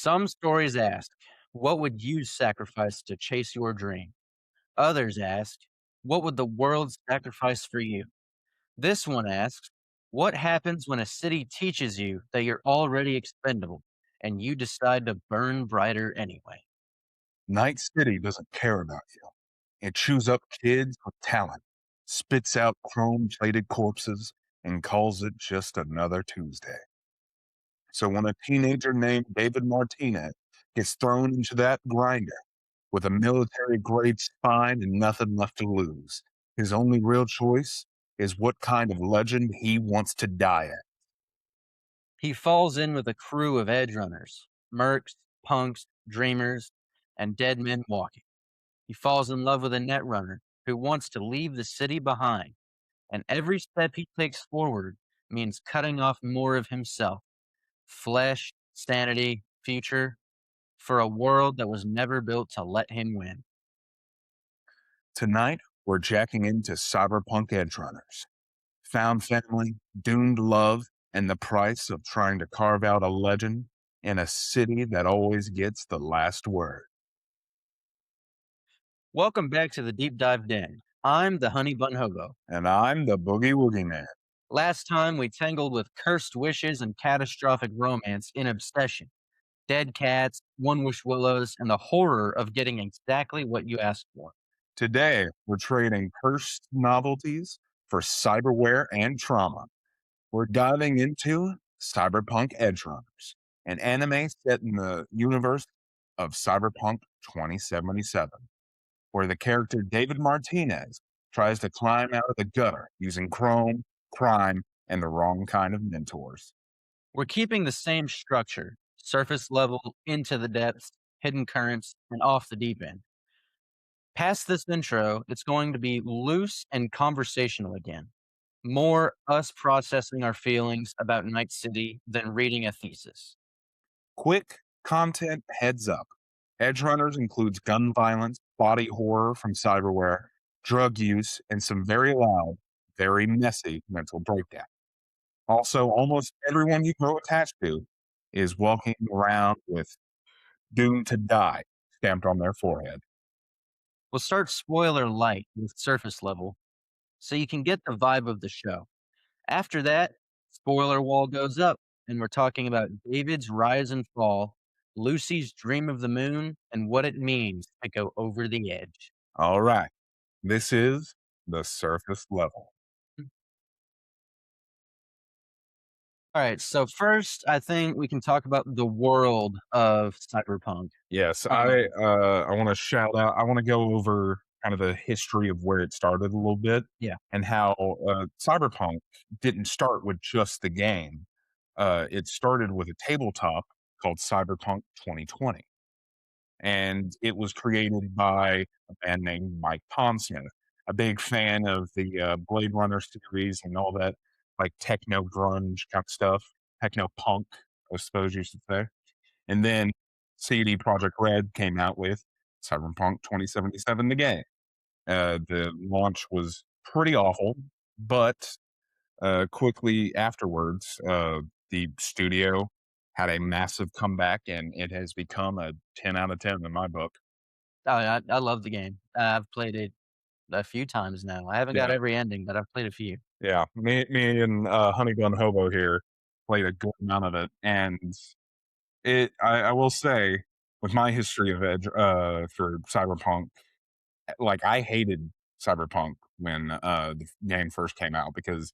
Some stories ask, what would you sacrifice to chase your dream? Others ask, what would the world sacrifice for you? This one asks, what happens when a city teaches you that you're already expendable and you decide to burn brighter anyway? Night City doesn't care about you. It chews up kids with talent, spits out chrome plated corpses, and calls it just another Tuesday. So when a teenager named David Martinez gets thrown into that grinder with a military grade spine and nothing left to lose, his only real choice is what kind of legend he wants to die at. He falls in with a crew of edgerunners, mercs, punks, dreamers, and dead men walking. He falls in love with a netrunner who wants to leave the city behind, and every step he takes forward means cutting off more of himself, flesh, sanity, future, for a world that was never built to let him win. Tonight, we're jacking into cyberpunk edge runners. Found family, doomed love, and the price of trying to carve out a legend in a city that always gets the last word. Welcome back to the Deep Dive Den. I'm the Honey Bun Hobo. And I'm the Boogie Woogie Man. Last time we tangled with cursed wishes and catastrophic romance in obsession, dead cats, one wish willows, and the horror of getting exactly what you asked for. Today, we're trading cursed novelties for cyberware and trauma. We're diving into Cyberpunk Edge Runners, an anime set in the universe of Cyberpunk 2077, where the character David Martinez tries to climb out of the gutter using chrome, crime, and the wrong kind of mentors. We're keeping the same structure: surface level, into the depths, hidden currents, and off the deep end. Past this intro, it's going to be loose and conversational again. More us processing our feelings about Night City than reading a thesis. Quick content heads up. Edge Runners includes gun violence, body horror from cyberware, drug use, and some very loud, very messy mental breakdown. Also, almost everyone you grow attached to is walking around with doomed to die stamped on their forehead. We'll start spoiler light with surface level so you can get the vibe of the show. After that, spoiler wall goes up, and we're talking about David's rise and fall, Lucy's dream of the moon, and what it means to go over the edge. All right, this is the surface level. All right, so first, I think we can talk about the world of cyberpunk. Yes, Um, I want to shout out. I want to go over kind of the history of where it started a little bit, yeah, and how Cyberpunk didn't start with just the game. It started with a tabletop called Cyberpunk 2020, and it was created by a man named Mike Pondsmith, a big fan of the Blade Runner series and all that, like techno grunge kind of stuff, techno punk, I suppose you should say. And then CD Projekt Red came out with Cyberpunk 2077, the game. The launch was pretty awful, but quickly afterwards, the studio had a massive comeback, and it has become a 10 out of 10 in my book. I love the game. I've played it a few times now. I haven't got Yeah, every ending, but I've played a few. yeah. Me and Honey Bun Hobo here played a good amount of it, and I will say, with my history of Edge for Cyberpunk, like I hated Cyberpunk when the game first came out because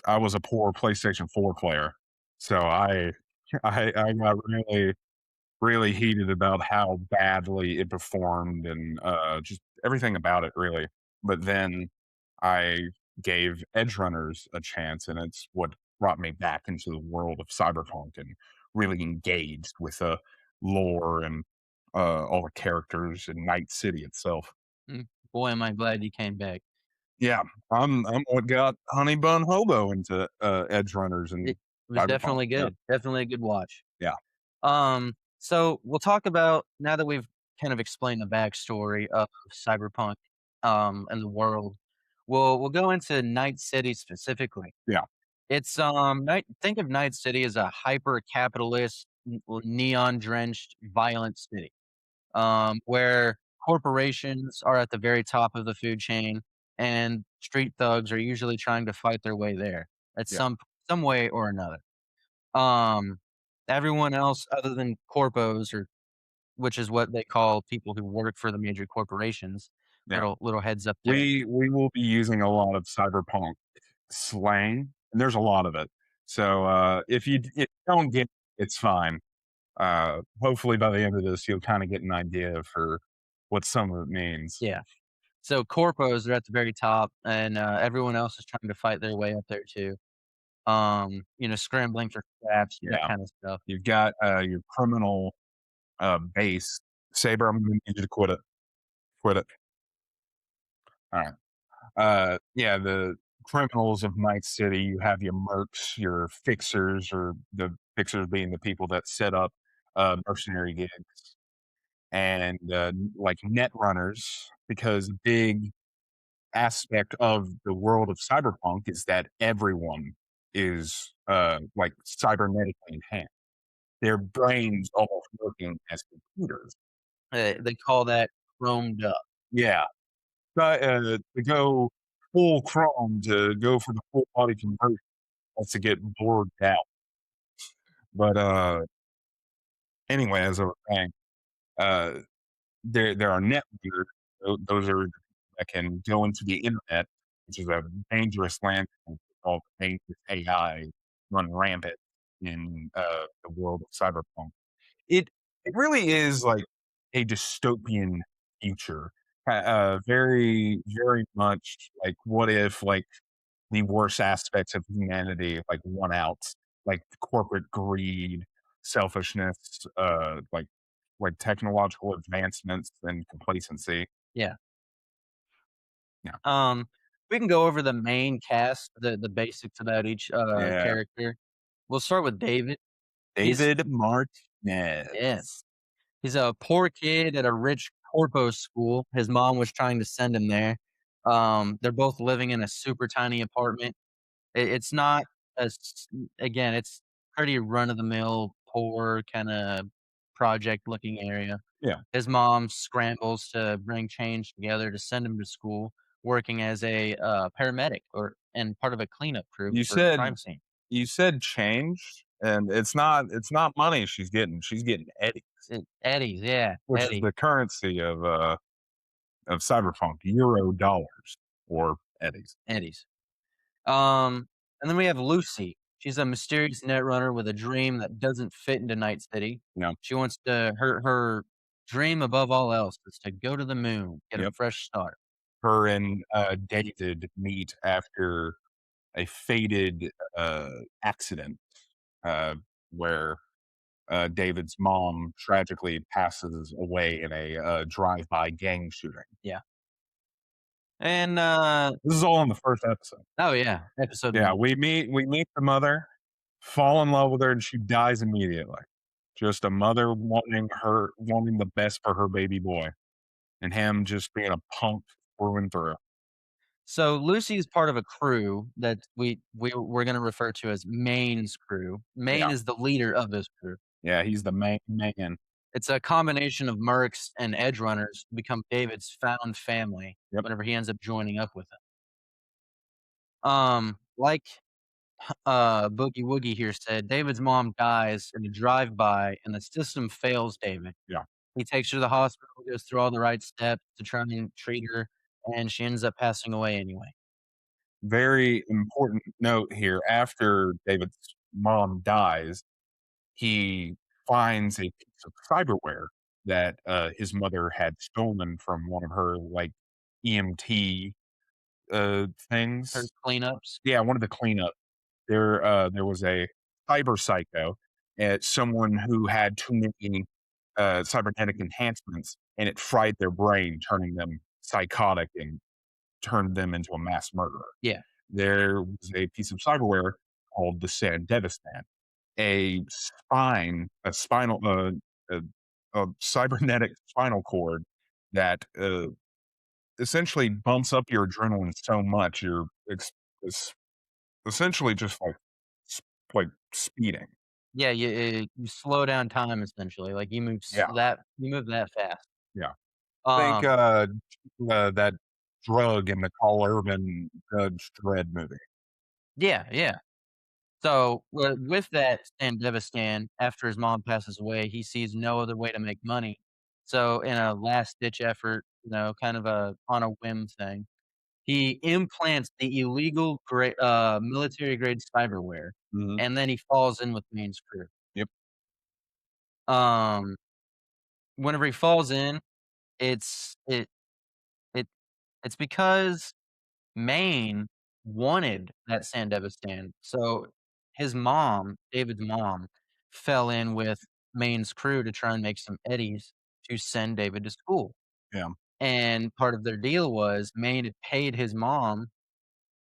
I was a poor PlayStation 4 player. So I got really heated about how badly it performed and just everything about it really. But then I gave Edge Runners a chance, and it's what brought me back into the world of Cyberpunk and really engaged with the lore and all the characters and Night City itself. Mm, boy, am I glad you came back. Yeah, I'm what got Honey Bun Hobo into Edge Runners and It was Cyberpunk. definitely Yeah, good. Definitely a good watch. yeah, So we'll talk about now that we've kind of explained the backstory of cyberpunk, and the world. We'll go into Night City specifically. yeah. It's think of Night City as a hyper capitalist neon drenched, violent city, where corporations are at the very top of the food chain, and street thugs are usually trying to fight their way there at Yeah, some way or another. Um, Everyone else other than corpos, or which is what they call people who work for the major corporations. yeah. Little heads up there. We will be using a lot of cyberpunk slang, and there's a lot of it. So if you don't get it, it's fine. Hopefully by the end of this, you'll kind of get an idea for what some of it means. Yeah. So corpos are at the very top, and everyone else is trying to fight their way up there too. Scrambling for scraps, that Yeah, kind of stuff. you've got your criminal base. Saber, I'm going to need you to quit it. Quit it. All right. Yeah, the criminals of Night City. You have your mercs, your fixers, or the fixers being the people that set up mercenary gigs, and like net runners, because a big aspect of the world of cyberpunk is that everyone is like cybernetically enhanced. Their brains almost working as computers. They call that chromed up. Yeah, but to go full chrome, to go for the full body conversion, has to get bored out. But anyway, as I was saying, uh, there are net readers. Those are the people that can go into the internet, which is a dangerous land called dangerous AI run rampant in the world of cyberpunk. It it really is like a dystopian future. Very much like what if like the worst aspects of humanity like won out, like corporate greed, selfishness, like technological advancements and complacency. Yeah. Yeah. Um, we can go over the main cast, the basics about each Yeah. character. We'll start with David. He's David Yeah. Martinez. He's a poor kid at a rich corpo school. His mom was trying to send him there. They're both living in a super tiny apartment. It's not as again, it's pretty run of the mill, poor kinda project looking area. Yeah. His mom scrambles to bring change together to send him to school, working as a, paramedic and part of a cleanup crew You for a said crime scene. you said change, and it's not money she's getting eddies, Eddie's, yeah, which is Eddie, the currency of cyberpunk, euro dollars or eddies. Eddie's. And then we have Lucy. She's a mysterious netrunner with a dream that doesn't fit into Night City. Yeah. She wants to her dream above all else is to go to the moon, get a Yep. fresh start. Her and David meet after a fated accident uh, where David's mom tragically passes away in a drive-by gang shooting. Yeah. And, This is all in the first episode. oh, yeah, episode Yeah, 1. we meet the mother, fall in love with her, and she dies immediately. Just a mother wanting the best for her baby boy, and him just being a punk through and through. So Lucy is part of a crew that we're gonna refer to as Maine's crew. Maine Yeah, is the leader of this crew. yeah, he's the main man. It's a combination of mercs and edgerunners who become David's found family Yep. whenever he ends up joining up with them. Like Boogie Woogie here said, David's mom dies in a drive-by and the system fails David. Yeah. He takes her to the hospital, goes through all the right steps to try and treat her, and she ends up passing away anyway. Very important note here. After David's mom dies, he finds a piece of cyberware that his mother had stolen from one of her like EMT Her things. cleanups. Yeah, one of the cleanup. There was a cyber psycho, someone who had too many cybernetic enhancements, and it fried their brain, turning them psychotic and turned them into a mass murderer. Yeah. There was a piece of cyberware called the Sandevistan, a spinal, a cybernetic spinal cord that essentially bumps up your adrenaline so much it's essentially just like like speeding. Yeah, you slow down time essentially, like, Yeah, you move that fast. yeah. Think, Um, that drug in the Carl Urban Judge Dredd movie. yeah, yeah. So, with that, Sandevistan, after his mom passes away, he sees no other way to make money. So, in a last ditch effort, kind of a on a whim thing, he implants the illegal military grade cyberware, Mhm. and then he falls in with Maine's crew. Yep. Um, Whenever he falls in, it's it it it's because Maine wanted that Sandevistan. So his mom, David's mom, fell in with Maine's crew to try and make some eddies to send David to school. Yeah. And part of their deal was Maine had paid his mom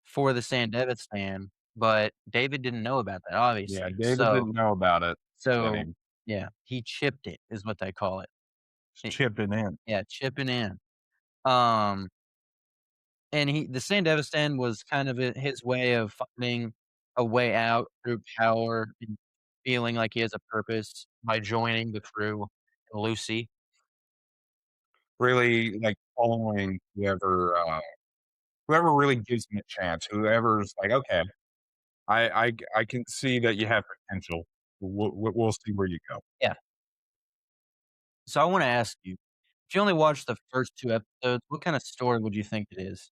for the Sandevistan, but David didn't know about that, Yeah, obviously. David So didn't know about it, and so he yeah, he chipped it is what they call it. was It chipping in. yeah, chipping in. Um And the Sandevistan was kind of his way of finding a way out through power and feeling like he has a purpose by joining the crew and Lucy. Really, like, following whoever really gives him a chance, whoever's like, "Okay, I can see that you have potential. We'll see where you go." Yeah. So I wanna ask you, if you only watched the first 2 episodes, what kinda story would you think it is?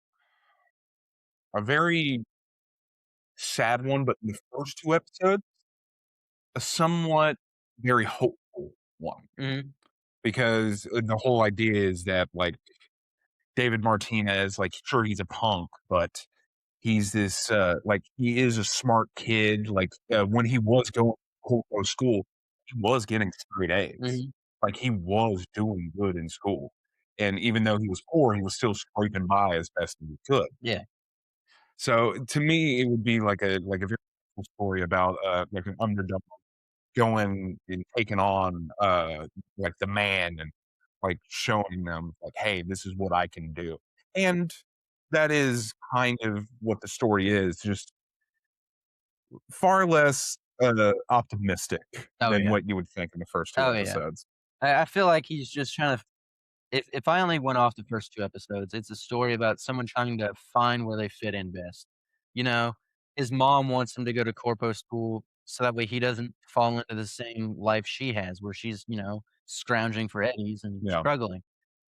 A very sad one, but in the first 2 episodes, a somewhat very hopeful one, Mhm. because, the whole idea is that, like, David Martinez, like, sure, he's a punk, but he's this, like, he is a smart kid, like, when he was going to school, he was getting straight A's. Mhm. Like, he was doing good in school, and even though he was poor, he was still scraping by as best as he could. Yeah. So, to me, it would be like a very cool story about, like, an underdog going and taking on, like, the man and, like, showing them, like, "Hey, this is what I can do." And that is kind of what the story is, just far less, optimistic Oh, than yeah. what you would think in the first 2 Oh, yeah. episodes. I feel like he's just trying to if I only went off the first 2 episodes, it's a story about someone trying to find where they fit in best. You know, his mom wants him to go to corpo school so that way he doesn't fall into the same life she has where she's, scrounging for eddies and Yeah, struggling.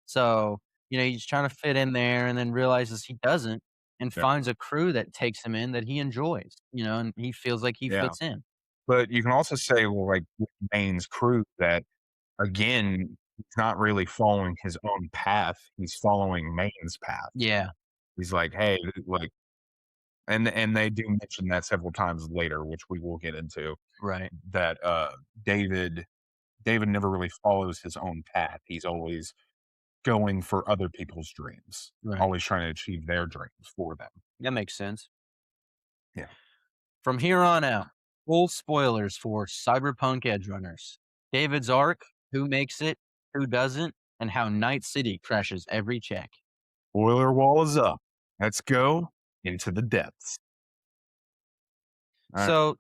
So, he's trying to fit in there and then realizes he doesn't and yeah, finds a crew that takes him in that he enjoys, and he feels like he yeah. fits in. But you can also say, well, like, with Maine's crew that, again, he's not really following his own path, he's following Maine's path. Yeah, He's like, "Hey," like, and they do mention that several times later, which we will get into, right, that, David David never really follows his own path. He's always going for other people's dreams, right. always trying to achieve their dreams for them. That makes sense. Yeah. From here on out, full spoilers for Cyberpunk Edgerunners. David's arc, who makes it, who doesn't, and how Night City crashes every check. Boiler wall is up. Let's go into the depths. Alright. So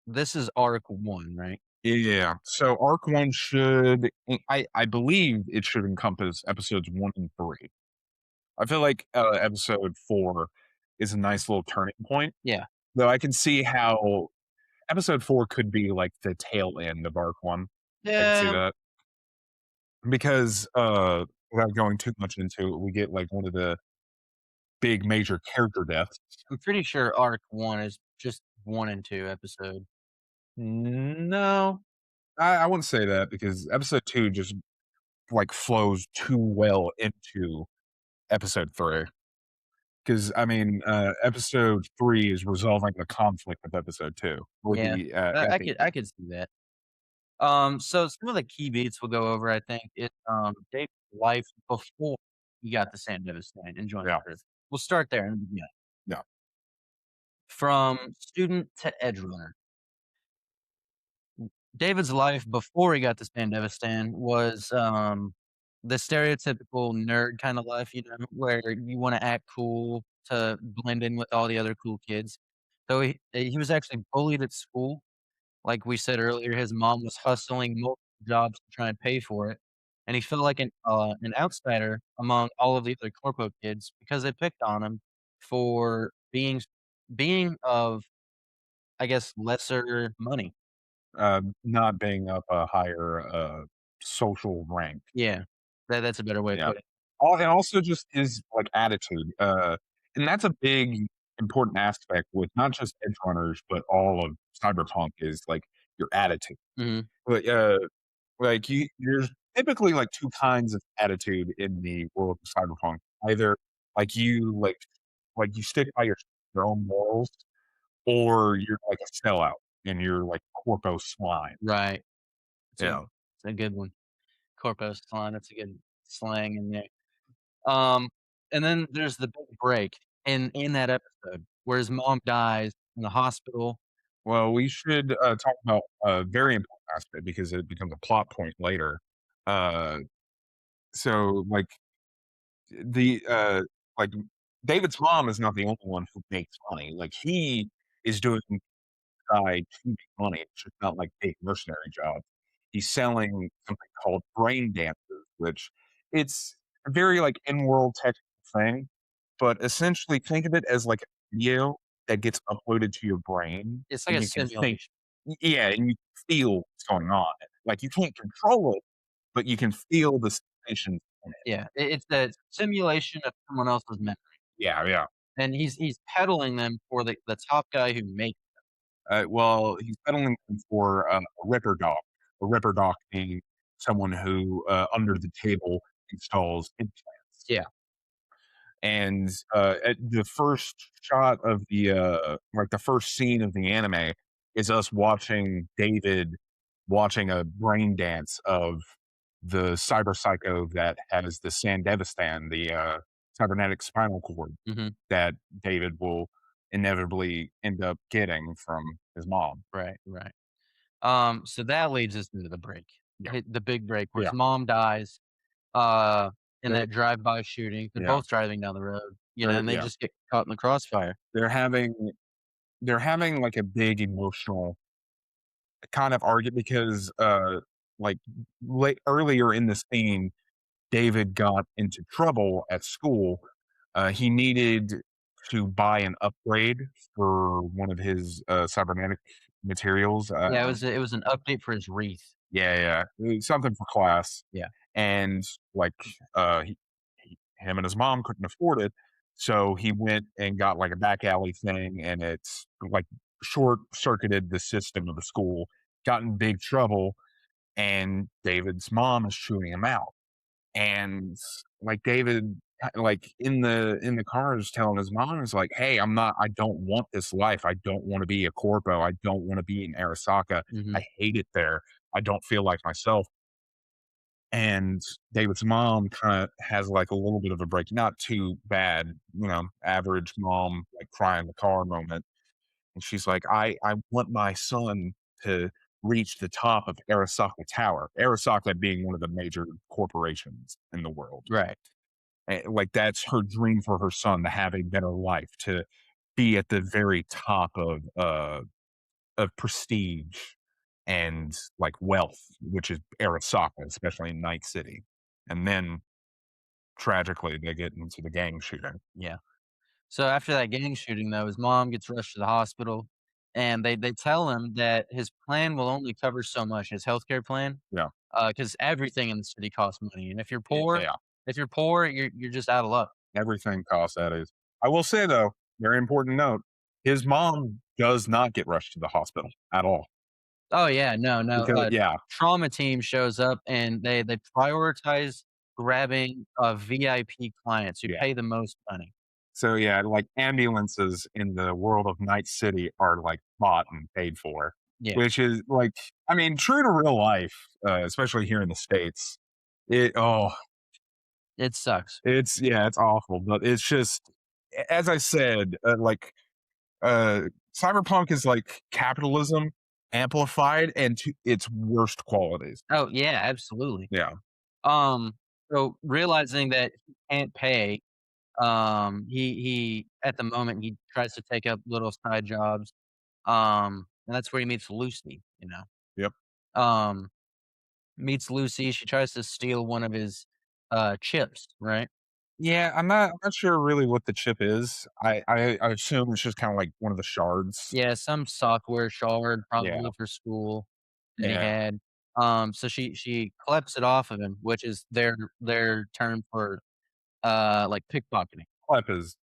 this is arc 1, right? Yeah. So arc 1 should I believe it should encompass episodes 1 and 3. I feel like, episode 4 is a nice little turning point, Yeah. though I can see how episode 4 could be like the tail end of arc 1. I can see Yeah, that. Because, without going too much into it, we get, like, one of the big major character deaths. I'm pretty sure arc 1 is just 1 and 2 episode. No, I wouldn't say that because episode 2 just, like, flows too well into episode 3. Because I mean, episode 3 is resolving the conflict of episode 2 or Yeah. the, I epic could beat. I could see that. So some of the key beats we'll go over, I think, is Dave's life before he got the Sandevistan and joined the Yeah, crew. We'll start there in the beginning. yeah. From student to edge runner. David's life before he got to Sandevistan was, the stereotypical nerd kinda life, where you wanna act cool to blend in with all the other cool kids. So he was actually bullied at school, Like we said earlier, his mom was hustling multiple jobs to try and pay for it, and he felt like an outsider among all of the other corpo kids because they picked on him for being of, I guess, lesser money. Not being of a higher, social rank. Yeah, that's a better way of Yeah. putting it. And also just his, like, attitude, and that's a big important aspect with not just edge runners, but all of Cyberpunk is, like, your attitude. Mhm. Like, there's typically, like, 2 kinds of attitude in the world of Cyberpunk. Either, like, you stick by your own morals, or you're like a sellout, and you're like corpo slime. Right. It's a Yeah. it's a good one. Corpo salon, that's a good slang in there. Um, and then there's the big break in that episode where his mom dies in the hospital. Well, we should, talk about a very important aspect because it becomes a plot point later. Uh, so, the, uh, like, David's mom is not the only one who makes money. Like, he is doing side to make money. It's just not like big mercenary jobs. He's selling something called brain dances, which it's a very like in-world technical thing, but essentially think of it as like a video that gets uploaded to your brain It's like and a you can think, simulation. yeah, and you feel what's going on. Like you can't control it, but you can feel the sensations in it. Yeah, it's a simulation of someone else's memory, Yeah, yeah. and he's peddling them for the top guy who makes. Well, he's settling for a ripper doc. A ripper doc being someone who, under the table installs implants. Yeah. And at the first shot of the first scene of the anime is us watching David watching a brain dance of the cyber psycho that has the Sandevistan, the cybernetic spinal cord Mhm. that David will inevitably end up getting from his mom. Right, right. So that leads us into the break, Yeah. the big break where his Yeah. mom dies, uh, in They're that drive-by shooting. They're yeah. both driving down the road, They're and they yeah. just get caught in the crossfire. They're having they're having, like, a big emotional kind of argument because, like, late earlier in the scene, David got into trouble at school. He needed to buy an upgrade for one of his, cybernetic materials. Yeah, it was an update for his wreath. Yeah, yeah, something for class, Yeah. and, like, him and his mom couldn't afford it, so he went and got, like, a back alley thing, and it's, like, short-circuited the system of the school, got in big trouble, and David's mom is chewing him out, and, like, David, like, in the car is telling his mom, is like, "Hey, I don't want this life, I don't wanna be a corpo, I don't wanna be in Arasaka, Mhm. I hate it there, I don't feel like myself." And David's mom kinda has, like, a little bit of a break, not too bad, average mom, like, cry in the car moment, and she's like, "I want my son to reach the top of Arasaka Tower," Arasaka being one of the major corporations in the world. Right. Like, that's her dream for her son, to have a better life, to be at the very top of prestige and, like, wealth, which is Arasaka, especially in Night City. And then, tragically, they get into the gang shooting. Yeah. So after that gang shooting, though, his mom gets rushed to the hospital, and they tell him that his plan will only cover so much, his healthcare plan, Yeah. because everything in the city costs money, and Yeah. if you're poor, you're just out of luck. Everything costs, that is. I will say, though, very important note, his mom does not get rushed to the hospital at all. Oh, yeah, no, no, Because yeah, trauma team shows up, and they prioritize grabbing, VIP clients who yeah. pay the most money. So, yeah, like, ambulances in the world of Night City are, like, bought and paid for, Yeah, which is, like, I mean, true to real life, especially here in the States. It oh, it sucks. it's yeah, it's awful, but it's just as I said, uh, cyberpunk is like capitalism amplified and to its worst qualities. Oh, yeah, absolutely. Yeah, Um, so realizing that he can't pay, he at the moment, he tries to take up little side jobs, and that's where he meets Lucy, Yep. Um, meets Lucy, she tries to steal one of his, chips, right? Yeah, I'm not sure really what the chip is. I assume it's just kinda like one of the shards. Yeah, some software shard Yeah, probably for school that he yeah. had. So she kleps it off of him, which is their term for, like, pickpocketing. Clep is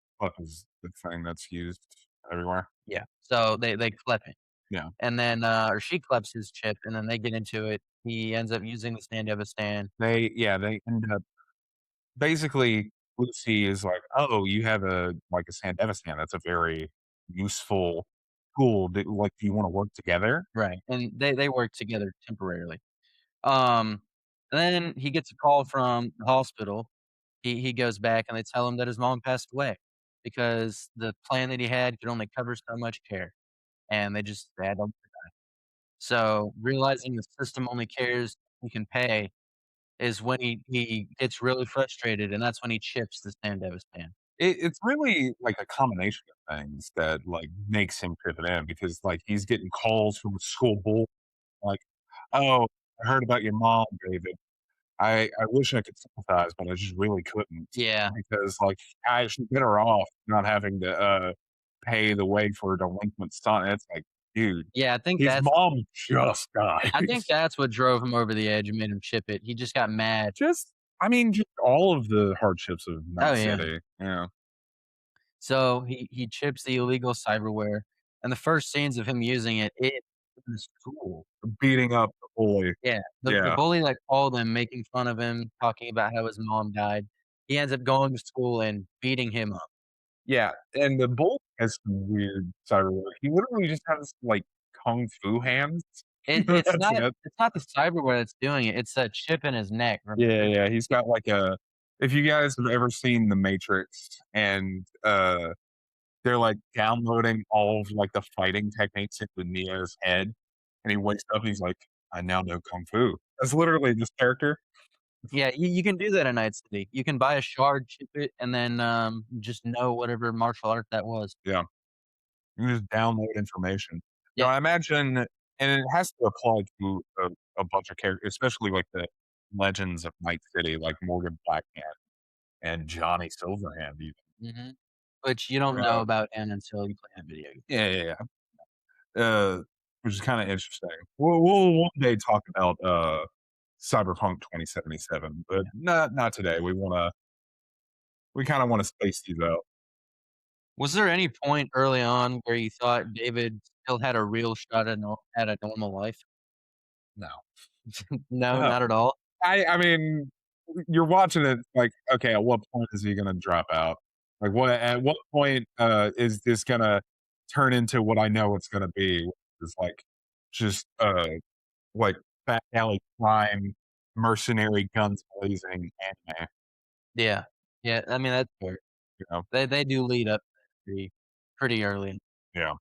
the thing that's used everywhere. Yeah. So they klep it, Yeah. and then, or she kleps his chip, and then they get into it. He ends up using the Sandevistan. They end up basically, Lucy is like, "Oh, you have a Sandevistan, that's a very useful tool. Do you wanna work together?" Right, and they work together temporarily. Um, then he gets a call from the hospital. He goes back, and they tell him that his mom passed away because the plan that he had could only cover so much care, and they had to. So, realizing the system only cares he can pay is when he gets really frustrated, and that's when he chips the Sandevistan. It's really, like, a combination of things that, like, makes him pivot in because, like, he's getting calls from the school board, like, "Oh, I heard about your mom, David. I wish I could sympathize, but I just really couldn't Yeah. because, like, she's better off not having to, pay the way for a delinquent son." It's like, dude, Yeah, his mom just died. I think that's what drove him over the edge and made him chip it. He just got mad. Just I mean, just all of the hardships of Oh, Night yeah. City, yeah. So he chips the illegal cyberware, and the first scenes of him using it is in the school. Beating up the bully. Yeah, the Yeah. bully that called him, making fun of him, talking about how his mom died, he ends up going to school and beating him up. Yeah, and the bully has some weird cyberware. He literally just has, like, kung fu hands. That's it. It's not the cyberware that's doing it, it's that chip in his neck, Yeah, remember? yeah, he's got, like, a if you guys have ever seen The Matrix and, they're, like, downloading all of, like, the fighting techniques into Neo's head, and he wakes up and he's like, "I now know kung fu." That's literally this character. Yeah, you can do that in Night City. You can buy a shard, chip it, and then, just know whatever martial art that was. Yeah. You can just download information. Yeah, Now I imagine and it has to apply to a bunch of characters, especially like the legends of Night City, like Morgan Blackhand and Johnny Silverhand even. mhm, which you don't know Uh, about him until you play that video game. yeah, yeah, yeah. Which is kinda interesting. We'll one day talk about, Cyberpunk 2077, but Yeah. not today. We kinda wanna space these out. Was there any point early on where you thought David still had a real shot at a normal life? No. No, No. not at all? I mean, you're watching it like, okay, at what point is he gonna drop out? Like, at what point, is this gonna turn into what I know it's gonna be, which is like, just, like, back alley crime, mercenary, guns blazing anime, Yeah. Yeah, I mean, that's fair. you know? They do lead up pretty early. Yeah.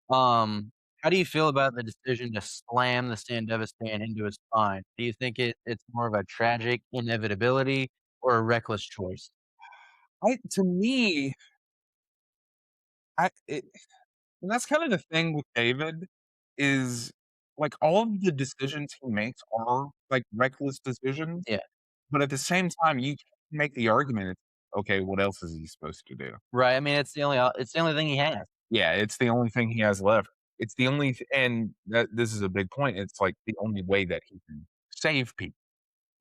How do you feel about the decision to slam the Sandevistan into his spine? Do you think it's more of a tragic inevitability or a reckless choice? To me, I it and that's kind of the thing with David is, like, all of the decisions he makes are, like, reckless decisions. Yeah. But at the same time, you can make the argument, okay, what else is he supposed to do? Right, I mean, it's the only thing he has. Yeah, it's the only thing he has left. It's the only and this is a big point, it's, like, the only way that he can save people,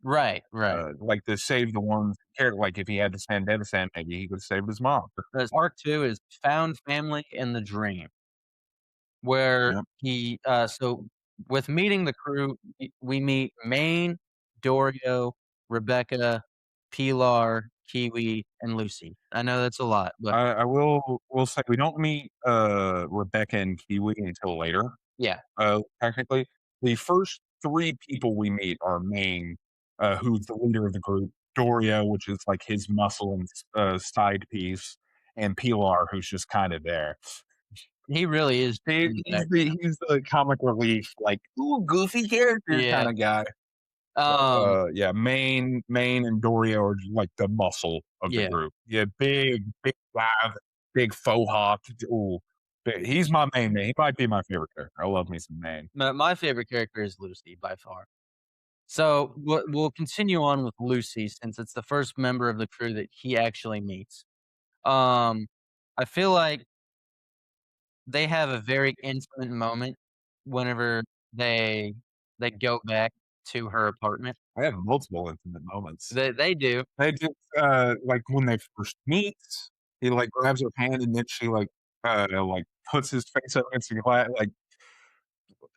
Right, right. like, to save the ones who care, like, if he had to send Edison, maybe he could have saved his mom. Arc 2 is Found Family in the Dream, where Yep. so with meeting the crew, we meet Maine, Dorio, Rebecca, Pilar, Kiwi, and Lucy. I know that's a lot, but I will say we don't meet, Rebecca and Kiwi until later. yeah, Technically, the first 3 people we meet are Maine, who's the leader of the group, Doria, which is like his muscle and side piece, and Pilar, who's just kind of there. he really is He, in the he's background. the he's the comic relief, like ooh, goofy character Yeah, kind of guy. Yeah, Maine and Doria are just like the muscle of the yeah. group. Yeah, big guy, big faux hawk. Ooh, But he's my main man. He might be my favorite character. I love me some Maine. My favorite character is Lucy by far. So we'll continue on with Lucy since it's the first member of the crew that he actually meets. Um, I feel like they have a very intimate moment whenever they they go back to her apartment. I have multiple intimate moments. They do. They just, like, when they first meet, he, like, grabs her hand, and then she, like, puts his face up against the glass, like,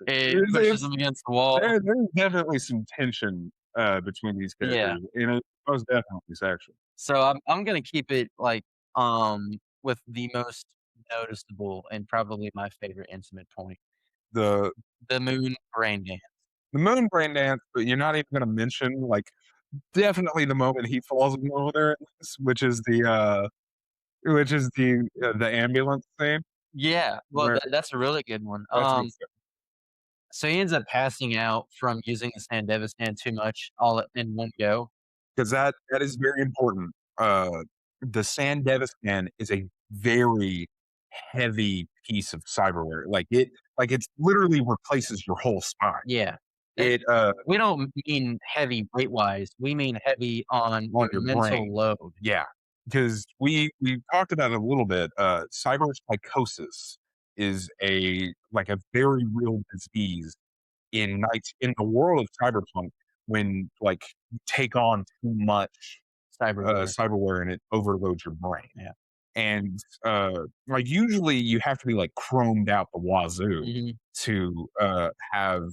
It pushes there's him against the wall. there's definitely some tension, between these Yeah. characters, and it's most definitely sexual. So I'm gonna keep it like with the most noticeable and probably my favorite intimate point. The The moon brain dance. the moon brain dance, but you're not even gonna mention, like, definitely the moment he falls in love with her, which is the ambulance scene Yeah, well, where that's a really good one. that's a good So he ends up passing out from using the Sandevistan too much all in one go. 'cause that is very important. The Sandevistan is a very heavy piece of cyberware. It's literally replaces your whole spine. Yeah. It It, we don't mean heavy weight-wise, we mean heavy on on your your mental brain. load. Yeah, because we talked about it a little bit. Cyberpsychosis is a very real disease in the world of cyberpunk when, like, you take on too much Cyberware. cyberware and it overloads your brain. Yeah. And like usually you have to be like chromed out the wazoo Mhm. to have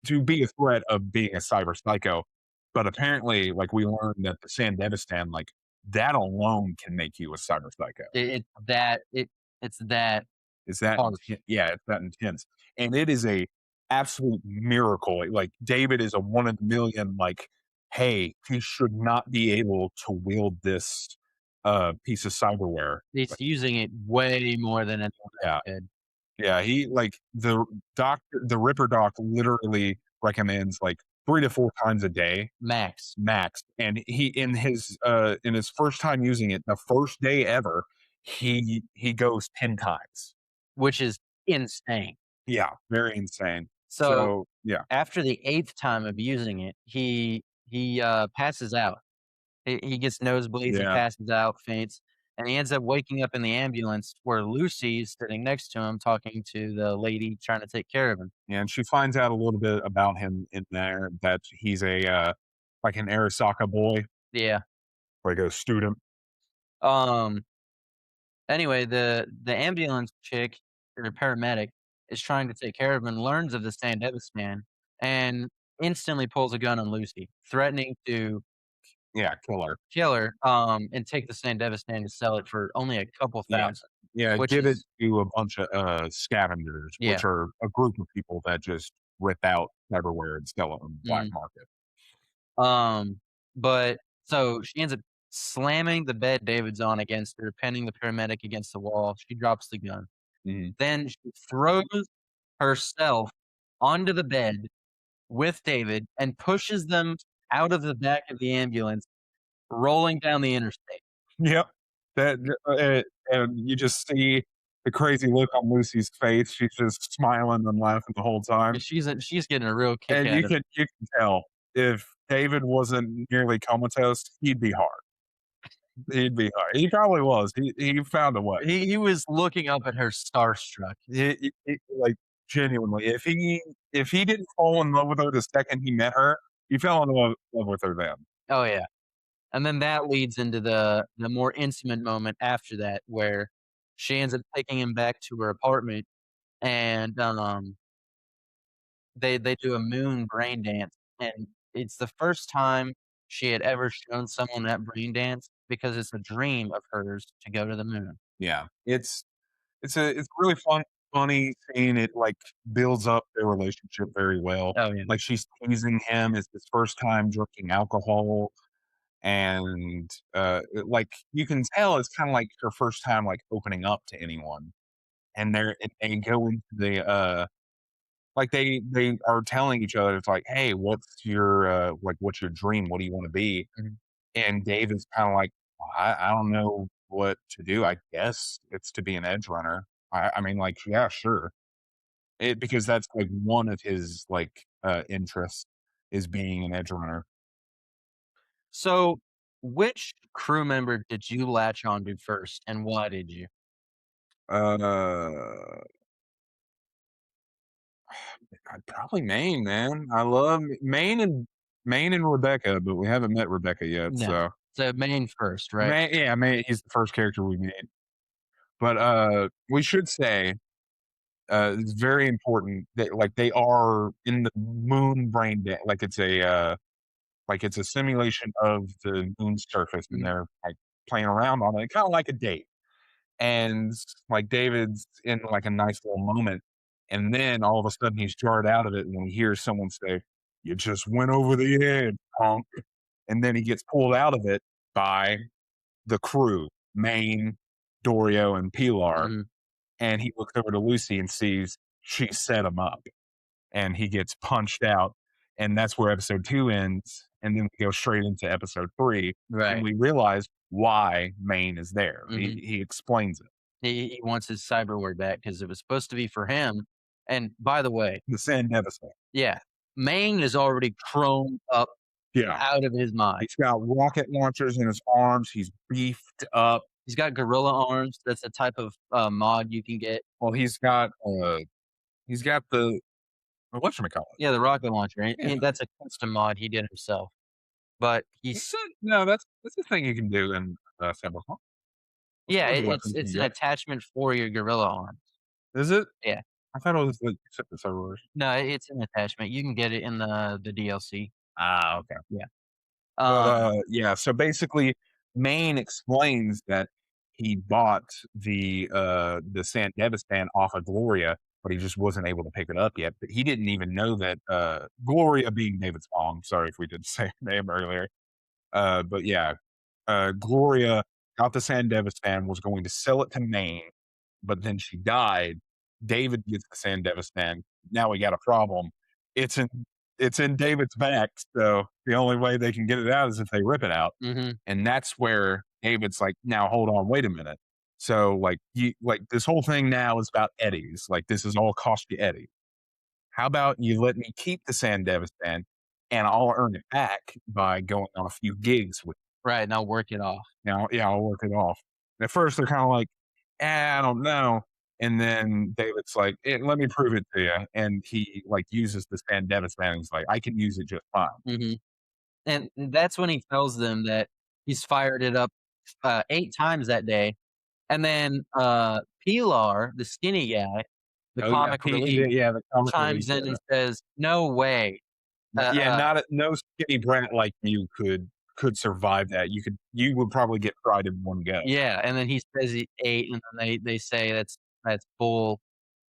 to be a threat of being a cyber psycho. But apparently, like we learned that the Sandevistan, like that alone can make you a cyber psycho. It's that Is that harsh. yeah, it's that intense. And it is a absolute miracle. Like David is a one in a million, like, hey, he should not be able to wield this piece of cyberware. He's Like, using it way more than anyone else yeah. could. Yeah. He like the Ripper doc literally recommends like 3 to 4 times a day Max, max. And he in his first time using it, the first day ever, he goes 10 times. which is insane. Yeah, very insane. So, So, yeah, after the 8th time of using it, he passes out. He gets nosebleeds, he yeah, passes out, faints, and he ends up waking up in the ambulance where Lucy's sitting next to him talking to the lady trying to take care of him. and she finds out a little bit about him in there that he's like an Arasaka boy, Yeah. like a student. Um, anyway, the ambulance chick, or paramedic, is trying to take care of him and learns of the Sandevistan and instantly pulls a gun on Lucy, threatening to Yeah, killer. kill her, and take the Sandevistan to sell it for only a couple Yeah, thousand, yeah, which give it is to a bunch of, scavengers, yeah. which are a group of people that just rip out cyberware and sell it on the black Mhm. market. But so she ends up slamming the bed David's on against her, pinning the paramedic against the wall. She drops the gun. Mhm. Then she throws herself onto the bed with David and pushes them out of the back of the ambulance, rolling down the interstate. Yep. That and you just see the crazy look on Lucy's face. She's just smiling and laughing the whole time. She's getting a real kick And out of it. you can tell if David wasn't nearly comatose, he'd be hard. He'd be hard. He probably was. He found a way. He was looking up at her starstruck. Like genuinely, if he didn't fall in love with her the second he met her, he fell in love with her then. Oh, yeah. And then that leads into the more intimate moment after that where she ends up taking him back to her apartment and, they do a moon brain dance, and it's the first time she had ever shown someone that brain dance because it's a dream of hers to go to the moon. Yeah, it's really funny scene. It like builds up their relationship very well. Oh, yeah. Like she's teasing him. It's his first time drinking alcohol, and like you can tell it's kind of like her first time like opening up to anyone. And they go into like they are telling each other, it's like, hey, what's your dream? What do you want to be? Mhm. And Dave is kind of like, I don't know what to do. I guess it's to be an edge runner. I mean, like, yeah, sure. Because that's like one of his like interests is being an edge runner. So, which crew member did you latch onto first, and why did you? Uh, Probably Maine, man. I love Maine and Rebecca, but we haven't met Rebecca yet. No. So So Maine first, right? Maine, yeah, Maine. He's the first character we meet. But we should say it's very important that like they are in the moon brain like it's a simulation of the moon's surface, and Mhm, they're like playing around on it, kind of like a date. And like David's in like a nice little moment, and then all of a sudden he's jarred out of it when he hears someone say, "You just went over the edge, punk," and then he gets pulled out of it by the crew, Maine, Dorio, and Pilar, mhm. and he looks over to Lucy and sees she set him up, and he gets punched out, and that's where episode 2 ends, and then we go straight into episode 3, and Right. we realize why Maine is there. Mhm. He explains it. He wants his cyberware back because it was supposed to be for him. And by the way, The Sandevistan. yeah, Maine is already chromed up Yeah. out of his mind. He's got rocket launchers in his arms. He's beefed up. He's got gorilla arms. That's a type of mod you can get. Well, he's got the whatchamacallit. Yeah, the rocket launcher. Yeah. That's a custom mod he did himself. But He's no, that's the thing you can do in Cyberpunk. That's yeah, one of the it's weapons you can an get. attachment for your gorilla arms. Is it? Yeah. I thought it was like except the servers. No, it's an attachment. You can get it in the DLC. Ah, okay. Yeah. But, Um, yeah, so basically, Maine explains that he bought the Sandevistan off of Gloria, but he just wasn't able to pick it up yet. But he didn't even know that, Gloria being David's mom, sorry if we didn't say her name earlier. But yeah, Gloria got the Sandevistan, was going to sell it to Maine, but then she died. David gets the Sandevistan. Now we got a problem. It's in it's in David's back, so the only way they can get it out is if they rip it out. mhm. And that's where David's like, now hold on, wait a minute. So like you like this whole thing now is about eddies. Like this is all cost you Eddie. How about you let me keep the Sandevistan and I'll earn it back by going on a few gigs with Right, now work it off. now, yeah, I'll work it off. And at first, they're kind of like, I don't know. And then David's like, let me prove it to you. And he like uses this Davis man. He's like, I can use it just fine. Mhm. And that's when he tells them that he's fired it up, 8 times that day, and then, Pilar, the skinny guy, the Oh yeah, comic relief, yeah, the comic relief. chimes in and says, "No way." Yeah, Uh, not a, no skinny brat like you could survive that. You would probably get fried in one go. yeah, and then he says he ate, and then they say that's bull,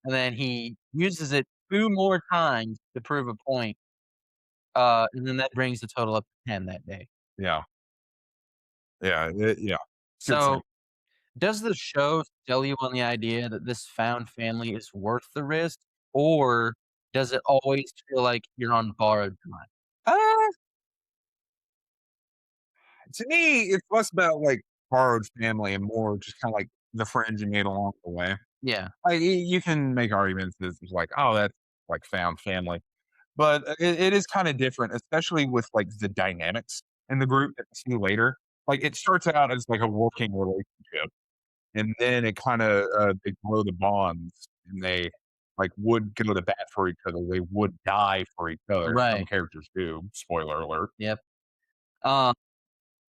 and then he uses it 2 more times to prove a point, and then that brings the total up to 10 that day. Yeah, yeah. Good scene. So, does the show sell you on the idea that this found family is worth the risk, or does it always feel like you're on borrowed time? Uh, to me, it's less about like borrowed family and more just kind of like the friends you made along the way. Yeah, Like, you can make arguments that it's like, "Oh, that's, like, found family," but it is kinda different, especially with, like, the dynamics in the group that we see later. Like, it starts out as, like, a working relationship, and then it kinda, they grow the bonds, and they, like, would go to bat for each other, they would die for each other. Some right. characters do, spoiler alert. Yep. Um,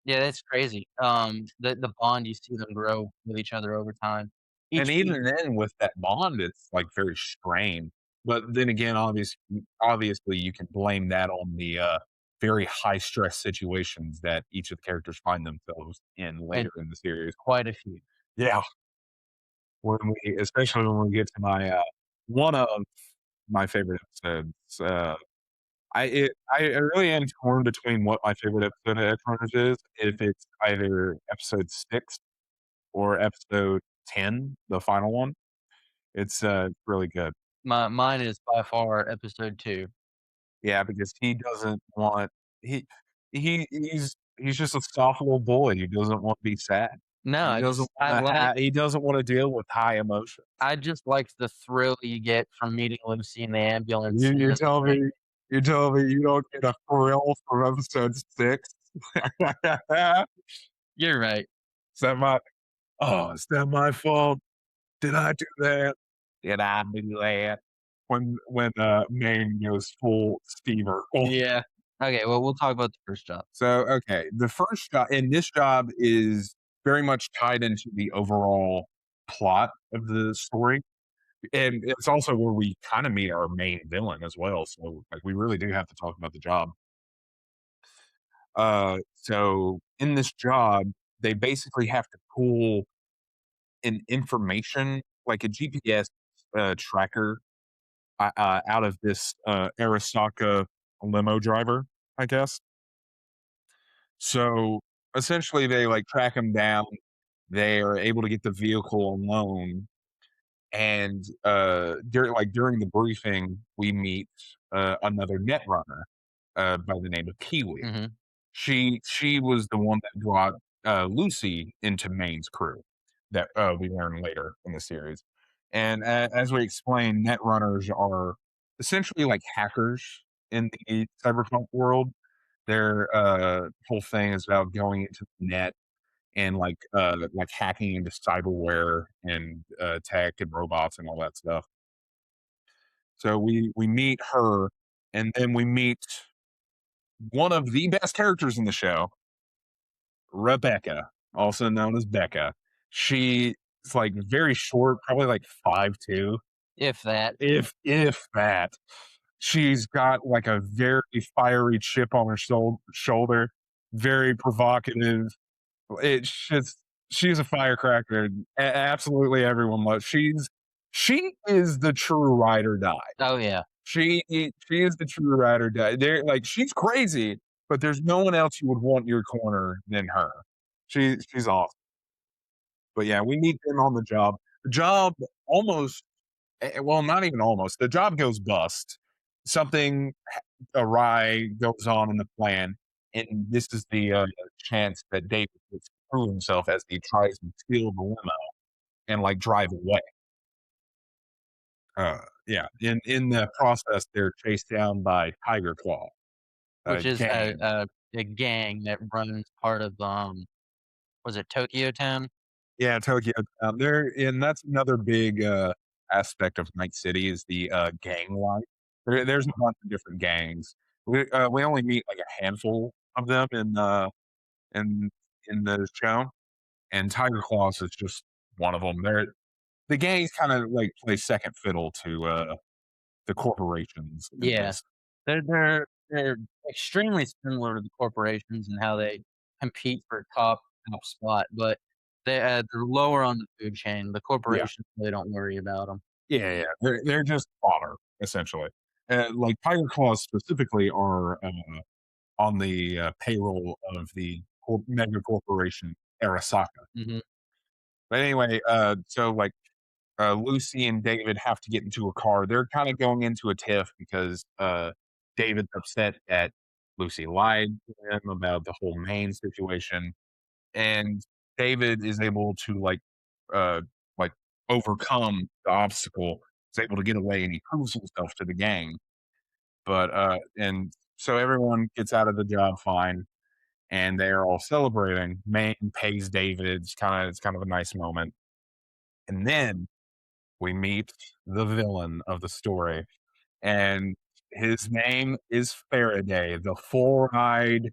yeah, that's crazy. The bond you see them grow with each other over time. And Each week, even then, with that bond, it's, like, very strained. But then again, obviously, you can blame that on the, very high stress situations that each of the characters find themselves in and later in the series. quite a few. Yeah. When we especially when we get to one of my favorite episodes, I really am torn between what my favorite episode of Edgerunners is, if it's either episode 6 or episode 10, the final one. It's, really good. Mine is by far episode 2. Yeah, because he doesn't want he he's just a soft little boy, he doesn't want to be sad. No, He doesn't I wanna like he doesn't wanna deal with high emotion. I just like the thrill you get from meeting Lucy in the ambulance You and you just tell me you tell me you don't get a thrill from episode 6? you're right. Is that my is that my fault? Did I do that? Did I do that? When Maine goes full Steve Urkel. Yeah. Okay, well, we'll talk about the first job. So, okay, the first job and this job is very much tied into the overall plot of the story, and it's also where we kinda meet our main villain as well, so, like, we really do have to talk about the job. So in this job, they basically have to pull an information, like a GPS, tracker, out of this, Arasaka limo driver, I guess. So, essentially, they, like, track him down. They are able to get the vehicle alone, and, during the briefing, we meet, another netrunner, by the name of Kiwi. Mhm. She was the one that brought, Lucy into Maine's crew that, we learn later in the series. And as we explained, netrunners are essentially like hackers in the cyberpunk world. Their, whole thing is about going into the net and, like hacking into cyberware and, tech and robots and all that stuff. So we meet her, and then we meet one of the best characters in the show, Rebecca, also known as Becca. She's like very short, probably like 5'2", If that. if that. She's got like a very fiery chip on her shoulder, very provocative. It's just she's a firecracker. Absolutely, everyone loves. She is the true ride or die. Oh, yeah. She is the true ride or die. They're like she's crazy, but there's no one else you would want in your corner than her. She's awesome. But yeah, we meet them on the job. The job almost well, not even almost. The job goes bust. Something awry goes on in the plan, and this is the chance that David gets to prove himself as he tries to steal the limo and like drive away. Yeah, in the process, they're chased down by Tiger Claw, a Which is gang. a gang that runs part of, was it Tokyo Town? Yeah, Tokyo Town. There, and that's another big aspect of Night City is the gang life. There's a bunch of different gangs. We only meet like a handful of them in in the show, and Tiger Claws is just one of them. The gangs kind of like play second fiddle to the corporations in Yeah. this. They're extremely similar to the corporations and how they compete for top spot, but they're lower on the food chain. The Yeah, corporations really don't worry about them. yeah. They're just fodder essentially. Like Tiger Claws specifically are on the payroll of the mega corporation Arasaka. Mhm. But anyway, so like Lucy and David have to get into a car. They're kind of going into a tiff because David's upset that Lucy lied to him about the whole Maine situation, and David is able to uh, like overcome the obstacle. Is able to get away, and he proves himself to the gang. But and so everyone gets out of the job fine, and they're all celebrating. Maine pays David. It's kind of a nice moment, and then we meet the villain of the story, and his name is Faraday, the four-eyed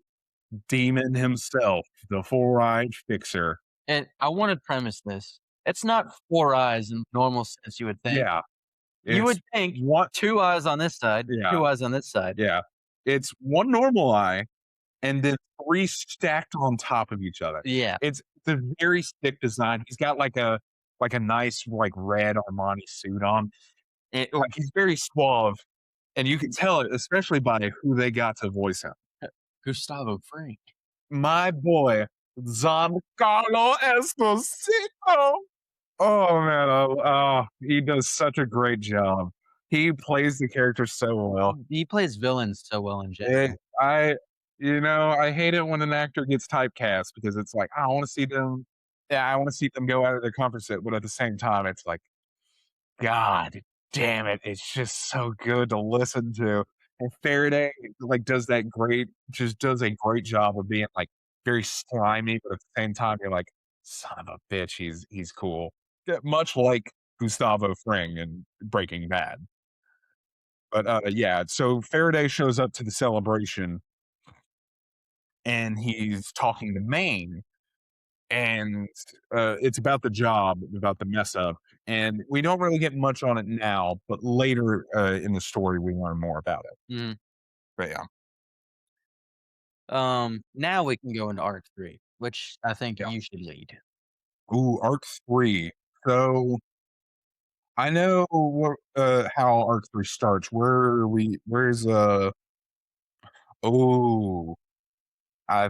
demon himself, the four-eyed fixer. And I wanna premise this. It's not 4 eyes in the normal sense you would think. Yeah, You it's would think what? 2 eyes on this side, Yeah, 2 eyes on this side. yeah. It's one normal eye and then three stacked on top of each other. Yeah. It's a very sick design. He's got like a nice like red Armani suit on. And, like he's very suave, and you can tell it, especially by who they got to voice him. Gustavo Fring. My boy, Giancarlo Esposito. Oh man, he does such a great job. He plays the character so well. He plays villains so well in Eh, general. I, I hate it when an actor gets typecast because it's like I want to see them yeah, I want to see them go out of their comfort zone, but at the same time, it's like, God damn it, it's just so good to listen to. And Faraday like does a great job of being like very slimy, but at the same time, you're like, son of a bitch, he's cool. Yeah, much like Gustavo Fring in Breaking Bad. But yeah, so Faraday shows up to the celebration and he's talking to Maine, and it's about the job, about the mess up, and we don't really get much on it now, but later in the story we learn more about it. Mhm. But yeah, Now we can go into arc 3, which I think yeah. you should lead. Ooh, arc 3. So I know how arc 3 starts. Where's oh,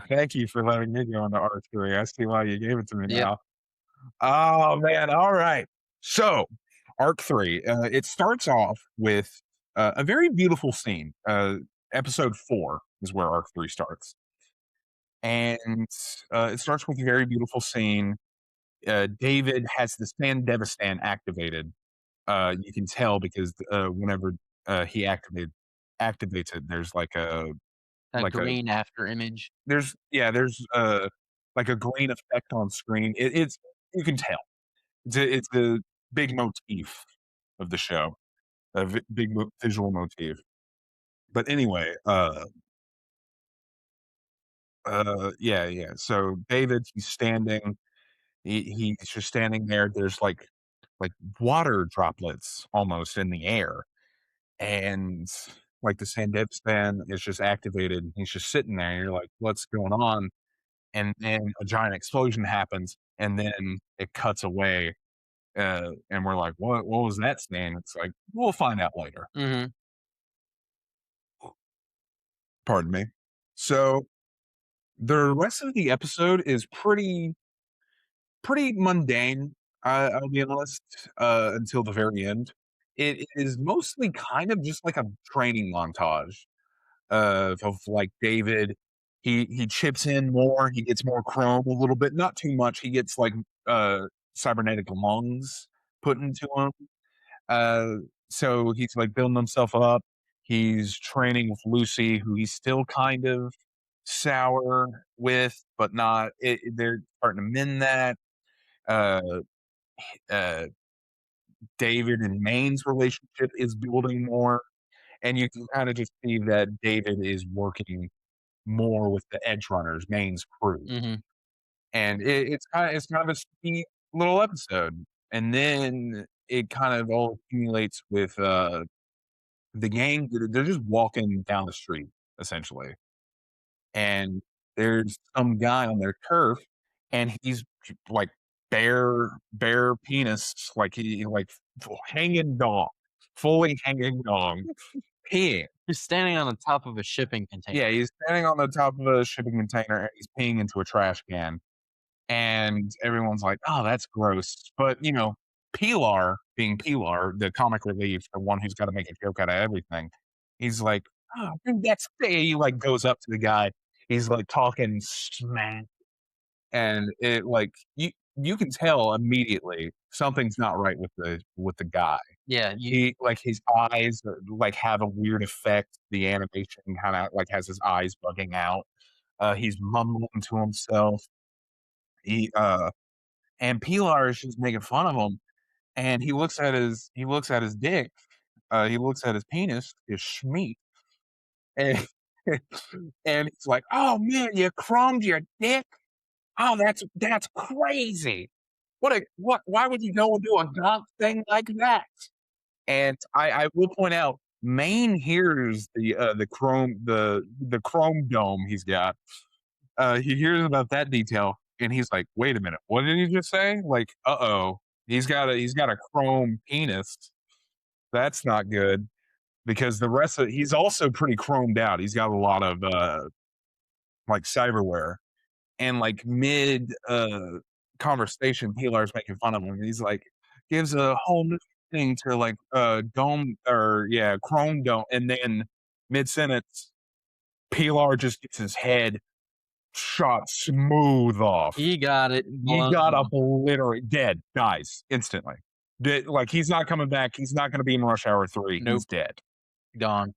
thank you for letting me go into arc 3. I see why you gave it to me Yep. now. Oh man, all right. So, arc 3, it starts off with a very beautiful scene. Episode 4 is where arc 3 starts. And it starts with a very beautiful scene. David has the Sandevistan activated. You can tell because whenever he activates it, there's A like a green after image. there's like a green effect on screen. It's you can tell. It's a big motif of the show, big visual motif. But anyway, yeah, yeah. So David, he's standing. He's just standing there. There's like water droplets almost in the air, and like the Sandevistan is just activated. He's just sitting there. And you're like, what's going on? And then a giant explosion happens, and then it cuts away. And we're like, what was that stand? It's like, we'll find out later. Mhm. Pardon me. So the rest of the episode is pretty mundane. I'll be honest. Until the very end, it is mostly kind of just like a training montage of like David. He chips in more. He gets more chrome a little bit, not too much. He gets like uh, cybernetic lungs put into him. Uh, so he's like building himself up. He's training with Lucy, who he's still kind of sour with, but not. They're starting to mend that. Uh, uh, David and Maine's relationship is building more, and you can kind of just see that David is working more with the edge runners, Maine's crew, Mhm. and it's kind of a sweet little episode, and then it kind of all accumulates with the gang. They're just walking down the street essentially, and there's some guy on their turf, and he's like bare penis, like he like hanging dong, fully hanging dong, peeing. You're standing on the top of a shipping container. Yeah, he's standing on the top of a shipping container and he's peeing into a trash can. And everyone's like, "Oh, that's gross." But, Pilar, being Pilar, the comic relief, the one who's gotta make a joke out of everything, he's like, "Oh, dude, that's" he, like, goes up to the guy. He's, like, talking smack, and you can tell immediately something's not right with the guy. Yeah, you His eyes, like, have a weird effect. The animation kinda, like, has his eyes bugging out. He's mumbling to himself. He, and Pilar is just making fun of him, and he looks at his dick, he looks at his penis, his schmeat, and and he's like, "Oh, man, you chromed your dick? Oh, that's crazy. What why would you go and do a dumb thing like that?" And I will point out, Maine hears the chrome dome he's got. He hears about that detail, and he's like, "Wait a minute, what did he just say? Like, uh-oh, he's got a chrome penis. That's not good." Because the rest of he's also pretty chromed out. He's got a lot of, like, cyberware, and, like, mid, conversation, Pilar's making fun of him, and he's like gives a whole new thing to, like, dome or yeah, chrome dome, and then mid-sentence, Pilar just gets his head shot smooth off. He got it He blown got off. obliterated, dead, dies instantly. Like he's not coming back. He's not going to be in Rush Hour 3. He's Nope, dead. gone.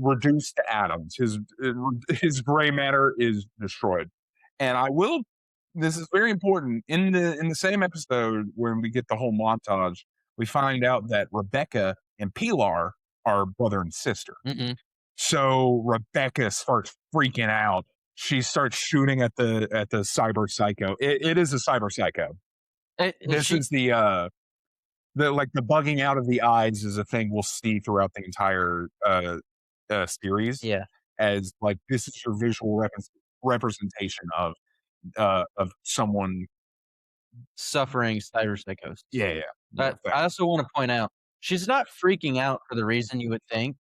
Reduced to atoms. His gray matter is destroyed. And I will. This is very important. In the same episode when we get the whole montage, we find out that Rebecca and Pilar are brother and sister. Mm-mm. So Rebecca starts freaking out. She starts shooting at the cyber psycho. It is a cyber psycho. This She, is the like the bugging out of the eyes is a thing we'll see throughout the entire series, yeah, as like this is your visual representation of someone. suffering cyberpsychosis. Yeah, But I also want to point out, she's not freaking out for the reason you would think.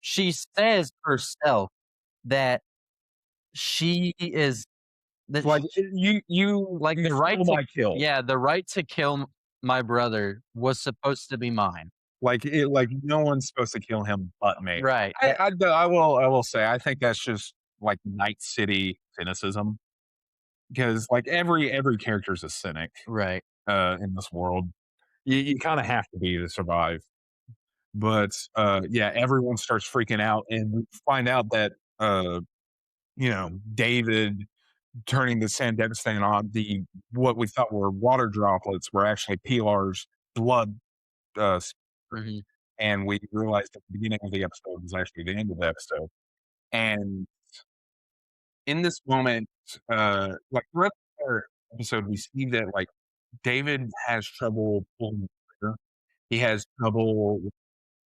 She says herself that she is that like like you the right stole to my kill. yeah, the right to kill my brother was supposed to be mine. Like no one's supposed to kill him but me. Right. I will say I think that's just like Night City cynicism, because like every character is a cynic Right. in this world. You kind of have to be to survive. But yeah, everyone starts freaking out, and we find out that David turning the Sandevistan on, the what we thought were water droplets were actually Pilar's blood, uh, Mhm. and we realized at the beginning of the episode was actually the end of the episode. And in this moment, like throughout the entire episode, we see that like David has trouble pulling the trigger. He has trouble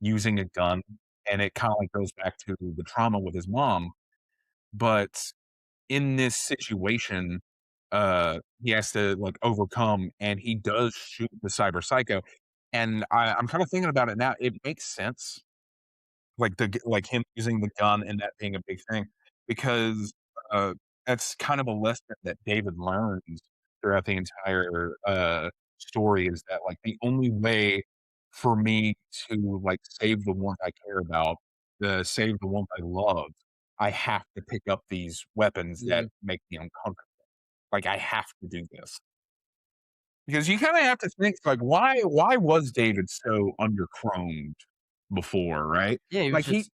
using a gun, and it kind of like goes back to the trauma with his mom. But in this situation, he has to like overcome, and he does shoot the cyber psycho. And I'm kind of thinking about it now. It makes sense, like him using the gun and that being a big thing, because uh, that's kind of a lesson that David learns throughout the entire story, is that like the only way for me to like save the one I care about, the save the one I love, I have to pick up these weapons that Mhm. make me uncomfortable. Like I have to do this, because you kind of have to think like why was David so underchromed before, right? Yeah, he was Like he just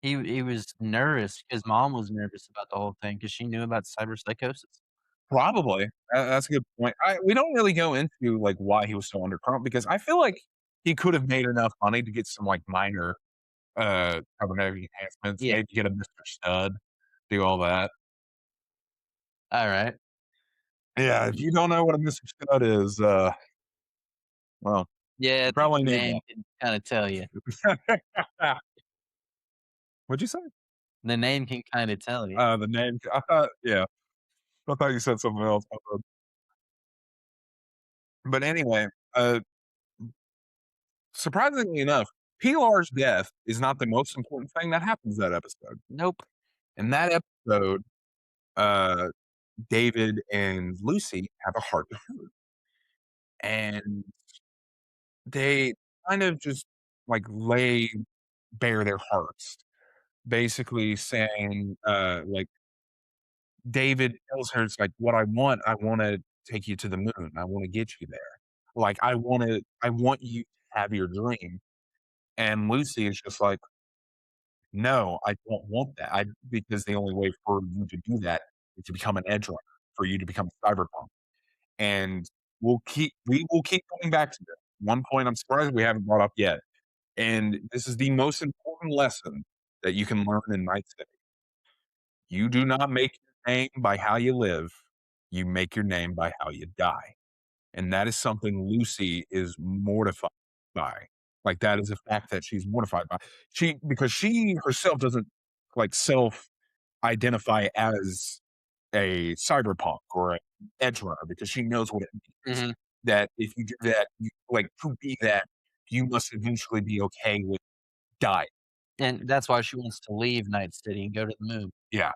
he was nervous. His mom was nervous about the whole thing because she knew about cyberpsychosis. Probably. That's a good point. We don't really go into, like, why he was so undercurrent, because I feel like he could have made enough money to get some, like, minor, cybernetic enhancements, Yeah. maybe get a Mr. Stud, do all that. Alright. Yeah, if you don't know what a Mr. Stud is, well, Yeah, you I think probably the need name one. can kinda tell you. What'd you say? The name can kinda tell you. The name, I thought, yeah, I thought you said something else. But anyway, surprisingly enough, Pilar's death is not the most important thing that happens that episode. Nope. In that episode, uh, David and Lucy have a heart to heart, and they kind of just like lay bare their hearts, basically saying, like David tells her, it's like, "What I want to take you to the moon. I want to get you there. Like I want you to have your dream." And Lucy is just like, "No, I don't want that. Because the only way for you to do that is to become an edgerunner, for you to become a cyberpunk." And we will keep coming back to this. One point I'm surprised we haven't brought up yet, and this is the most important lesson that you can learn in Night City. You do not make your name by how you live, you make your name by how you die. And that is something Lucy is mortified by. Like, that is a fact that she's mortified by. Because she herself doesn't, like, self-identify as a cyberpunk or an edge runner, because she knows what it means. Mhm. That if you do that, to be that, you must eventually be okay with dying. And that's why she wants to leave Night City and go to the moon. Yeah.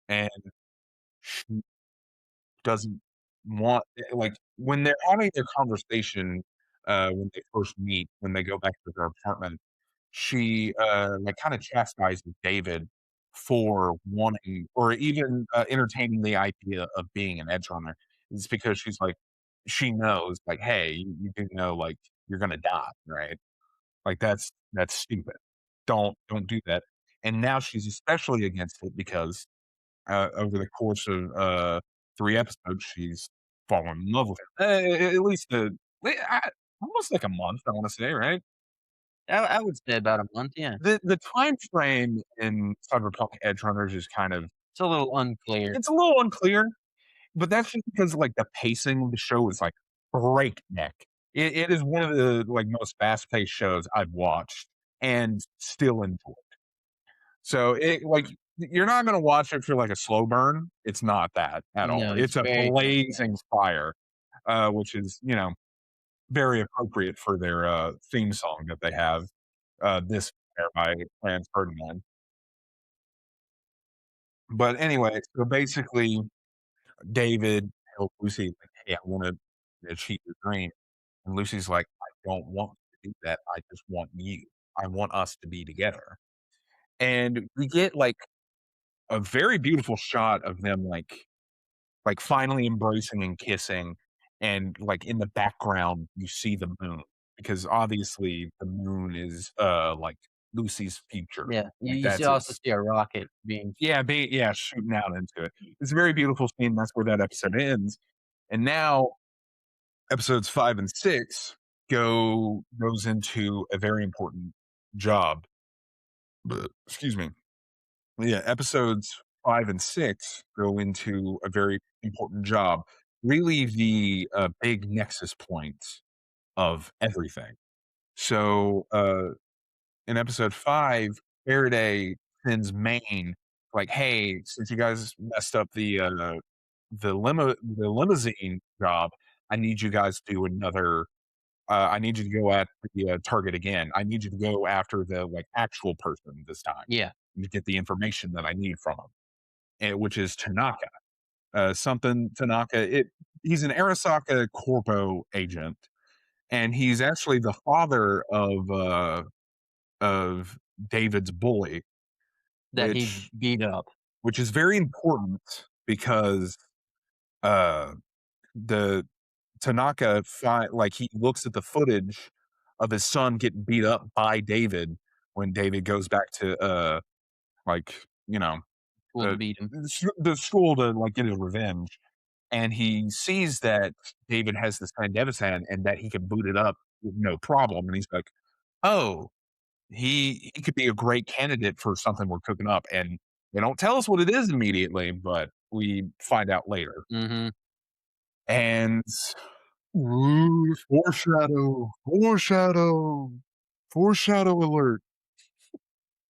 And she doesn't want, like, when they're having their conversation, when they first meet, when they go back to their apartment, she, like, kinda chastises David for wanting or even entertaining the idea of being an edge runner. It's because she's like, she knows, like, hey, you do know, like, you're gonna die, right? Like that's stupid. Don't do that. And now she's especially against it because over the course of 3 episodes, she's fallen in love with him. At least almost like a month, I want to say, right? I would say about a month, yeah. The time frame in Cyberpunk Edge Runners is kind of It's a little unclear. it's a little unclear, but that's just because like the pacing of the show is like breakneck. It is one of the like most fast paced shows I've watched and still enjoy. So it like you're not gonna watch it for like a slow burn. It's not that at all. No, it's It's a very tempo. blazing fire, which is, very appropriate for their theme song that they have. This Fire by Franz Ferdinand. But anyway, so basically David tells Lucy, like, hey, I want to achieve your dream. And Lucy's like, I don't want to do that. I just want you. I want us to be together. And we get like a very beautiful shot of them like finally embracing and kissing, and like in the background you see the moon because obviously the moon is like Lucy's future. Yeah, Like you that's also its see a rocket being yeah, shooting out into it. It's a very beautiful scene. That's where that episode ends. And now episodes 5 and 6 goes into a very important job. Excuse me. Yeah, episodes 5 and 6 go into a very important job. Really, the big nexus point of everything. So, in episode 5, Faraday sends Maine like, "Hey, since you guys messed up the limousine job, I need you guys to do another. I need you to go at the target again. I need you to go after the like actual person this time yeah, to get the information that I need from him, which is Tanaka. Something Tanaka. He's an Arasaka Corpo agent, and he's actually the father of David's bully, that he which beat up. which is very important because uh, the Tanaka like he looks at the footage of his son getting beat up by David when David goes back to like Will uh, beat him. the school to like get his revenge, and he sees that David has this Sandevistan and that he can boot it up with no problem, and he's like, oh, he could be a great candidate for something we're cooking up, and they don't tell us what it is immediately, but we find out later. Mhm. And ooh, foreshadow alert.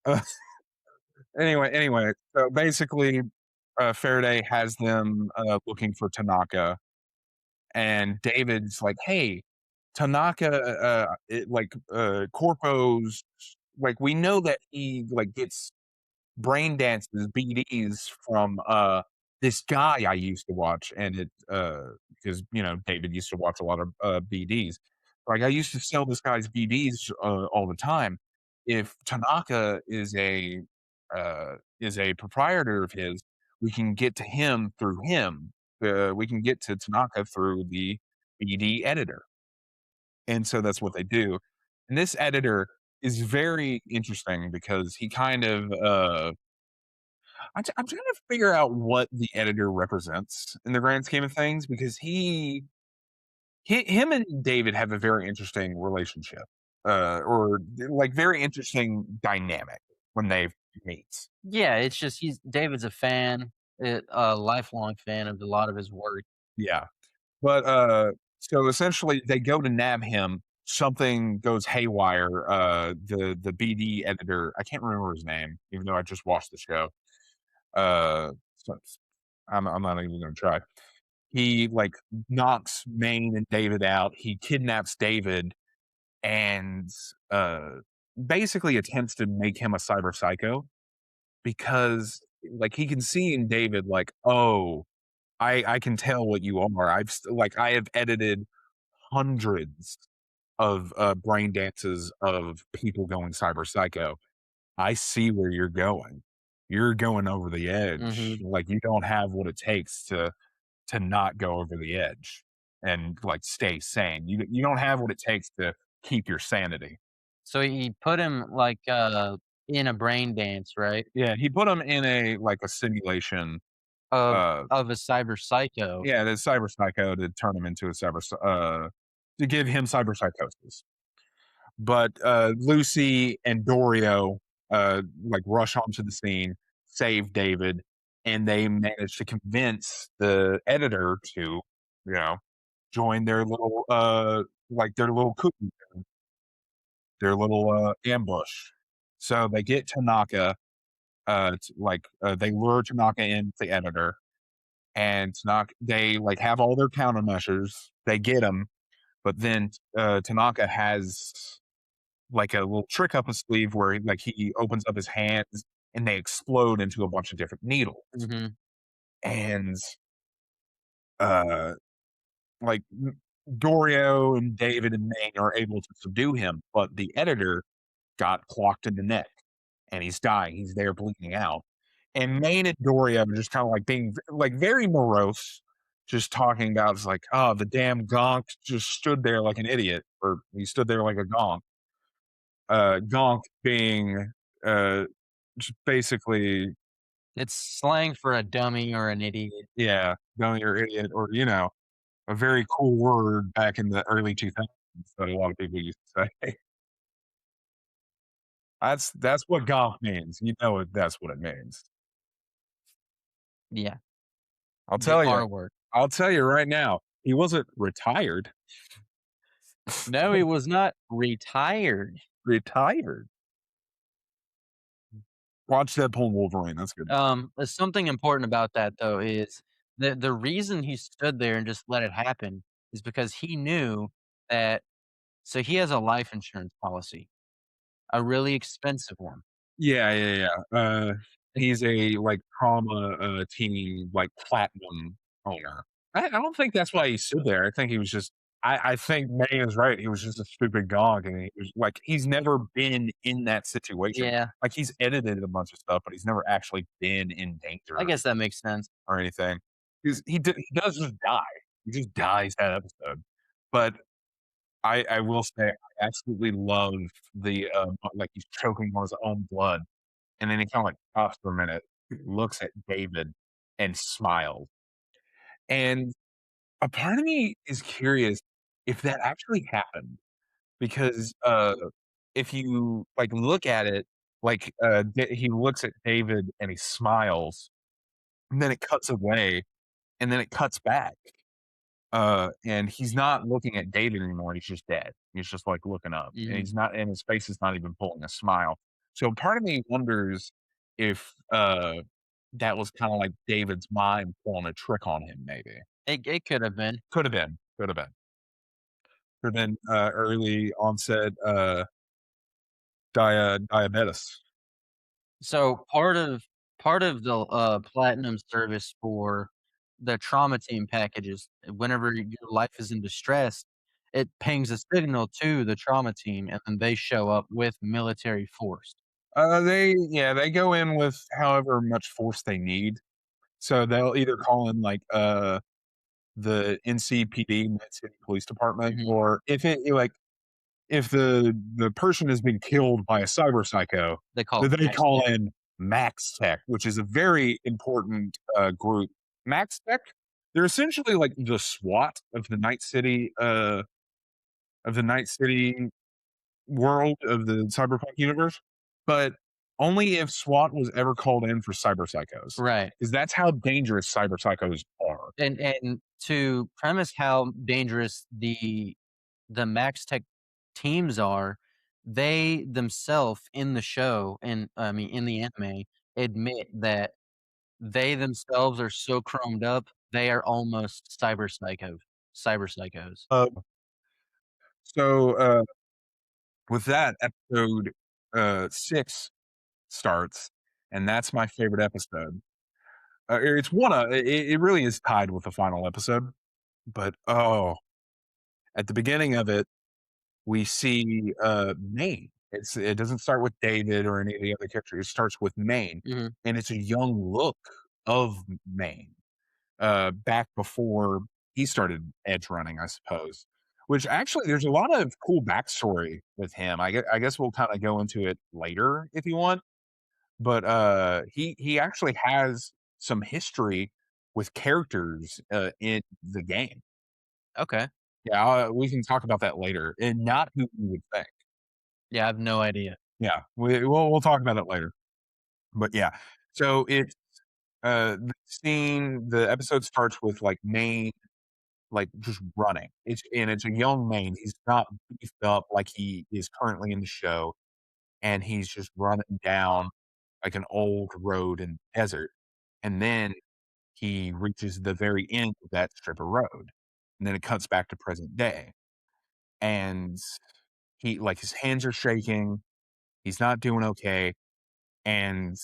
Uh, anyway, so basically, Faraday has them looking for Tanaka, and David's like, "Hey, Tanaka, Corpo's like we know that he like gets brain dances, BDs from this guy I used to watch, and it because David used to watch a lot of BDs. Like I used to sell this guy's BDs all the time. If Tanaka is a proprietor of his, we can get to him through him. We can get to Tanaka through the BD editor, and so that's what they do. And this editor is very interesting because he kind of I'm trying to figure out what the editor represents in the grand scheme of things because him and David have a very interesting relationship, or like very interesting dynamic when they meet. Yeah, it's just he's David's a fan, a lifelong fan of a lot of his work. Yeah, but so essentially they go to nab him. Something goes haywire. The BD editor, I can't remember his name, even though I just watched the show. So I'm not even going to try. He like knocks Maine and David out. He kidnaps David and basically attempts to make him a cyber psycho because like he can see in David like, oh, I can tell what you are. Like I have edited hundreds of brain dances of people going cyber psycho. I see where you're going. you're going over the edge. Mhm. Like, you don't have what it takes to not go over the edge and, like, stay sane. You don't have what it takes to keep your sanity. So he put him, like, in a brain dance, right? Yeah, he put him in a simulation, Of uh of a cyber psycho. yeah, the cyber psycho to turn him into a to give him cyberpsychosis. But, Lucy and Dorio, rush onto the scene, save David, and they manage to convince the editor to, join their little, their little coup, their little, ambush. So they get Tanaka, they lure Tanaka in, the editor, and Tanaka they, have all their countermeasures. They get him, but then, Tanaka has like a little trick up his sleeve where he opens up his hands and they explode into a bunch of different needles. Mhm. And uh like Dorio and David and Maine are able to subdue him, but the editor got clocked in the neck and he's dying. He's there bleeding out. And Maine and Dorio are just kind of like being very morose, just talking about it's like, oh, the damn gonk just stood there like an idiot, or he stood there like a gonk. Gonk being uh just basically, It's slang for a dummy or an idiot. yeah, knowing you're an idiot, or a very cool word back in the early 2000s that a lot of people used to say. That's what gonk means. That's what it means. Yeah, I'll the tell you. R word. I'll tell you right now. He wasn't retired. No, he was not retired. Retired. Watch Deadpool Wolverine. That's good. Something important about that though is the reason he stood there and just let it happen is because he knew that so he has a life insurance policy, a really expensive one. Yeah, yeah, yeah. He's a trauma team platinum owner. I don't think that's why he stood there. I think he was just. I think May is right. He was just a stupid gog, and he was he's never been in that situation. Yeah, Like he's edited a bunch of stuff, but he's never actually been in I danger guess that makes sense. or anything. He does just die. He just dies that episode. But I will say I absolutely love the he's choking on his own blood, and then he kinda, stops for a minute, looks at David, and smiles. And a part of me is curious if that actually happened because, if you, look at it, he looks at David and he smiles, and then it cuts away, and then it cuts back. And he's not looking at David anymore, he's just dead. He's just, looking up, and Mhm. he's not and his face is not even pulling a smile. So part of me wonders if, that was kinda like David's mind pulling a trick on him maybe. It could have been. Coulda been, coulda been. Coulda been, early onset, diabetes. So part of the, platinum service for the trauma team packages, whenever your life is in distress, it pings a signal to the trauma team, and then they show up with military force. They go in with however much force they need. So they'll either call in, the NCPD, Med City Police Department, Mhm. or if the person has been killed by a cyber psycho, They call then it they max call tech. in Max Tech, which is a very important, group. Max Tech, they're essentially like the SWAT of the Night City world of the Cyberpunk universe, but only if SWAT was ever called in for cyber psychos, Right. because that's how dangerous cyber psychos are. And to premise how dangerous the max tech teams are, they themselves in the show, and I mean, in the anime, admit that they themselves are so chromed up, they are almost cyber psychos. So, with that, episode, 6 starts, and that's my favorite episode. It's one of it really is tied with the final episode, but, oh, at the beginning of it, we see, Maine. It doesn't start with David or any of the other characters. It starts with Maine, Mhm. and it's a young look of Maine, back before he started edge running, I suppose. Which actually, there's a lot of cool backstory with him. I guess we'll kind of go into it later if you want, but he actually has some history with characters in the game. Okay. Yeah, we can talk about that later, and not who you would think. Yeah, I have no idea. Yeah, we'll talk about it later. But yeah, so it's the episode starts with like Maine like just running. It's a young Maine. He's not beefed up like he is currently in the show, and he's just running down like an old road in the desert, and then he reaches the very end of that strip of road, and then it cuts back to present day, and he like his hands are shaking. He's not doing okay, and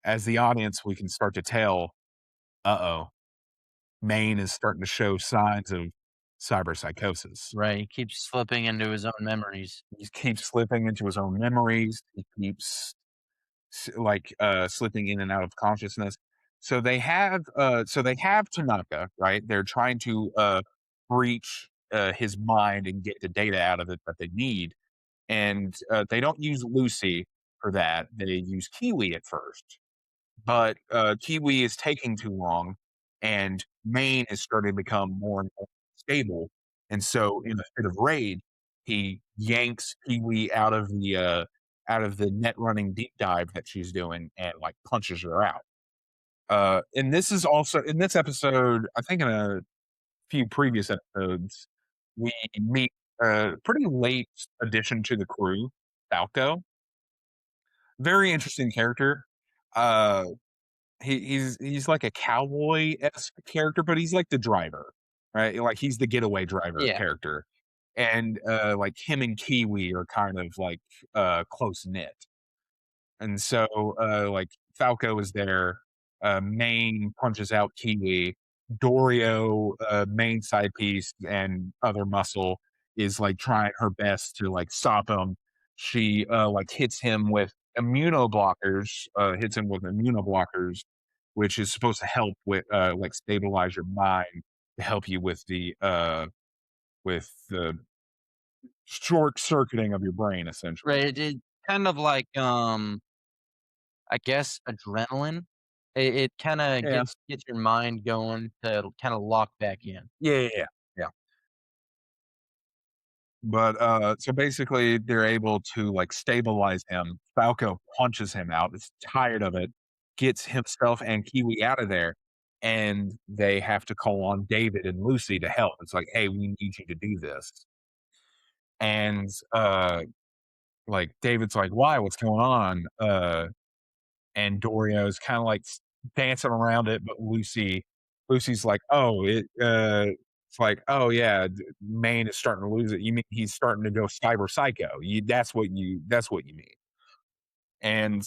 as the audience, we can start to tell, uh-oh, Maine is starting to show signs of cyberpsychosis. Right, he keeps slipping into his own memories. He keeps slipping into his own memories. He keeps slipping in and out of consciousness. So they have Tanaka, right? They're trying to breach his mind and get the data out of it that they need. And they don't use Lucy for that. They use Kiwi at first. But Kiwi is taking too long, and Maine is starting to become more and more stable. And so, in a fit of rage, he yanks Kiwi out of the net running deep dive that she's doing, and like punches her out. And this is also in this episode. I think in a few previous episodes, we meet a pretty late addition to the crew, Falco. Very interesting character. Uh, he's like a cowboy-esque character, but he's like the driver, right? Like, he's the getaway driver Yeah. character, and, like, him and Kiwi are kind of, like, close-knit, and so, like, Falco is there, Main punches out Kiwi, Dorio, main side piece and other muscle is, like, trying her best to, like, stop him. She, like, hits him with immunoblockers, which is supposed to help with, like, stabilize your mind to help you with the short circuiting of your brain, essentially. Right, it kind of like, I guess adrenaline. It kinda Yeah. gets your mind going to kinda lock back in. Yeah. But, so basically, they're able to, like, stabilize him. Falco punches him out, is tired of it, gets himself and Kiwi out of there, and they have to call on David and Lucy to help. It's like, "Hey, we need you to do this." And, like, David's like, "Why? What's going on?" And Dorio's kinda, like, dancing around it, but Lucy's like, "Oh, it's like, oh, yeah, Maine is starting to lose it. You mean he's starting to go cyber psycho. That's what you mean." And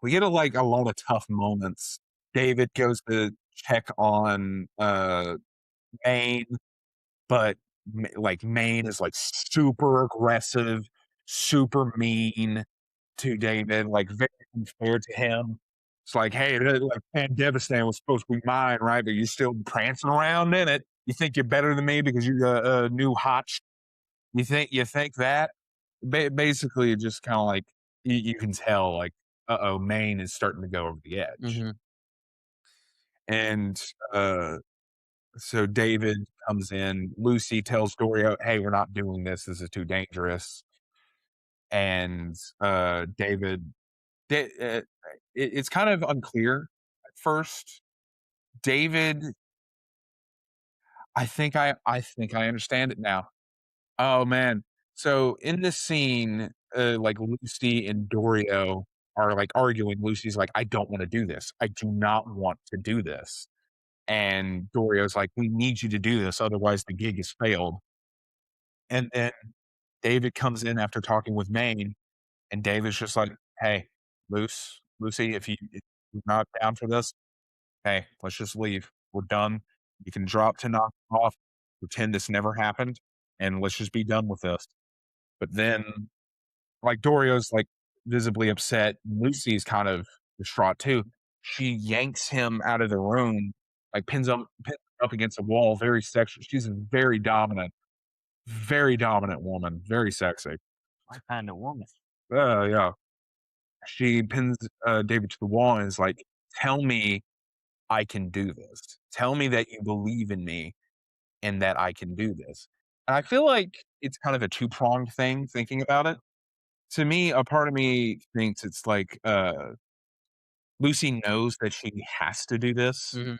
we get, a lot of tough moments. David goes to check on, Maine, but, like, Maine is, like, super aggressive, super mean to David, like, very unfair to him. It's like, "Hey, like, Sandevistan was supposed to be mine, right? But you're still prancing around in it. You think you're better than me because you're a new hot you think that?" Basically, just kinda like you can tell, like, uh-oh, Maine is starting to go over the edge. Mhm. And, so David comes in. Lucy tells Dorio, "Hey, we're not doing this. This is too dangerous." And, David Da it's kind of unclear at first. David I think I understand it now. Oh, man. So, in this scene, like, Lucy and Dorio are, like, arguing. Lucy's like, "I don't wanna do this. I do not want to do this." And Dorio's like, "We need you to do this, otherwise the gig has failed." And then David comes in after talking with Maine, and David's just like, "Hey, Lucy, if you're not down for this, hey, let's just leave. We're done. You can drop to knock off, pretend this never happened, and let's just be done with this." But then like Dorio's like visibly upset. Lucy's kind of distraught too. She yanks him out of the room, like pins him up against a wall, very sexual. She's a very dominant woman, very sexy. What kind of woman? Yeah. She pins David to the wall and is like, "Tell me I can do this. Tell me that you believe in me and that I can do this." And I feel like it's kind of a two-pronged thing thinking about it. To me, a part of me thinks it's like, Lucy knows that she has to do this, Mhm.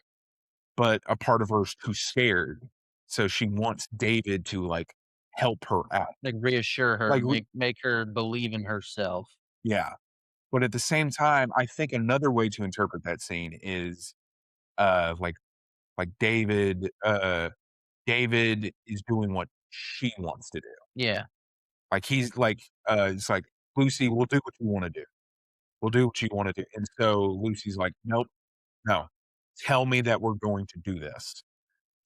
but a part of her is too scared. So she wants David to like help her out. Like, reassure her, Like, make her believe in herself. yeah. But at the same time, I think another way to interpret that scene is like David is doing what she wants to do. Yeah. Like he's like it's like Lucy, we'll do what you want to do. We'll do what you want to do. And so Lucy's like, nope, no. Tell me that we're going to do this.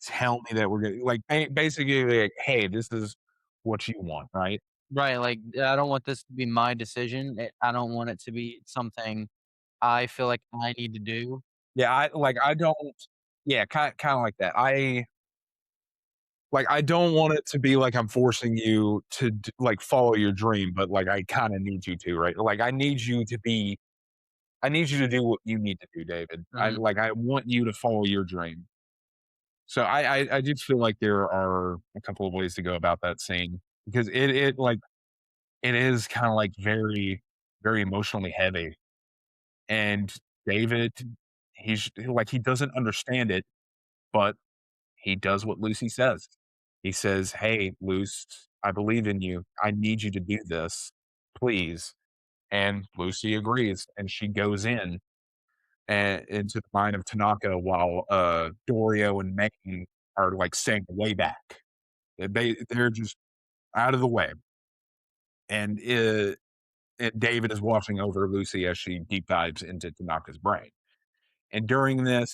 Tell me that we're going to like basically like, hey, this is what you want, right? Right, like, I don't want this to be my decision. I don't want it to be something I feel like I need to do. Yeah, I don't yeah, kind of like that. I don't want it to be like I'm forcing you to like follow your dream, but like I kind of need you to, right? Like I need you to do what you need to do, David. Mhm. I want you to follow your dream. So I just feel like there are a couple of ways to go about that scene because it like it is kind of like very emotionally heavy. And David, he's like he doesn't understand it, but he does what Lucy says. He says, "Hey, Luce, I believe in you. I need you to do this, please." And Lucy agrees, and she goes in and into the mind of Tanaka while Dorio and Maine are like saying way back. They're just out of the way, and David is watching over Lucy as she deep dives into Tanaka's brain. And during this,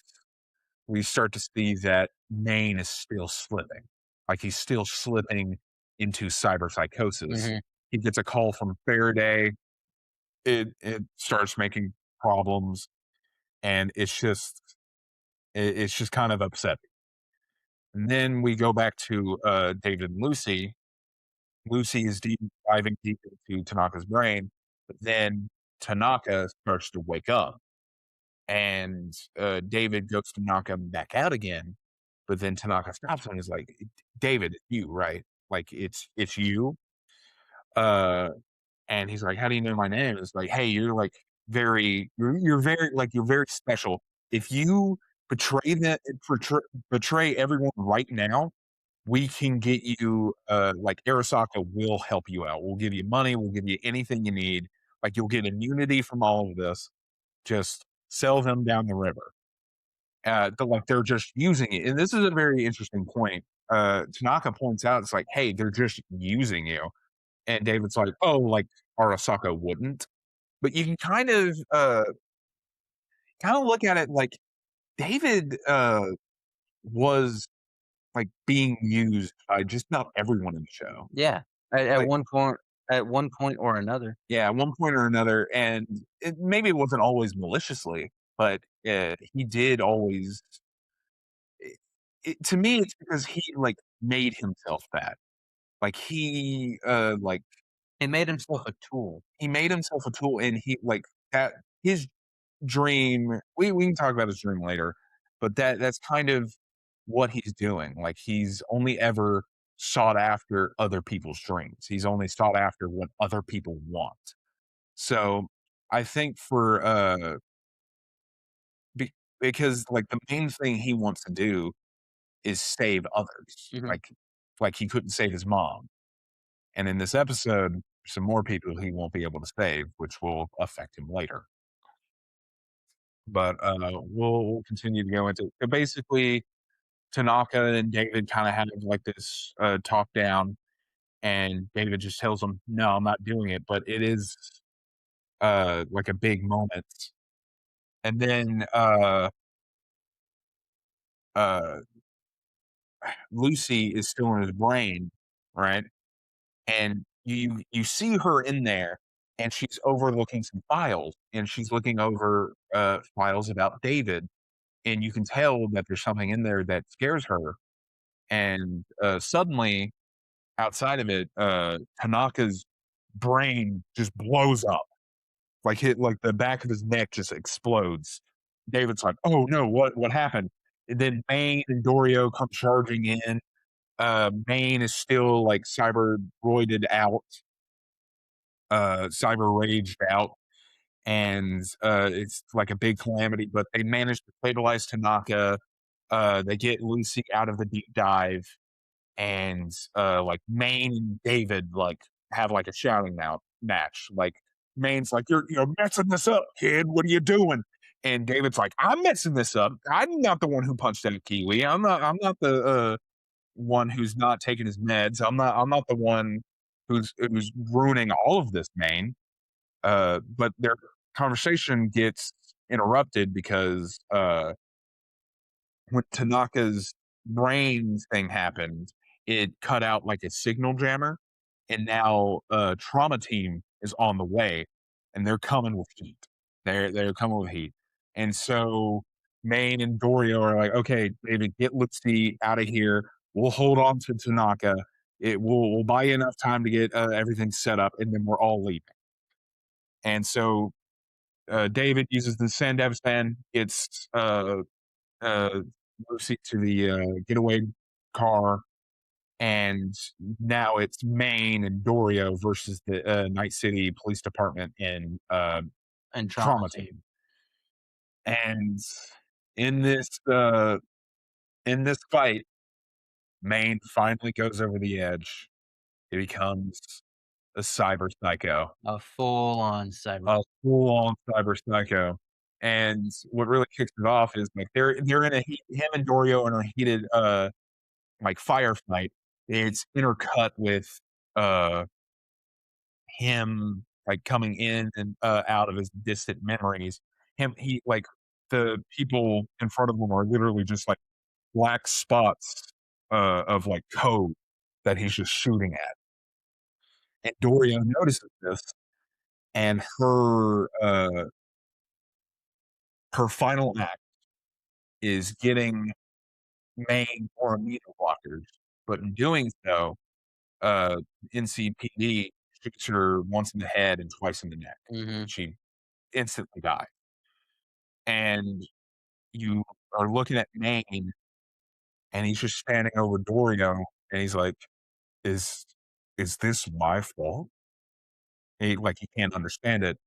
we start to see that Maine is still slipping. Like he's still slipping into cyberpsychosis. Mhm. He gets a call from Faraday. It starts making problems, and it's just kind of upsetting. And then we go back to David and Lucy. Lucy is diving deep into Tanaka's brain, but then Tanaka starts to wake up, and David goes to knock him back out again. But then Tanaka stops him and is like, "David, it's you, right? Like it's you." Uh, and he's like, "How do you know my name?" It's like, "Hey, you're very special. If you betray everyone right now, we can get you like Arasaka will help you out. We'll give you money, we'll give you anything you need. Like you'll get immunity from all of this. Just sell them down the river." Like they're just using it. And this is a very interesting point. Tanaka points out, it's like, hey, they're just using you. And David's like, oh, like Arasaka wouldn't. But you can kind of look at it like David was like being used by just about everyone in the show. Yeah. Like, At one point or another. yeah, at one point or another, and maybe it wasn't always maliciously, but he did always. To me, it's because he like made himself that. Like He made himself a tool. he made himself a tool, and he like that his dream. We can talk about his dream later, but that's kind of what he's doing. Like he's only ever sought after other people's dreams. He's only sought after what other people want. So I think for be, because like the main thing he wants to do is save others. Mhm. Like he couldn't save his mom. And in this episode, some more people he won't be able to save, which will affect him later. But we'll continue to go into basically Tanaka and David kind of have like this talk down, and David just tells him, "No, I'm not doing it." But it is like a big moment, and then uh, Lucy is still in his brain, right? And you see her in there, and she's overlooking some files, and she's looking over files about David, and you can tell that there's something in there that scares her. And suddenly, outside of it, Tanaka's brain just blows up, like the back of his neck just explodes. David's like, "Oh no, what happened?" And then Maine and Dorio come charging in. Maine is still like cyber out, cyber raged out, and it's like a big calamity. But they manage to stabilize Tanaka. They get Lucy out of the deep dive, and like Maine and David like have like a shouting match. Like Maine's like, "You're messing this up, kid. What are you doing?" And David's like, "I'm messing this up. I'm not the one who punched that Kiwi. I'm not the one who's not taking his meds. I'm not the one who's ruining all of this, Maine." But their conversation gets interrupted because when Tanaka's brain thing happened, it cut out like a signal jammer, and now trauma team is on the way, and they're coming with heat. They're coming with heat, and so Maine and Dorio are like, "Okay, David, get Lucy out of here. We'll hold on to Tanaka. We'll buy you enough time to get everything set up, and then we're all leaving." And so David uses the Sandevistan, gets uh, Lucy to the getaway car, and now it's Maine and Dorio versus the Night City Police Department and And trauma Trauma team. Team. And in this uh, in this fight, Maine finally goes over the edge. He becomes a cyber psycho, A full-on cyber. a full-on cyber psycho. And what really kicks it off is like they're in a heat, him and Dorio in a heated like firefight. It's intercut with uh him like coming in and out of his distant memories. He like the people in front of him are literally just like black spots of like code that he's just shooting at. And Dorio notices this, and her final act is getting Maine more amino blockers, but in doing so, uh, NCPD shoots her once in the head and twice in the neck. Mhm. She instantly dies. And you are looking at Maine, and he's just standing over Dorio, and he's like, "Is is this my fault?" Like he can't understand it,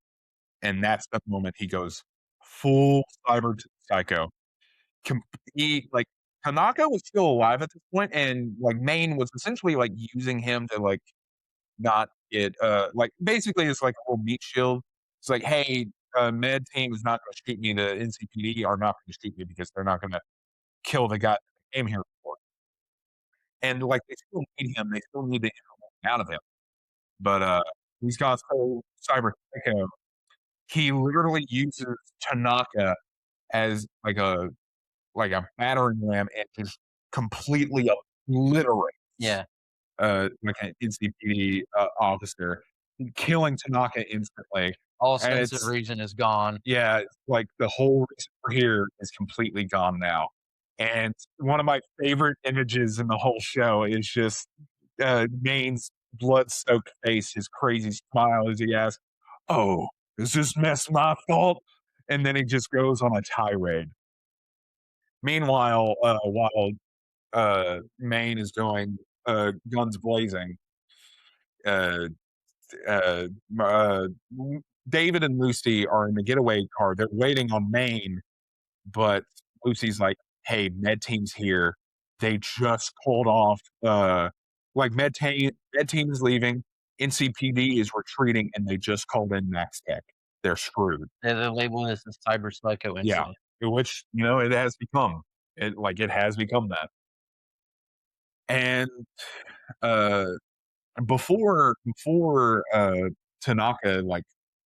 and that's the moment he goes full cyber psycho. Com- he like Tanaka was still alive at this point, and like Maine was essentially like using him to like not get like basically it's like a little meat shield. It's like, hey, med team is not going to shoot me. The NCPD are not going to shoot me because they're not going to kill the guy that I came here for. And like they still need him. They still need the information out of him. But he's got so cyber psycho. He literally uses Tanaka as like a battering ram and just completely obliterates Yeah. like an NCPD officer, killing Tanaka instantly. All And sense of it's reason is gone. yeah, it's like the whole reason we're here is completely gone now. And one of my favorite images in the whole show is just Maine's blood-soaked face, his crazy smile as he asks, "Oh, is this mess my fault?" And then he just goes on a tirade. Meanwhile, while Maine is going guns blazing, uh, uh, uh, David and Lucy are in the getaway car. They're waiting on Maine, but Lucy's like, "Hey, med team's here. They just called off. Like med team is leaving. NCPD is retreating, and they just called in Max Tech. They're screwed." They're labeling this a cyber psycho Yeah, incident. which it has become. It has become that. And uh, before Tanaka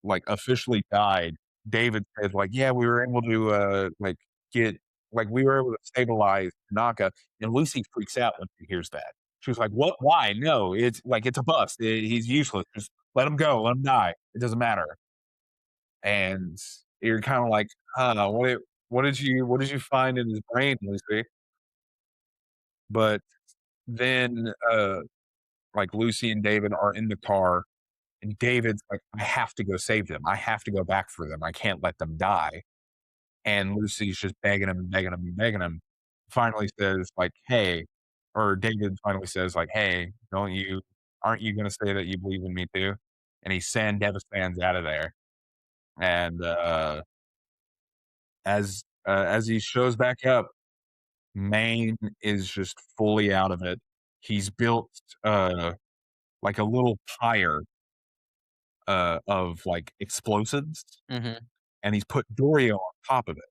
like officially died, David said like, "Yeah, we were able to get we were able to stabilize Tanaka," and Lucy freaks out when she hears that. She was like, "What? Why? No, it's like it's a bust. He's useless. Just let him go. Let him die. It doesn't matter." And you're kind of like, "Huh? What did you find in his brain, Lucy?" But then, like Lucy and David are in the car, and David's like, "I have to go save them. I have to go back for them. I can't let them die." And Lucy's just begging him, begging him, begging him. Finally says like, "Hey," or David finally says like, "Hey, aren't you gonna say that you believe in me too?" And he Sandevistan's out of there. And as he shows back up, Maine is just fully out of it. He's built like a little pyre of like explosives, Mhm. and he's put Dorio on top of it.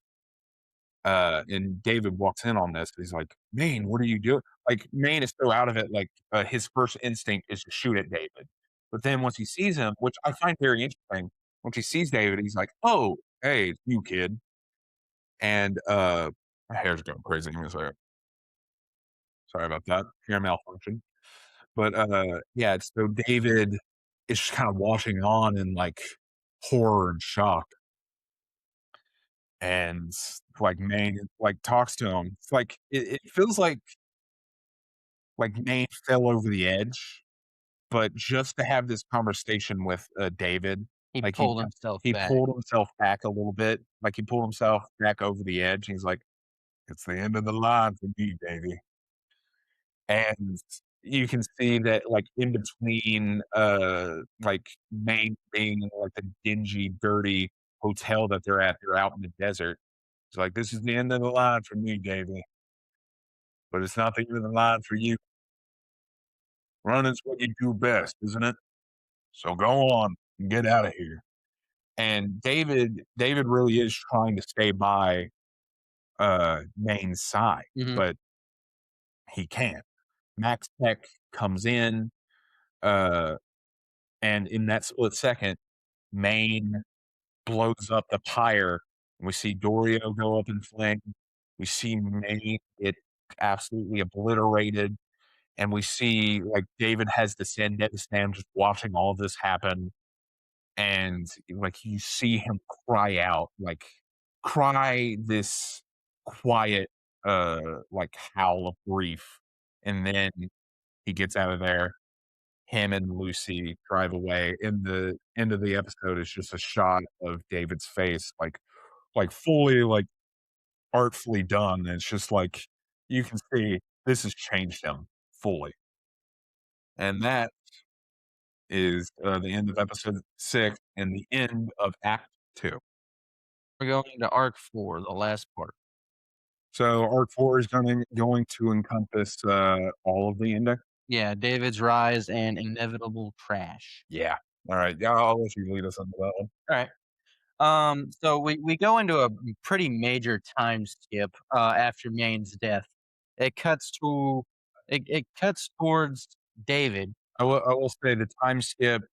And David walks in on this. He's like, "Maine, what are you doing?" Like, Maine is so out of it, like, his first instinct is to shoot at David. But then once he sees him, which I find very interesting, once he sees David, he's like, "Oh, hey, it's you, kid." And, my hair's going crazy. Give me a second. Sorry about that. Hair malfunction. But, yeah, so David is just kind of watching on in, like, horror and shock. And, like, Maine, like, talks to him. It's like it feels like Maine fell over the edge, but just to have this conversation with, David, He like, pulled himself he back. pulled himself back a little bit, like, he pulled himself back over the edge, and he's like, "It's the end of the line for me, baby." And you can see that, like, in between, like, Maine being in, like, the dingy, dirty hotel that they're out in the desert. It's like, "This is the end of the line for me, Davey, but it's not the end of the line for you. Running's what you do best, isn't it? So go on and get out of here." And David really is trying to stay by Maine's side, Mhm. but he can't. Max Tech comes in, uh, and in that split second, Maine blows up the pyre. We see Dorio go up in flames. We see Maine get absolutely obliterated. And we see like David has to stand just watching all of this happen. And like you see him cry out, like cry this quiet like howl of grief. And then he gets out of there. Him and Lucy drive away. And the end of the episode is just a shot of David's face, like fully like artfully done. And it's just like you can see this has changed him fully. And that is the end of episode 6 and the end of Act 2. We're going to arc 4, the last part. So Arc 4 is going to encompass all of the ending. Yeah, David's rise and inevitable crash. Yeah. All right. Yeah, I'll let you lead us into that one. Alright. So we go into a pretty major time skip, after Maine's death. It cuts to it cuts towards David. I will say the time skip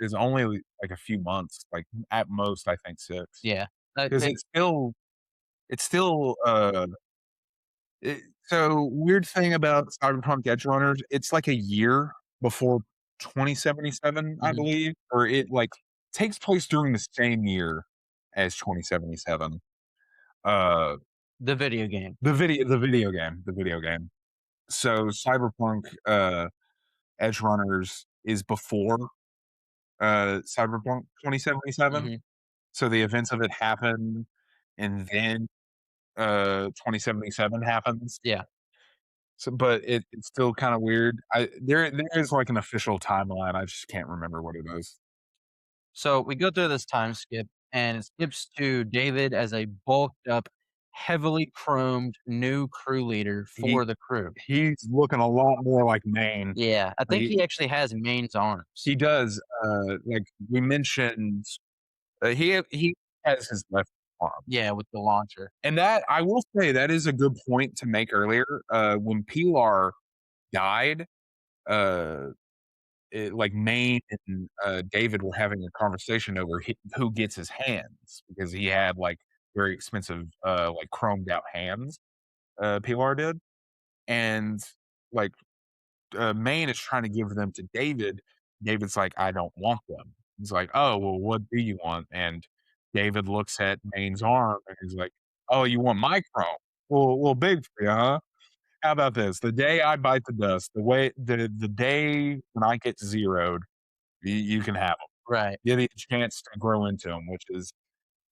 is only like a few months, like at most I think 6, Yeah. because It it's still so weird thing about Cyberpunk Edge Runners, it's like a year before 2077, I Mhm. believe, or it like takes place during the same year as 2077. Uh, The video game. the video game. So Cyberpunk Edge Runners is before Cyberpunk 2077. Mhm. So the events of it happen, and then 2077 happens. Yeah. So, but it's still kind of weird. There is like an official timeline. I just can't remember what it is. So we go through this time skip, and it skips to David as a bulked up, heavily chromed new crew leader He for the crew. he's looking a lot more like Maine. Yeah, I think He he actually has Maine's arms. he does. Like we mentioned, he has his left arm, Yeah, with the launcher. and that I will say that is a good point to make earlier. When Pilar died, uh, like Maine and David were having a conversation over who gets his hands because he had like very expensive, like chromed out hands. Pilar did, and like Maine is trying to give them to David. David's like, I don't want them. He's like, oh, well, what do you want? And David looks at Maine's arm and he's like, oh, you want my chrome? Well, big for you, huh? How about this? The day I bite the dust, the day when I get zeroed, you can have them. Right. Give you a chance to grow into them, which is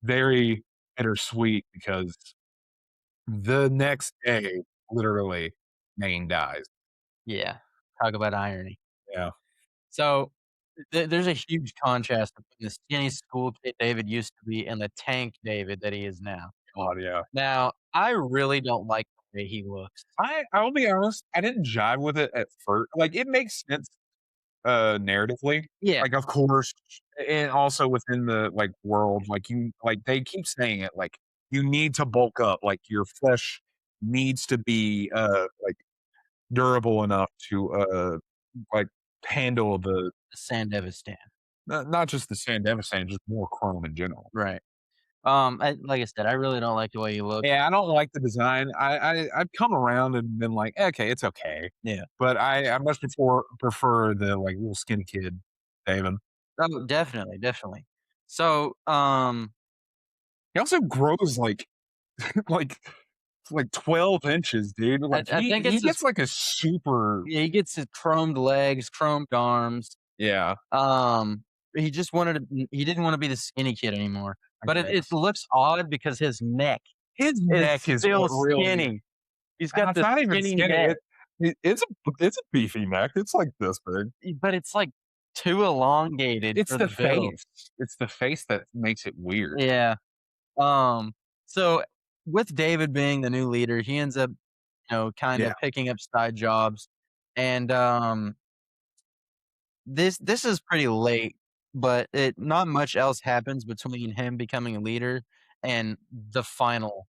very bittersweet because the next day, literally, Maine dies. Yeah. Talk about irony. Yeah. So there's a huge contrast between the skinny school kid David used to be and the tank David that he is now. God, yeah. Now, I really don't like the way he looks. I'll be honest, I didn't jive with it at first. Like, it makes sense, narratively. Yeah, Like, of course, and also within the, like, world, like, they keep saying it, like, you need to bulk up, like, your flesh needs to be, like, durable enough to, like, handle the the Sandevistan. not just the Sandevistan, just more chrome in general. Right. Like I said, I really don't like the way he looks. Yeah, I don't like the design. I've come around and been like, "Okay, it's okay." Yeah. But I much prefer the, like, little skinny kid, David. Oh, definitely, definitely. So, He also grows, like like like 12 inches, dude. Like, I he think he it's his gets, like, a super yeah, he gets his chromed legs, chromed arms. yeah, Um, he just wanted to he didn't wanna be the skinny kid anymore. I But it guess. looks odd because his neck His is neck is still what really skinny. He's got it's the not even skinny skinny. neck, It's a beefy neck. It's like this big. but it's, like, too elongated It's for the the build. face. It's the face that makes it weird. Yeah. Um, so with David being the new leader, he ends up, Yeah. kinda picking up side jobs, and, this is pretty late, but not much else happens between him becoming a leader and the final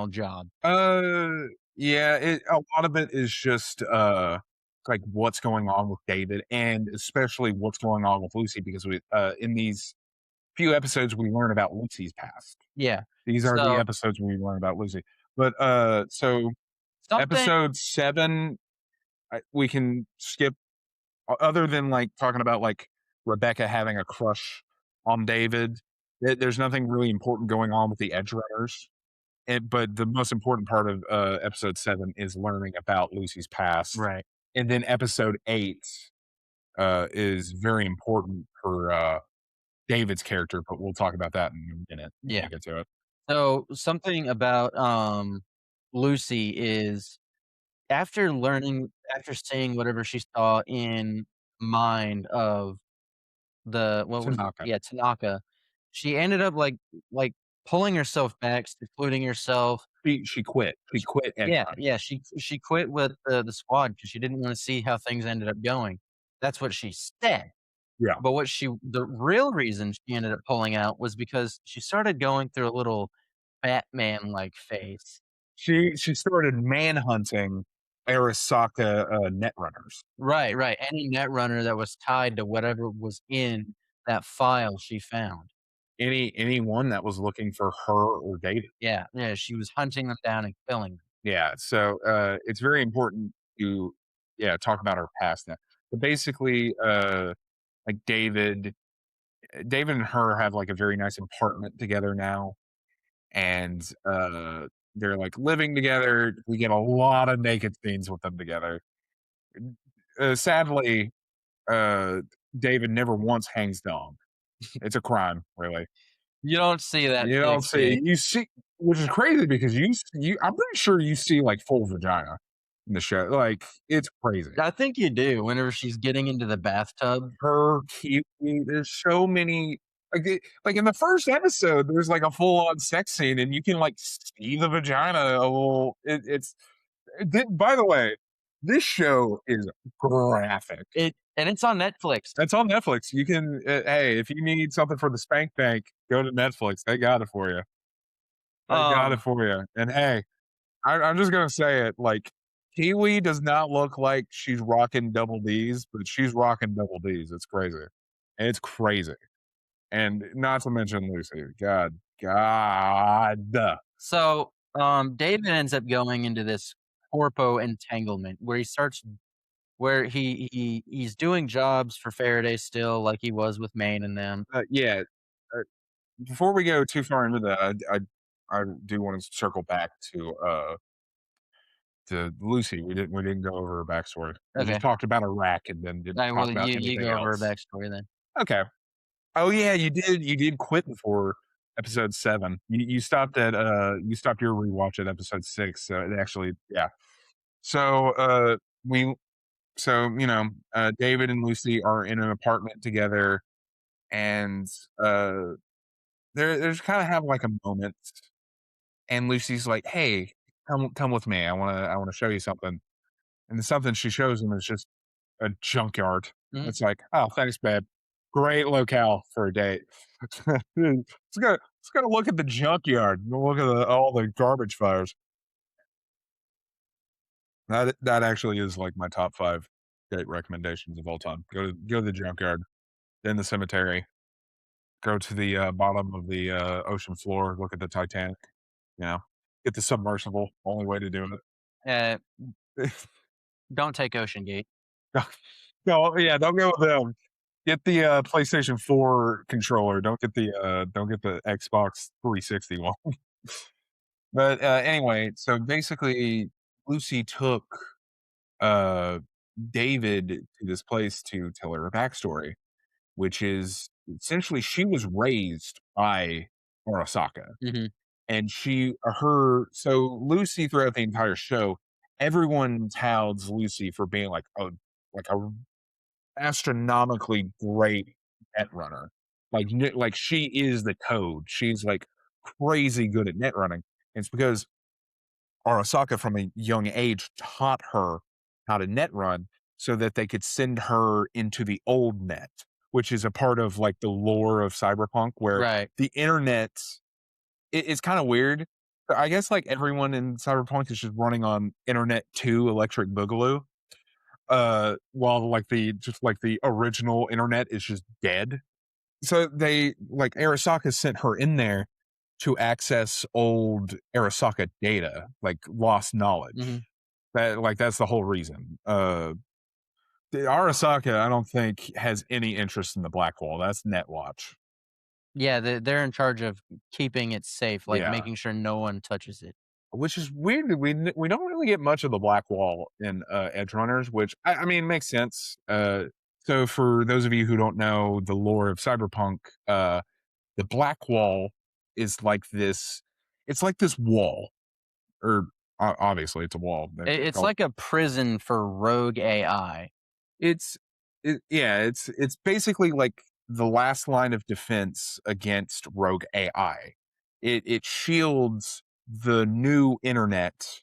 job. Uh, yeah, a lot of it is just, like, what's going on with David, and especially what's going on with Lucy because in these few episodes, we learn about Lucy's past. Yeah. These are the So, episodes where we learn about Lucy. But, so something episode 7, we can skip other than, like, talking about, like, Rebecca having a crush on David, there's nothing really important going on with the edge runners. But the most important part of episode 7 is learning about Lucy's past. Right. And then episode 8 is very important for David's character, but we'll talk about that in a minute when Yeah. we get to it. So, something about, Lucy is after seeing whatever she saw in mind of what was it? Tanaka. Yeah, Tanaka. She ended up, like, pulling herself back, secluding herself. She quit. She quit Edge Yeah, Runner. yeah, she quit with the squad because she didn't wanna see how things ended up going. That's what she said, Yeah. but the real reason she ended up pulling out was because she started going through a little Batman-like phase. She started manhunting Arasaka netrunners. Right, right, any netrunner that was tied to whatever was in that file she found. Anyone that was looking for her or David. Yeah, yeah, she was hunting them down and killing them. Yeah, so, it's very important to, yeah, talk about her past now. But basically, like, David and her have, like, a very nice apartment together now, and, they're, like, living together. We get a lot of naked scenes with them together. Sadly, uh, David never once hangs dong. It's a crime, really. You don't see that You don't see picture. you see which is crazy because I'm pretty sure you see, like, full vagina in the show, like, it's crazy. I think you do whenever she's getting into the bathtub. Her cute there's so many like, in the first episode, there's, like, a full-on sex scene, and you can, like, see the vagina a little it's by the way, this show is graphic. It's on Netflix. It's on Netflix. You can, hey, if you need something for the spank bank, go to Netflix. They got it for you. They got it Um, for you. And hey, I'm just gonna say it. Like, Kiwi does not look like she's rocking double D's, but she's rocking double D's. It's crazy. It's crazy. And not to mention Lucy. God. so, David ends up going into this corpo entanglement where he starts where he's doing jobs for Faraday still, like he was with Maine and them. Yeah. Uh, Before we go too far into that, I do want to circle back to Lucy. We didn't go over her backstory. We just Okay. talked about Iraq and then didn't Alright, talk well, about you anything go over her else. backstory then. Okay. Oh yeah, you did quit before episode 7. You stopped your rewatch at episode 6. So it actually, yeah. So we David and Lucy are in an apartment together, and uh they're just kind of have like a moment, and Lucy's like, "Hey, come with me. I want to show you something." And the something she shows him is just a junkyard. Mhm. It's like, "Oh, thanks, babe. Great locale for a date." Let's go look at the junkyard. Look at all the garbage fires. That actually is like my top 5 date recommendations of all time. Go to the junkyard, then the cemetery, go to the bottom of the ocean floor, look at the Titanic. You know, get the submersible. Only way to do Uh, it. don't take Ocean Gate. No, yeah, don't go with them. Get the PlayStation 4 controller. Don't get the Xbox 360 one. But anyway, so basically, Lucy took uh, David to this place to tell her a backstory, which is essentially she was raised by Arasaka, Mhm. and so Lucy throughout the entire show, everyone touts Lucy for being like a astronomically great net runner. Like she is the code. She's like crazy good at net running. And it's because Arasaka from a young age taught her how to net run so that they could send her into the old net, which is a part of like the lore of Cyberpunk where Right. the internet it's kind of weird. But I guess like everyone in Cyberpunk is just running on Internet 2 Electric Boogaloo. While like the original internet is just dead. So they like Arasaka sent her in there to access old Arasaka data, like lost knowledge. Mhm. That's the whole reason. The Arasaka, I don't think has any interest in the Black Wall. That's Netwatch. Yeah, they're in charge of keeping it safe, like, Yeah, making sure no one touches it. which is weird. We don't really get much of the Black Wall in Edge Runners, which I mean makes sense. So for those of you who don't know the lore of Cyberpunk, the Black Wall is like this. It's like this wall, or obviously it's a wall. It's like a prison for rogue AI. It's yeah, it's basically like the last line of defense against rogue AI. It shields the new internet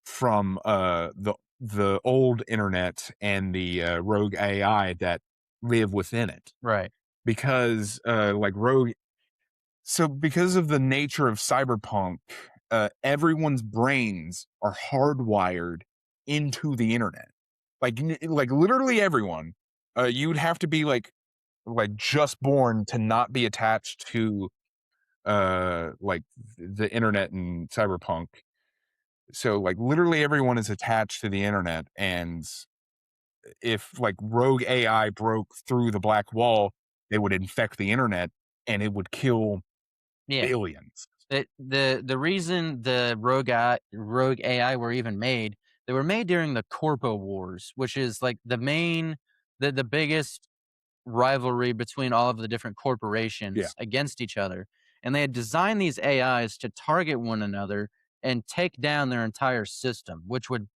from the old internet and the rogue AI that live within it. Right. Because because of the nature of cyberpunk, everyone's brains are hardwired into the internet. Like literally everyone. You would have to be like just born to not be attached to like the internet and cyberpunk. So like literally everyone is attached to the internet, and if like rogue AI broke through the black wall, they would infect the internet and it would kill Yeah. billions. The reason the rogue AI were even made, they were made during the Corpo Wars, which is like the biggest rivalry between all of the different Yeah. corporations against each other. And they had designed these AIs to target one another and take down their entire system, which would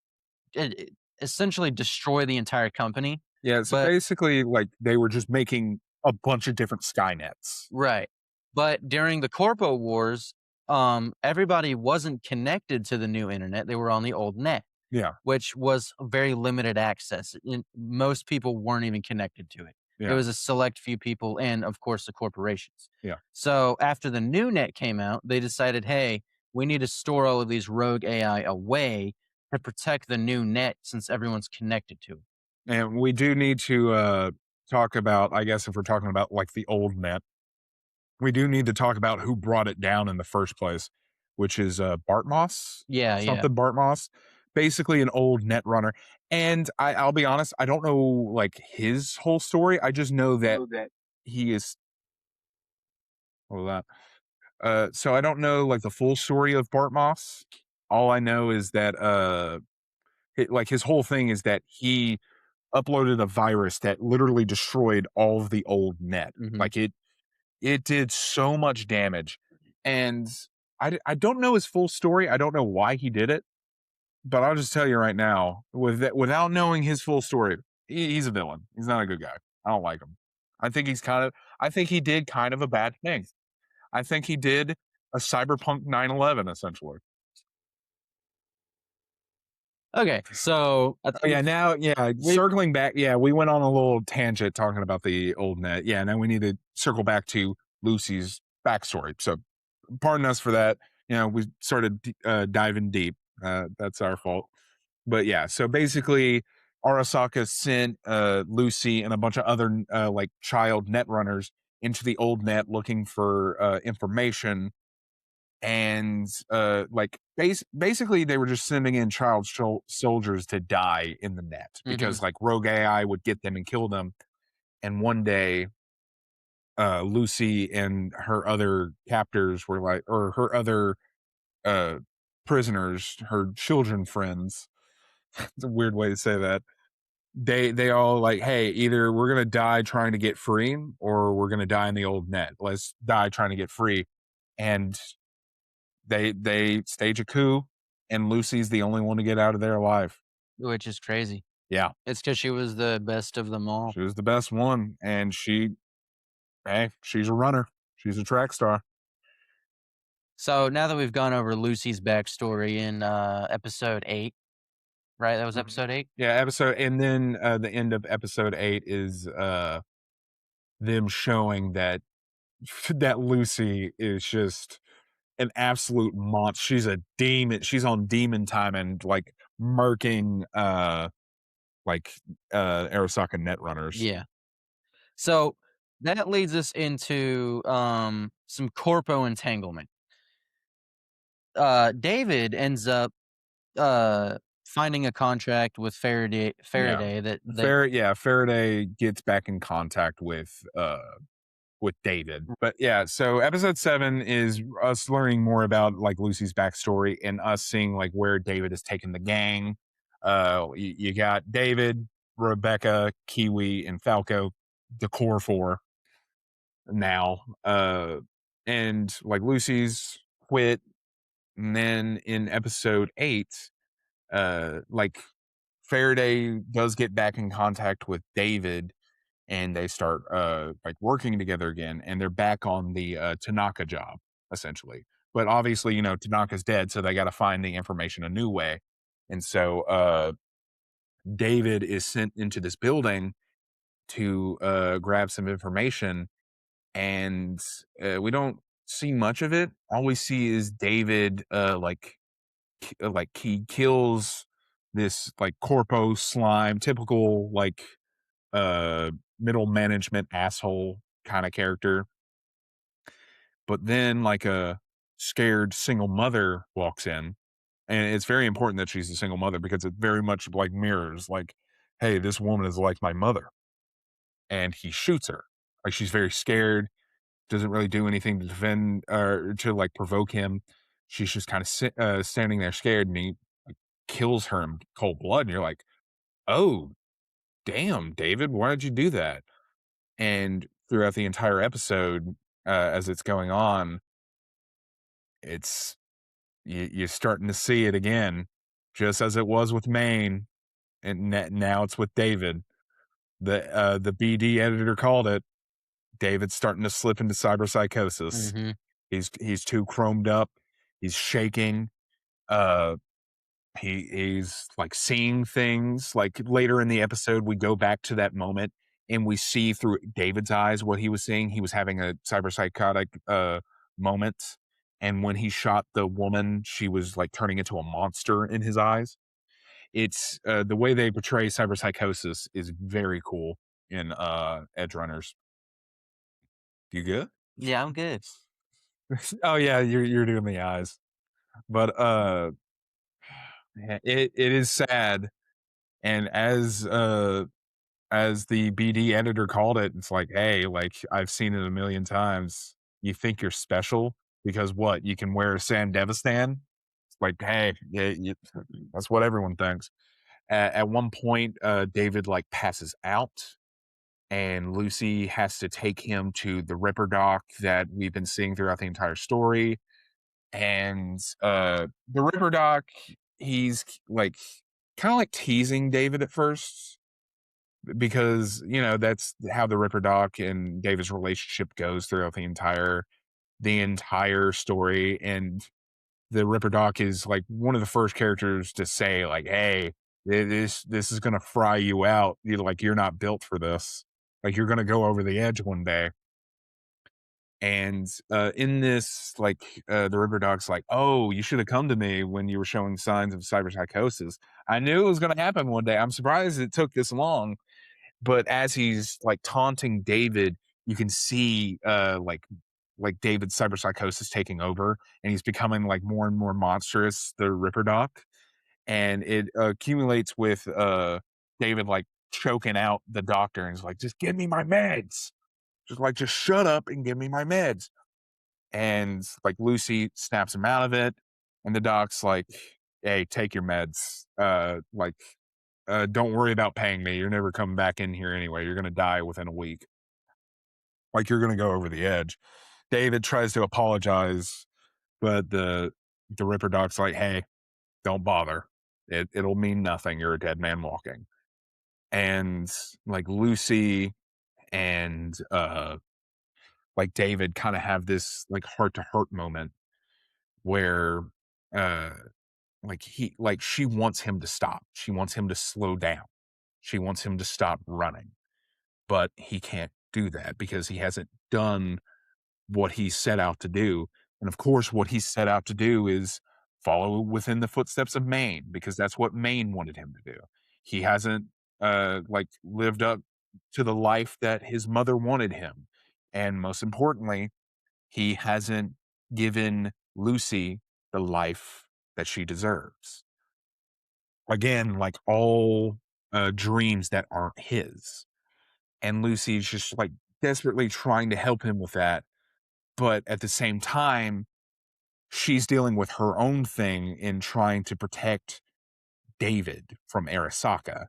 essentially destroy the entire company. Yeah, so But basically, like, they were just making a bunch of different Skynets. right. But during the Corpo Wars, everybody wasn't connected to the new internet. They were on the old net, Yeah, which was very limited access. Most people weren't even connected to it. It yeah, was a select few people and, of course, the corporations. yeah. So after the new net came out, they decided, hey, we need to store all of these rogue AI away to protect the new net since everyone's connected to it. And we do need to, talk about I guess if we're talking about, like, the old net, we do need to talk about who brought it down in the first place, which is, Bartmoss? Yeah, yeah. Something Bartmoss? basically an old netrunner. And I'll be honest, I don't know like his whole story. I just know that he is. What was that? So I don't know like the full story of Bart Moss. All I know is that like his whole thing is that he uploaded a virus that literally destroyed all of the old net. Mhm. Like it did so much damage, and I don't know his full story. I don't know why he did it, but I'll just tell you right now, without knowing his full story, he's a villain. He's not a good guy. I don't like him. I think he's kind of. I think he did kind of a bad thing. I think he did a cyberpunk 9/11 essentially. Okay, so I Oh, yeah, think now, yeah, we circling back, yeah, we went on a little tangent talking about the old net. Yeah, now we need to circle back to Lucy's backstory. So, pardon us for that. You know, we started diving deep. That's our fault. But yeah, so basically, Arasaka sent Lucy and a bunch of other like child net runners into the old net looking for information, and like basically they were just sending in child soldiers to die in the net Mhm. because like rogue AI would get them and kill them. And one day Lucy and her other captors were like, or her other uh prisoners, her children friends, it's a weird way to say that, they all like, hey, either we're gonna die trying to get free or we're gonna die in the old net. Let's die trying to get free. And they stage a coup, and Lucy's the only one to get out of there alive. which is crazy. Yeah, It's because she was the best of them all. she was the best one, and hey, she's a runner. She's a track star. So now that we've gone over Lucy's backstory in, episode 8, right? That was Mhm. episode 8? Yeah, episode, and then the end of episode 8 is them showing that that Lucy is just an absolute monster. She's a demon. She's on demon time and like murking like Arasaka net runners. Yeah. So, that leads us into, some corpo entanglement. David ends up, finding a contract with Yeah. Faraday that Faraday gets back in contact with David. But yeah, so episode 7 is us learning more about like Lucy's backstory and us seeing like where David has taken the gang. You got David, Rebecca, Kiwi, and Falco, the core four now. And like Lucy's quit. And then in episode 8, like Faraday does get back in contact with David, and they start like working together again, and they're back on the Tanaka job essentially. But obviously, you know, Tanaka's dead, so they got to find the information a new way. And so David is sent into this building to grab some information, and we don't see much of it. All we see is David like he kills this like corpo slime, typical like uh middle management asshole kind of character. But then like a scared single mother walks in, and it's very important that she's a single mother because it very much like mirrors like, hey, this woman is like my mother. And he shoots her. Like she's very scared, doesn't really do anything to defend or to like provoke him. She's just kind of standing there scared, and he like, kills her in cold blood. And you're like, oh, damn, David, why did you do that? And throughout the entire episode, as it's going on, it's you're starting to see it again, just as it was with Maine, and now it's with David. The BD editor called it. David's starting to slip into cyberpsychosis. Mhm. He's too chromed up. He's shaking. Uh, he's like seeing things. Like later in the episode, we go back to that moment and we see through David's eyes what he was seeing. He was having a cyberpsychotic moment, and when he shot the woman, she was like turning into a monster in his eyes. It's the way they portray cyberpsychosis is very cool in Edgerunners. You good? Yeah, I'm good. Oh yeah, you're doing the eyes. But it is sad, and as the BD editor called it, it's like, hey, like I've seen it a million times. You think you're special because what? You can wear a Sandevistan? It's like, hey, yeah, that's what everyone thinks. At one point, David like passes out, and Lucy has to take him to the Ripper doc that we've been seeing throughout the entire story. And the Ripper doc, he's like kind of like teasing David at first because that's how the Ripper Doc and David's relationship goes throughout the entire story. And the Ripper Doc is like one of the first characters to say like, "Hey, this is gonna fry you out. You're not built for this. Like you're gonna go over the edge one day." And in this, the Ripper Doc's like, "Oh, you should have come to me when you were showing signs of cyberpsychosis. I knew it was gonna happen one day. I'm surprised it took this long." But as he's like taunting David, you can see like David's cyberpsychosis taking over, and he's becoming like more and more monstrous, the Ripper Doc, and it accumulates with David like choking out the doctor, and he's like, "Just give me my meds, just shut up and give me my meds." And like Lucy snaps him out of it, and the doc's like, "Hey, take your meds. Don't worry about paying me. You're never coming back in here anyway. You're going to die within a week. Like you're going to go over the edge." David tries to apologize, but the Ripper Doc's like, "Hey, don't bother. It'll mean nothing. You're a dead man walking." And like Lucy and like David kind of have this like heart to heart moment where uh she wants him to stop. She wants him to slow down. She wants him to stop running, but he can't do that because he hasn't done what he set out to do. And of course, what he set out to do is follow within the footsteps of Maine because that's what Maine wanted him to do. He hasn't lived up to the life that his mother wanted him. And most importantly, he hasn't given Lucy the life that she deserves. Again, like all dreams that aren't his. And Lucy's just like desperately trying to help him with that. But at the same time, she's dealing with her own thing in trying to protect David from Arasaka.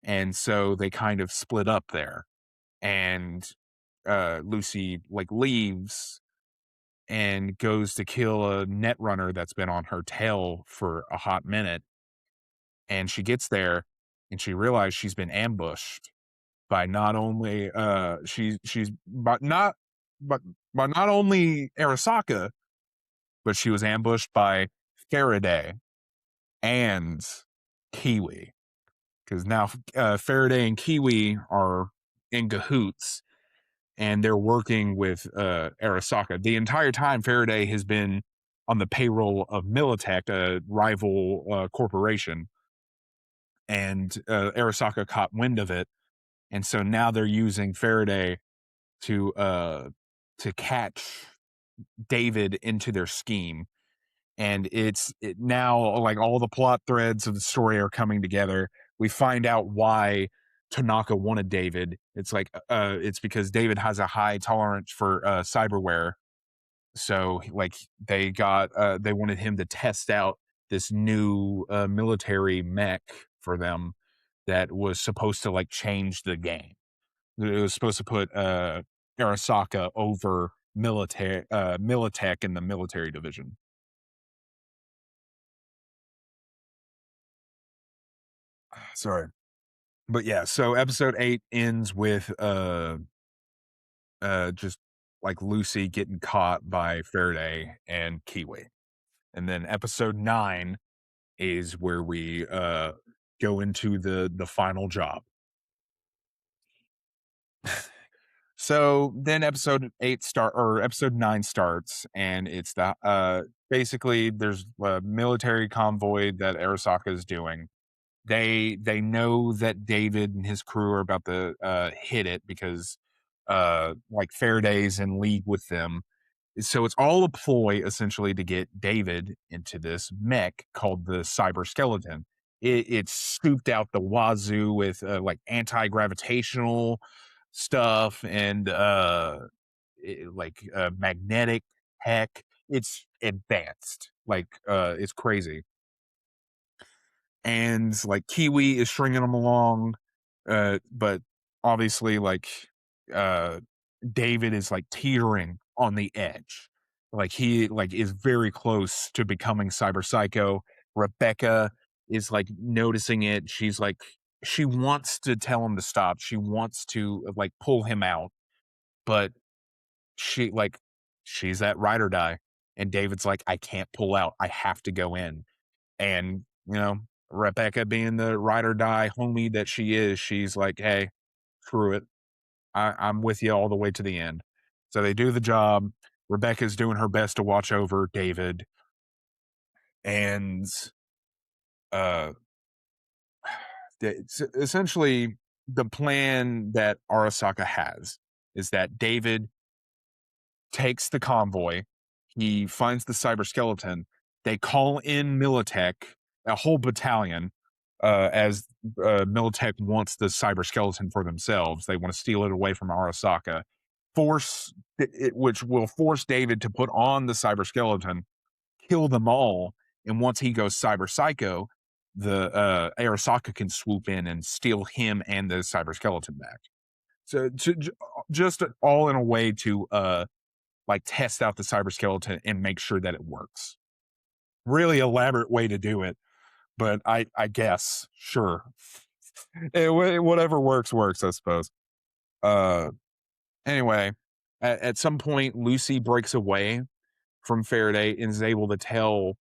And so they kind of split up there. And Lucy like leaves and goes to kill a netrunner that's been on her tail for a hot minute. And she gets there and she realizes she's been ambushed by not only she's but by not only Arasaka, but she was ambushed by Faraday and Kiwi. Because now Faraday and Kiwi are in cahoots and they're working with Arasaka. The entire time, Faraday has been on the payroll of Militech, a rival corporation, and Arasaka caught wind of it, and so now they're using Faraday to catch David into their scheme. And now like all the plot threads of the story are coming together. We find out why Tanaka wanted David. It's like it's because David has a high tolerance for cyberware. So like they wanted him to test out this new military mech for them that was supposed to like change the game. It was supposed to put Arasaka over Militech in the military division. Sorry. But yeah, so episode 8 ends with just like Lucy getting caught by Faraday and Kiwi. And then episode 9 is where we go into the final job. So then episode 9 starts, and it's the basically there's a military convoy that Arasaka is doing. They know that David and his crew are about to hit it because like Faraday's in league with them, So it's all a ploy essentially to get David into this mech called the cyber skeleton. It's scooped out the wazoo with like anti-gravitational stuff and magnetic tech. It's advanced, like it's crazy. And like Kiwi is stringing them along, but obviously uh David is like teetering on the edge. Like he like is very close to becoming cyber psycho. Rebecca is like noticing it. She's like she wants to tell him to stop. She wants to like pull him out, but she like she's that ride or die. And David's like, I can't pull out. I have to go in. And, Rebecca being the ride or die homie that she is, she's like, hey, screw it. I'm with you all the way to the end. So they do the job. Rebecca's doing her best to watch over David. And uh essentially the plan that Arasaka has is that David takes the convoy. He finds the cyber skeleton. They call in Militech, a whole battalion, as Militech wants the cyber skeleton for themselves. They want to steal it away from Arasaka. Which will force David to put on the cyber skeleton, kill them all, and once he goes cyber psycho, the Arasaka can swoop in and steal him and the cyber skeleton back. So just all in a way to like test out the cyber skeleton and make sure that it works. Really elaborate way to do it, but I guess sure. Whatever works, I suppose. Uh, anyway, at some point, Lucy breaks away from Faraday and is able to tell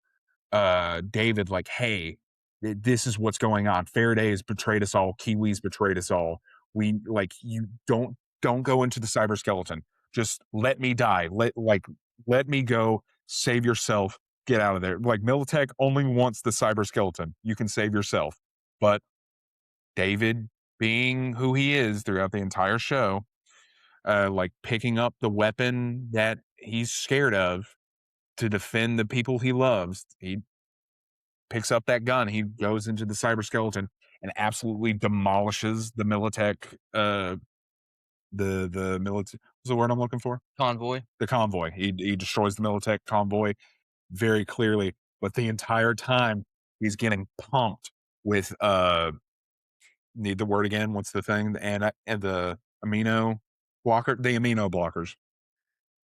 David like, "Hey, this is what's going on. Faraday has betrayed us all. Kiwi's betrayed us all. We like you don't go into the cyber skeleton. Just let me die. Let me go. Save yourself. Get out of there. Like Militech only wants the cyber skeleton. You can save yourself." But David, being who he is throughout the entire show, like picking up the weapon that he's scared of to defend the people he loves, he picks up that gun. He goes into the cyber skeleton and absolutely demolishes the Militech. The military. What's the word I'm looking for? Convoy. The convoy. He destroys the Militech convoy very clearly, but the entire time he's getting pumped with need the word again. What's the thing? And the the amino blockers.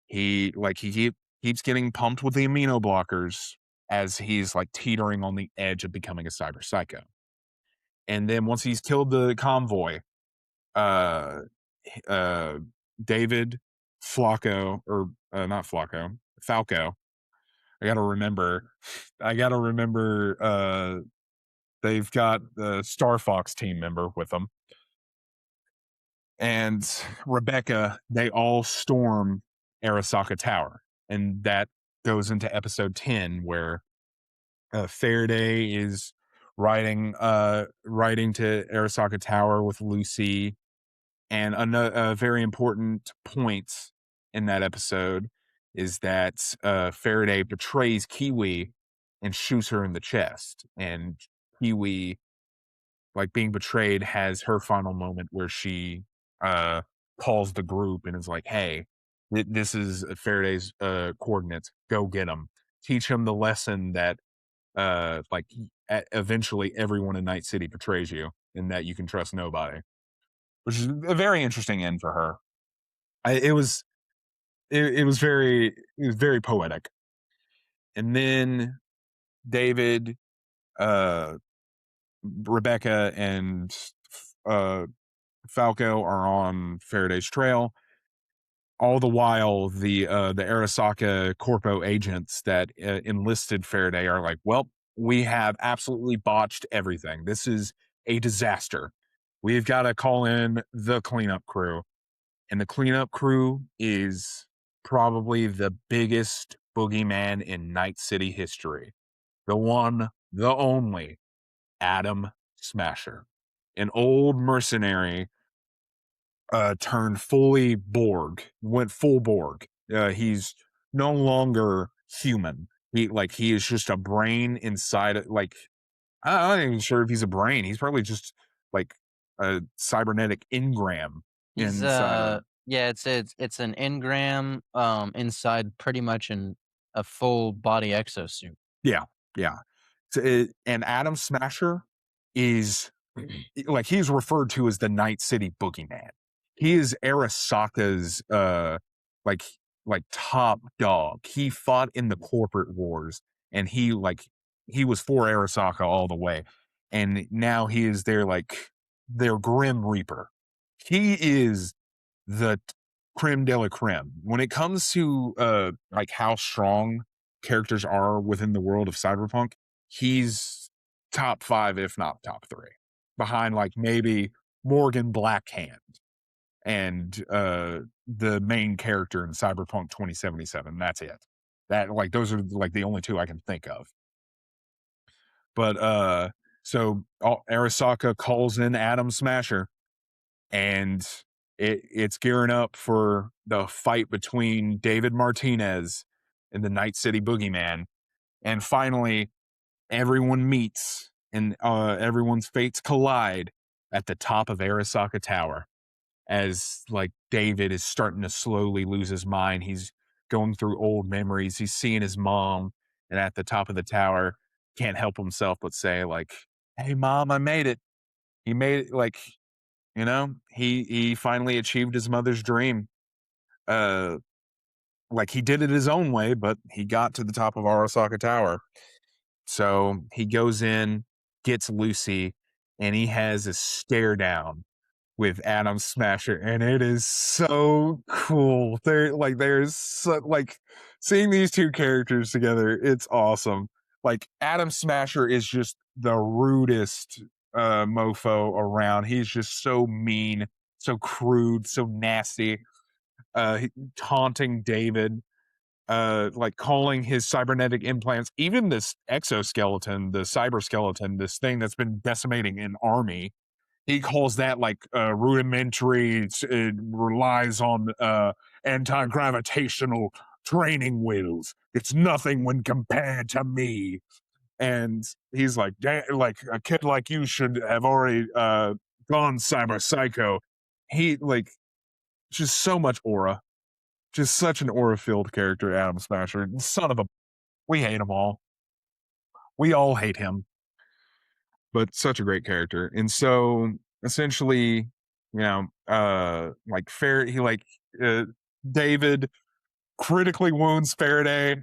He keeps getting pumped with the amino blockers as he's like teetering on the edge of becoming a cyber psycho. And then once he's killed the convoy, uh, uh, David, Flacco, or not Flacco, Falco. I gotta remember. I gotta remember. They've got the Star Fox team member with them, and Rebecca. They all storm Arasaka Tower, and that goes into episode 10, where Faraday is riding to Arasaka Tower with Lucy. And a very important point in that episode is that Faraday betrays Kiwi and shoots her in the chest. And Kiwi, like being betrayed, has her final moment where she calls the group and is like, "Hey, this is Faraday's coordinates. Go get them. Teach him the lesson that eventually everyone in Night City betrays you, and that you can trust nobody." Which is a very interesting end for her. It was very poetic. And then David, uh, Rebecca, and uh, Falco are on Faraday's trail. All the while, the Arasaka Corpo agents that enlisted Faraday are like, "Well, we have absolutely botched everything. This is a disaster. We've got to call in the cleanup crew." And the cleanup crew is probably the biggest boogeyman in Night City history. The one, the only, Adam Smasher. An old mercenary turned fully Borg, went full Borg. He's no longer human. He is just a brain inside like I'm not even sure if he's a brain. He's probably just like a cybernetic engram He's inside of him. yeah, it's an engram inside pretty much a full body exosuit. Yeah, yeah. And Adam Smasher is like he's referred to as the Night City Boogeyman. He is Arasaka's like top dog. He fought in the corporate wars and he was for Arasaka all the way. And now he is their Grim Reaper. He is the creme de la creme. When it comes to like how strong characters are within the world of cyberpunk, he's top 5 if not top 3, behind like maybe Morgan Blackhand and the main character in Cyberpunk 2077. That's it. That like those are like the only two I can think of. But Arasaka calls in Adam Smasher, and it's gearing up for the fight between David Martinez and the Night City Boogeyman. And finally, everyone meets and everyone's fates collide at the top of Arasaka Tower as like David is starting to slowly lose his mind. He's going through old memories. He's seeing his mom, and at the top of the tower, can't help himself but say like, "Hey, mom, I made it." He made it. Like, he finally achieved his mother's dream. Uh, like he did it his own way, but he got to the top of Arasaka Tower. So he goes in, gets Lucy, and he has a stare down with Adam Smasher, and it is so cool. There's so, like seeing these two characters together, it's awesome. Like Adam Smasher is just the rudest mofo around. He's just so mean, so crude, so nasty, taunting David, like calling his cybernetic implants, even this exoskeleton, the cyber skeleton, this thing that's been decimating an army, he calls that like rudimentary. It relies on anti-gravitational training wheels. It's nothing when compared to me. And he's like, like a kid like you should have already gone cyber psycho. He like just so much aura, just such an aura-filled character, Adam Smasher. Son of a, we hate him all. We all hate him, but such a great character. And so essentially, like fair he like David critically wounds Faraday.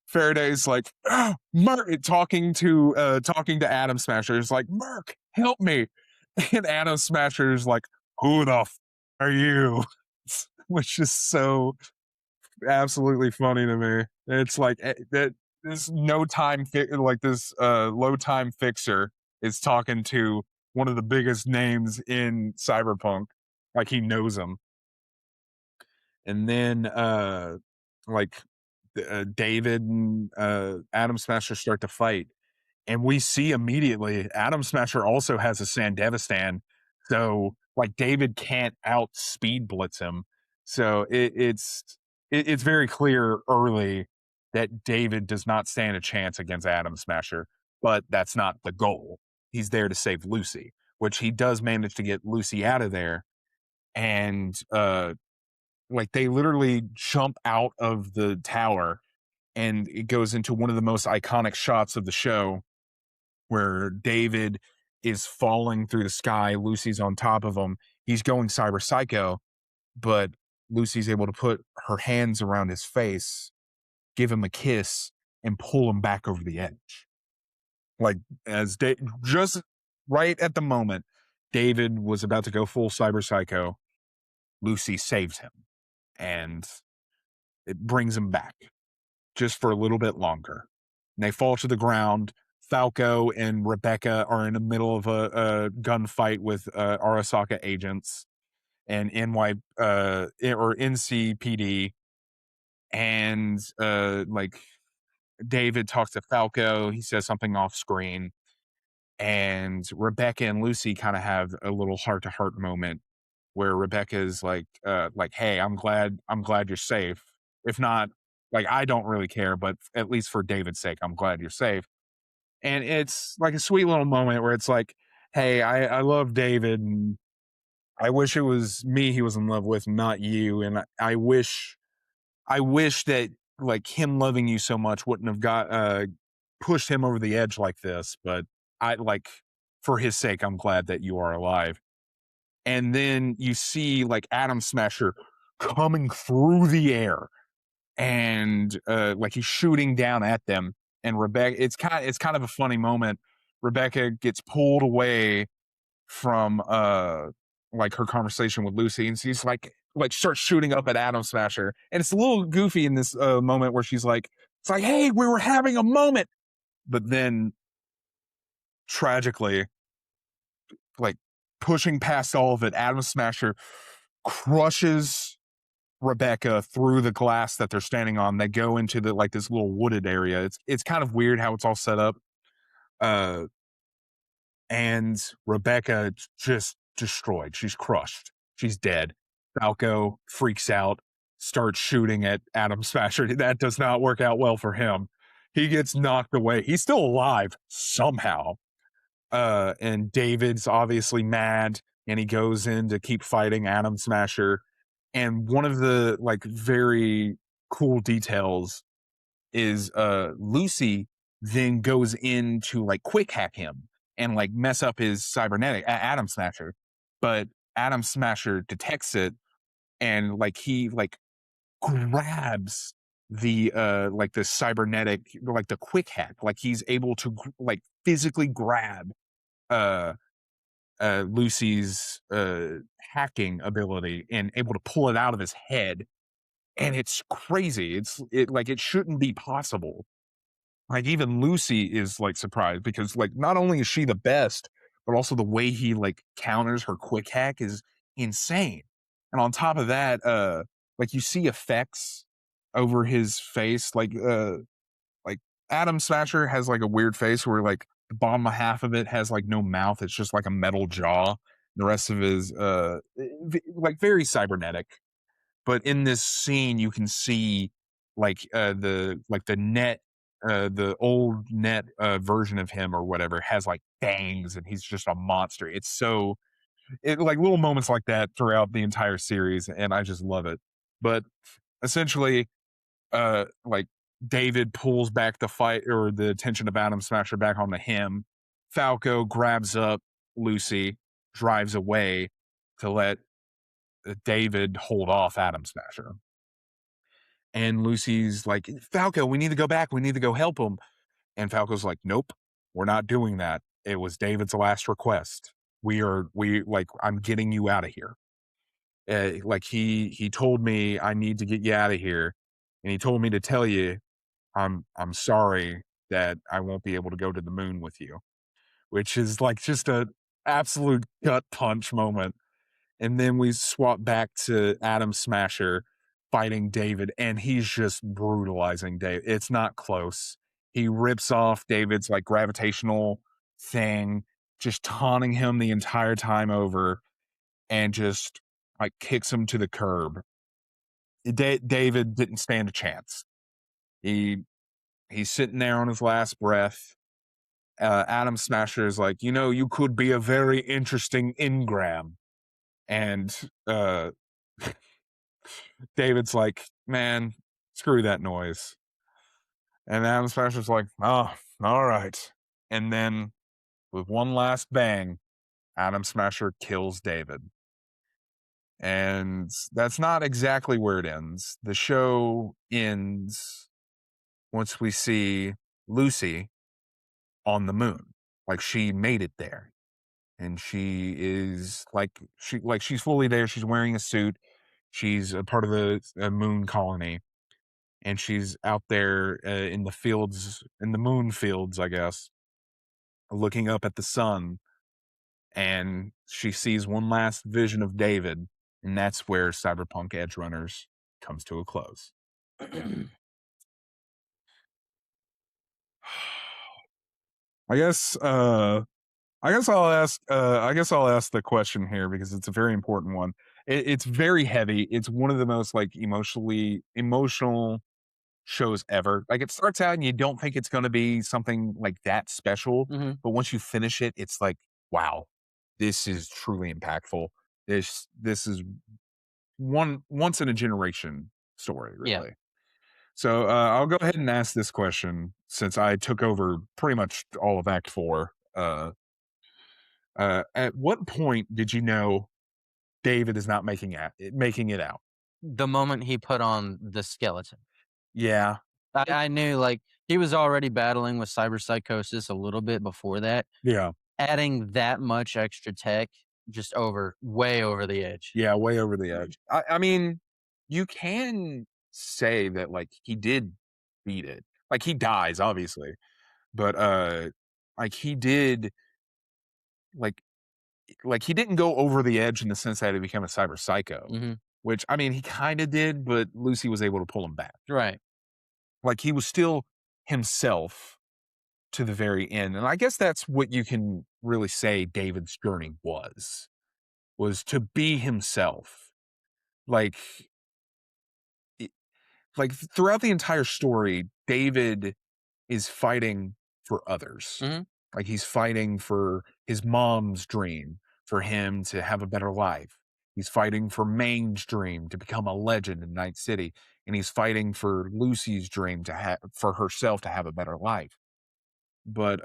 Faraday's like, "Ah, Merc," talking to Adam Smasher. Is like, "Merc, help me." And Adam Smasher's like, "Who the are you?" Which is so absolutely funny to me. It's like that this no time like this low time fixer is talking to one of the biggest names in cyberpunk, like he knows him. And then like David and Adam Smasher start to fight, and we see immediately Adam Smasher also has a Sandevistan, so like David can't out speed blitz him. So it's very clear early that David does not stand a chance against Adam Smasher, but that's not the goal. He's there to save Lucy, which he does manage to get Lucy out of there. And like they literally jump out of the tower, and it goes into one of the most iconic shots of the show where David is falling through the sky. Lucy's on top of him. He's going cyber psycho, but Lucy's able to put her hands around his face, give him a kiss, and pull him back over the edge. Like just right at the moment David was about to go full cyber psycho, Lucy saves him, and it brings him back just for a little bit longer. And they fall to the ground. Falco and Rebecca are in the middle of a gunfight with Arasaka agents and or NCPD. And like David talks to Falco. He says something off screen. And Rebecca and Lucy kind of have a little heart-to-heart moment where Rebecca's like, "Hey, I'm glad you're safe. If not, Like, I don't really care, but at least for David's sake, I'm glad you're safe. And it's like a sweet little moment where it's like, hey, I love David, and I wish it was me he was in love with, not you. And I wish that like him loving you so much wouldn't have got pushed him over the edge like this. But I like for his sake, I'm glad that you are alive. And then you see like Atom Smasher coming through the air, and like he's shooting down at them. And Rebecca, it's kind of a funny moment. Rebecca gets pulled away from like her conversation with Lucy, and she's like starts shooting up at Atom Smasher. And it's a little goofy in this moment where she's like, it's like, hey, we were having a moment. But then tragically, like pushing past all of it, Atom Smasher crushes Rebecca through the glass that they're standing on. They go into the like this little wooded area. It's kind of weird how it's all set up. Uh and Rebecca just destroyed. She's crushed. She's dead. Falco freaks out, starts shooting at Atom Smasher. That does not work out well for him. He gets knocked away. He's still alive somehow. And David's obviously mad, and he goes in to keep fighting Atom Smasher. And one of the like very cool details is Lucy then goes in to like quick hack him and like mess up his cybernetic Atom Smasher. But Atom Smasher detects it, and like he like grabs the cybernetic, like the quick hack. Like he's able to like physically grab uh Lucy's hacking ability and able to pull it out of his head. And it's crazy. It like it shouldn't be possible. Like even Lucy is like surprised because like not only is she the best, but also the way he like counters her quick hack is insane. And on top of that, like you see effects over his face, like Atom Smasher has like a weird face where like the bottom half of it has like no mouth. It's just like a metal jaw. The rest of his like very cybernetic. But in this scene, you can see the net, the old net version of him or whatever has like fangs, and he's just a monster. It's so like little moments like that throughout the entire series, and I just love it. But essentially, like David pulls back the fight or the attention of Atom Smasher back onto him. Falco grabs up Lucy, drives away to let David hold off Atom Smasher. And Lucy's like, Falco, we need to go back. We need to go help him. And Falco's like, nope, we're not doing that. It was David's last request. I'm getting you out of here. Like he told me I need to get you out of here. And he told me to tell you I'm sorry that I won't be able to go to the moon with you, which is like just a absolute gut punch moment. And then we swap back to Atom Smasher fighting David, and he's just brutalizing David. It's not close. He rips off David's like gravitational thing, just taunting him the entire time over, and just like kicks him to the curb. David didn't stand a chance. He's sitting there on his last breath. Atom Smasher is like, you could be a very interesting engram. And David's like, man, screw that noise. And Atom Smasher's like, oh, all right. And then with one last bang, Atom Smasher kills David. And that's not exactly where it ends. The show ends once we see Lucy on the moon. Like she made it there. And she is she's fully there. She's wearing a suit. She's a part of the moon colony, and she's out there in the fields, in the moon fields, I guess, looking up at the sun. And she sees one last vision of David, and that's where Cyberpunk Edgerunners comes to a close. I guess I'll ask the question here because it's a very important one. It's very heavy. It's one of the most like emotional shows ever. Like, it starts out and you don't think it's gonna be something, like, that special, Mhm. but once you finish it, it's like, "Wow, this is truly impactful. This is once in a generation story, Yeah. really." So, I'll go ahead and ask this question since I took over pretty much all of Act 4. At what point did you know David is not making it out? The moment he put on the skeleton. Yeah. It I knew, like, he was already battling with cyberpsychosis a little bit before that. yeah. Adding that much extra tech, just way over the edge. Yeah, way over the edge. I mean, you can say that, like, he did beat it. Like, he dies, obviously, but, like, he did, like he didn't go over the edge in the sense that he became a cyber psycho, Mhm. which, I mean, he kinda did, but Lucy was able to pull him back. Right. Like, he was still himself to the very end, and I guess that's what you can really say David's journey was to be himself. Like, I like, throughout the entire story, David is fighting for others. Mhm. Like, he's fighting for his mom's dream, for him to have a better life. He's fighting for Maine's dream to become a legend in Night City, and he's fighting for Lucy's dream to have for herself to have a better life. But,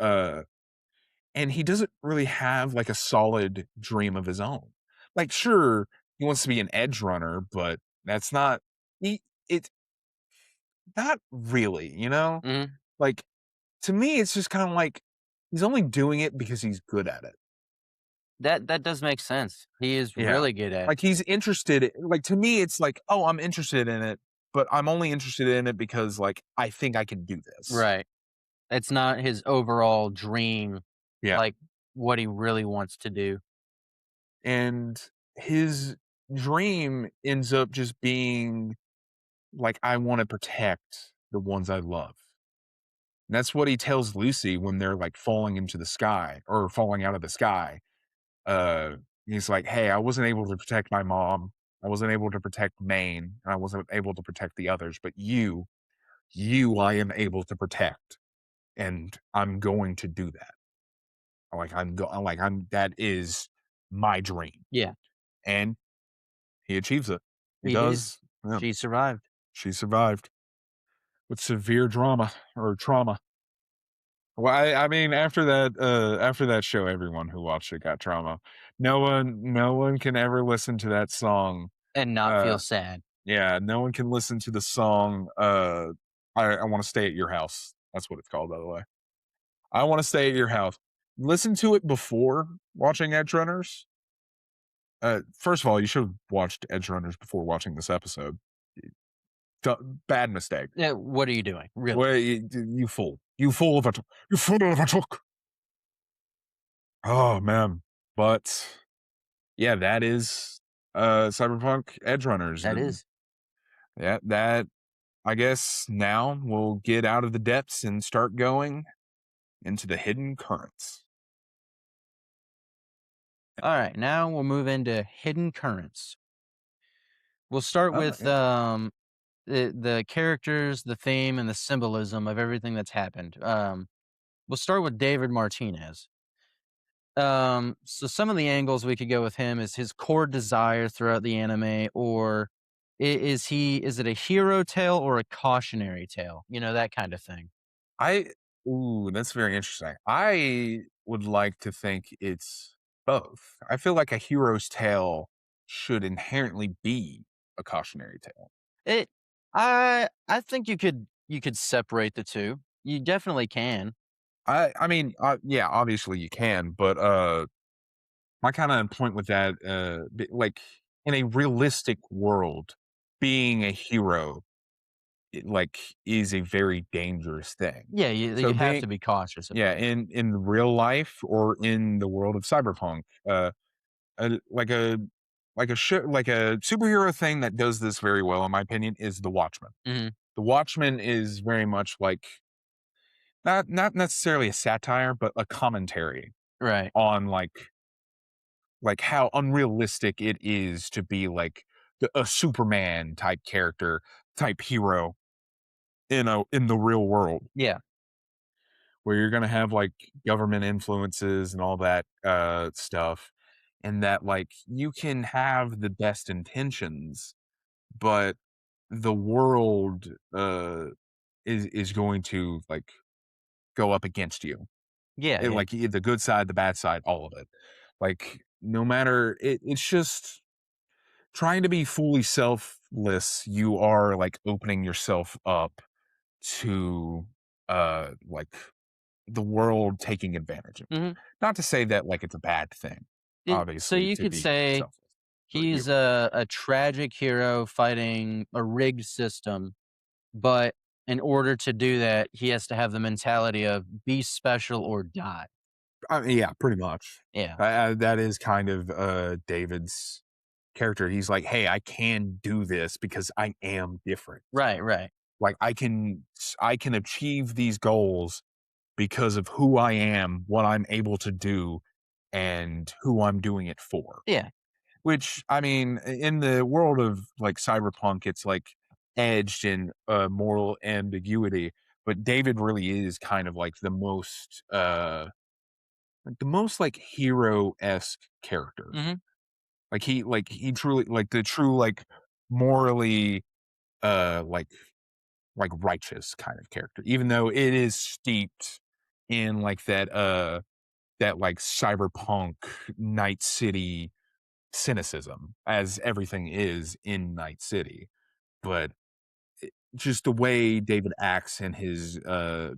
and he doesn't really have, like, a solid dream of his own. Like, sure, he wants to be an edge runner, but that's not he it's not really, you know? Mhm. Like, to me, it's just kinda like he's only doing it because he's good at it. That does make sense. He is Yeah. really good at it. Like, he's interested like, to me, it's like, "Oh, I'm interested in it, but I'm only interested in it because, like, I think I can do this." Right. It's not his overall dream, Yeah. like, what he really wants to do. And his dream ends up just being, like, "I wanna protect the ones I love." And that's what he tells Lucy when they're, like, falling into the sky or falling out of the sky. Uh, he's like, "Hey, I wasn't able to protect my mom. I wasn't able to protect Maine, and I wasn't able to protect the others, but you I am able to protect, and I'm going to do that. I'm like, I'm that is my dream." Yeah, And he achieves it. He he did. does. Yeah. She survived. She survived with severe drama or trauma. Well, I mean, after that show, everyone who watched it got trauma. No one can ever listen to that song. And not feel Uh, sad. yeah, no one can listen to the song, I Wanna Stay at Your House. That's what it's called, by the way. I Wanna Stay at Your House. Listen to it before watching Edgerunners. First of all, you should have watched Edgerunners before watching this episode. D Bad mistake. Yeah, what are you doing? Really? Well, you fool. You fool of a took. Oh, man. But, yeah, that is, Cyberpunk Edgerunners, That and is. yeah, that I guess now we'll get out of the depths and start going into the hidden currents. Alright, now we'll move into hidden currents. We'll start with, Yeah. the characters, the theme, and the symbolism of everything that's happened. We'll start with David Martinez. So some of the angles we could go with him is his core desire throughout the anime, or is it a hero tale or a cautionary tale? You know, that kind of thing. I ooh, that's very interesting. I would like to think it's both. I feel like a hero's tale should inherently be a cautionary tale. It I think you could separate the two. You definitely can. I mean, yeah, obviously you can, but my kind of point with that, like in a realistic world, being a hero, like, is a very dangerous thing. Yeah, you So have being to be cautious yeah, about it. in real life or in the world of cyberpunk, a, like a superhero thing that does this very well, in my opinion, is the Watchmen. Mhm. The Watchmen is very much like not necessarily a satire, but a commentary Right. on like how unrealistic it is to be like a Superman type character, type hero, in the real world, Yeah. where you're gonna have, like, government influences and all that, stuff, and that, like, you can have the best intentions, but the world, is going to, like, go up against you. Yeah, yeah. The good side, the bad side, all of it. Like, no matter it's just trying to be fully selfless, you are, like, opening yourself up to, like, the world taking advantage of you. Mhm. Not to say that, like, it's a bad thing, So obviously, you to could be say selfless for he's humans. a tragic hero fighting a rigged system, but in order to do that, he has to have the mentality of be special or die. Yeah, pretty much. Yeah. That is kind of, David's character. He's like, "Hey, I can do this because I am different. Right, right. Like, I can achieve these goals because of who I am, what I'm able to do, and who I'm doing it for." Yeah. Which, I mean, in the world of, like, cyberpunk, it's, like, edged in, moral ambiguity, but David really is kind of, like, the most, like, hero-esque character. Mhm. He truly like, the true, like, morally, uh, like righteous kind of character, even though it is steeped in, like, that, like, cyberpunk Night City cynicism, as everything is in Night City. But just the way David acts and his,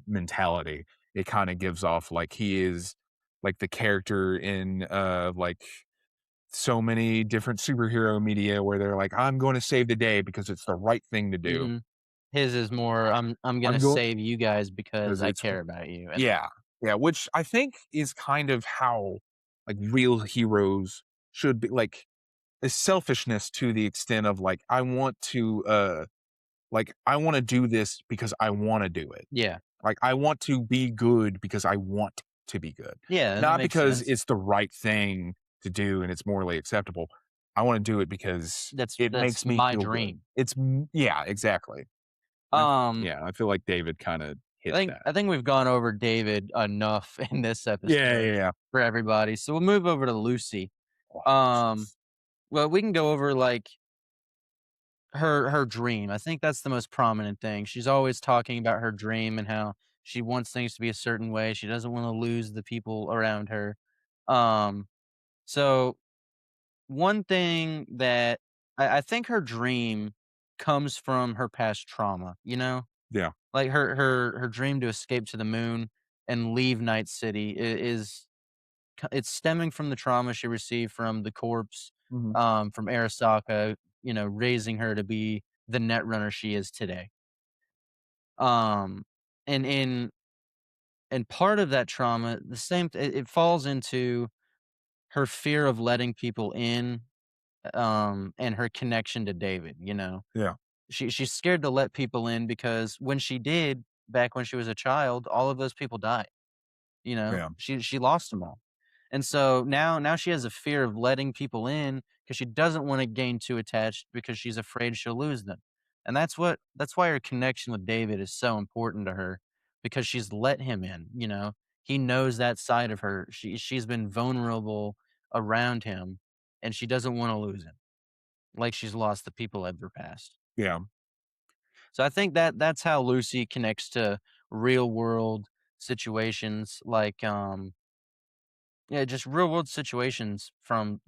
mentality, it kinda gives off like he is like the character in, like, so many different superhero media where they're like, "I'm going to save the day because it's the right thing to do. Mhm. His is more, I'm gonna I'm going save you guys because because I it's" care about you, and Yeah. Yeah, which I think is kind of how, like, real heroes should be, like, a selfishness to the extent of, like, I wanna do this because I wanna do it. yeah. Like, I want to be good because I want to be good, Yeah, and that not makes because sense. it's the right thing to do and it's morally acceptable. I wanna do it because it That's makes me my feel good. dream. Yeah, exactly. Um, Yeah, I feel like David kinda hit that. I think we've gone over David enough in this Yeah, episode yeah, yeah. for everybody, so we'll move over to Lucy. Oh, Um, Lucy's well, we can go over, like, her dream. I think that's the most prominent thing. She's always talking about her dream and how she wants things to be a certain way. She doesn't wanna lose the people around her. Um, so one thing that I think her dream comes from her past trauma, you know? Yeah. Like, her dream to escape to the moon and leave Night City is it's stemming from the trauma she received from the corpse, Mhm. from Arasaka, raising her to be the netrunner she is today. Um, and and part of that trauma, the same it falls into her fear of letting people in, and her connection to David, you know? Yeah, She's scared to let people in because when she did, back when she was a child, all of those people died, you know? yeah, She lost them all. And so now she has a fear of letting people in because she doesn't wanna gain too attached because she's afraid she'll lose them. And that's why her connection with David is so important to her because she's let him in, you know? He knows that side of her. She's been vulnerable around him, and she doesn't wanna lose him, like she's lost the people of her past. yeah, So I think that that's how Lucy connects to real world situations, like, yeah, just real world situations from,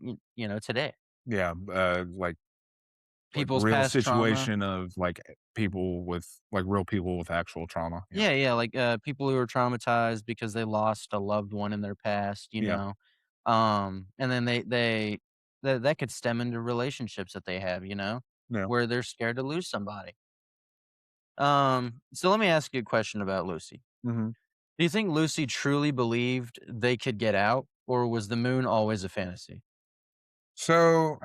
today. yeah, like People's real past trauma. situation of, like, people with like, real people with actual trauma. Yeah, Yeah, yeah, like, people who are traumatized because they lost a loved one in their past, you yeah, know? And then that could stem into relationships that they have, yeah. where they're scared to lose somebody. So let me ask you a question about Lucy. Mhm. Do you think Lucy truly believed they could get out, or was the moon always a fantasy? So,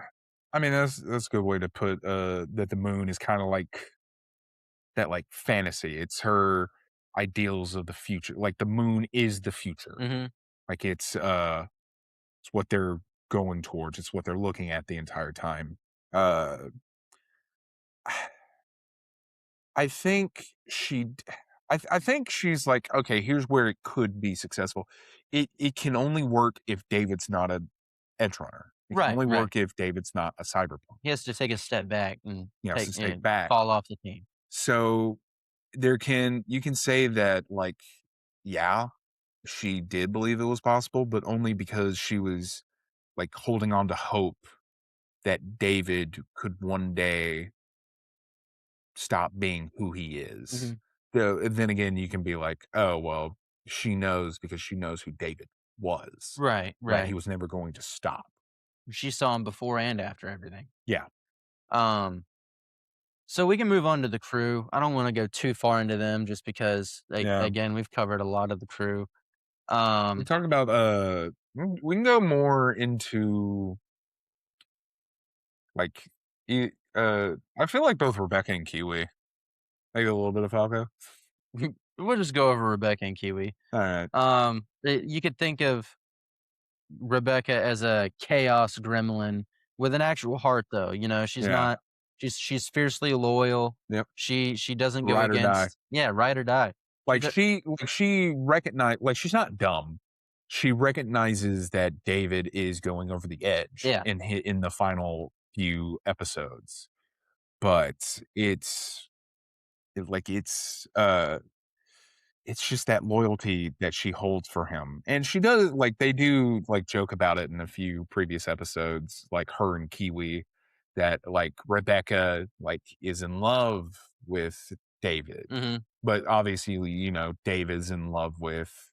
I mean, that's a good way to put, that the moon is kinda like that, like, fantasy. It's her ideals of the future. Like, the moon is the future. Mhm. Like, it's what they're going towards. It's what they're looking at the entire time. Uh, I think I think she's like, okay, here's where it could be successful. It can only work if David's not a edge runner. It can Right, only right. work if David's not a cyberpunk. He has to take a step back and He has take to stay and back. fall off the team. So you can say that like, yeah, she did believe it was possible, but only because she was like holding on to hope that David could one day stop being who he is. Mhm. Then again, you can be like, oh, well, she knows because she knows who David was, Right, that he right. was never going to stop. She saw him before and after everything. Yeah. Um, so we can move on to the crew. I don't wanna go too far into them just because, like, Yeah. again, we've covered a lot of the crew. We Um, talk about, we can go more into like, I feel like both Rebecca and Kiwi, maybe a little bit of Falco. we'll just go over Rebecca and Kiwi. All right. You could think of Rebecca as a chaos gremlin with an actual heart, though. You know, she's Yeah. not. She's fiercely loyal. Yep. She doesn't go Ride or die. against. Yeah, ride or die. She do, She recognize like, she's not dumb. She recognizes that David is going over the edge yeah. in the final few episodes, but like, it's just that loyalty that she holds for him, and she does like, they do, like, joke about it in a few previous episodes, like, her and Kiwi, that, like, Rebecca, like, is in love with David, Hmm. but obviously, David's in love with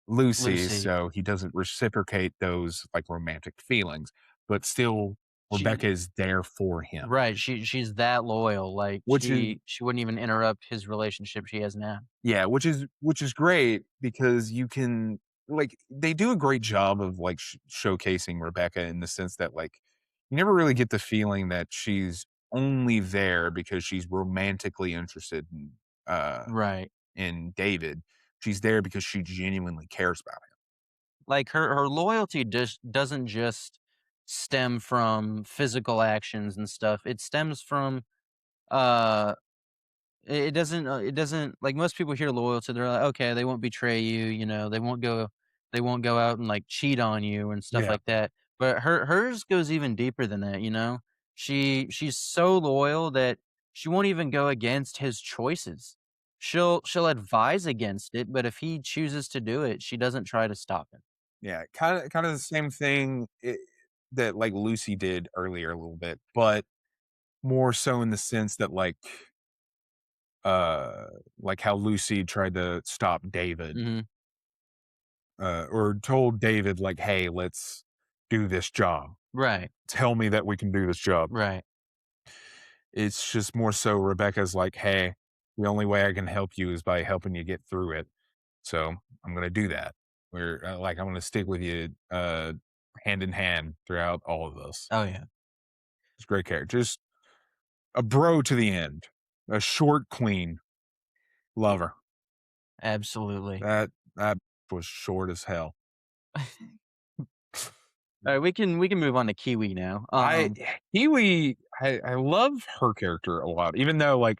Lucy, Lucy. so he doesn't reciprocate those, like, romantic feelings, but still, Rebecca She is there for him, right. She's that loyal. Like which is she wouldn't even interrupt his relationship she has now. yeah, which is great because you can like, they do a great job of, like, showcasing Rebecca in the sense that, like, you never really get the feeling that she's only there because she's romantically interested uh, Right. in David. She's there because she genuinely cares about him. Like her loyalty just doesn't just stem from physical actions and stuff. It stems from uh it doesn't like most people hear loyalty, they're like, okay, they won't betray you, you know, they won't go out and like cheat on you and stuff Yeah. like that. But hers goes even deeper than that, you know? She's so loyal that she won't even go against his choices. She'll advise against it, but if he chooses to do it, she doesn't try to stop him. Yeah, kinda the same thing that, like, Lucy did earlier a little bit, but more so in the sense that, uh, like how Lucy tried to stop David, Mhm. or told David, like, "Hey, let's do this job. Right. Tell me that we can do this job." Right. It's just more so Rebecca's like, "Hey, the only way I can help you is by helping you get through it. So I'm gonna do that. I'm gonna stick with you, hand in hand throughout all of this." Oh yeah. It's a great character. Just a bro to the end. A short queen. Love her. Absolutely. That was short as hell. All right, we can move on to Kiwi now. I Kiwi, I love her character a lot, even though like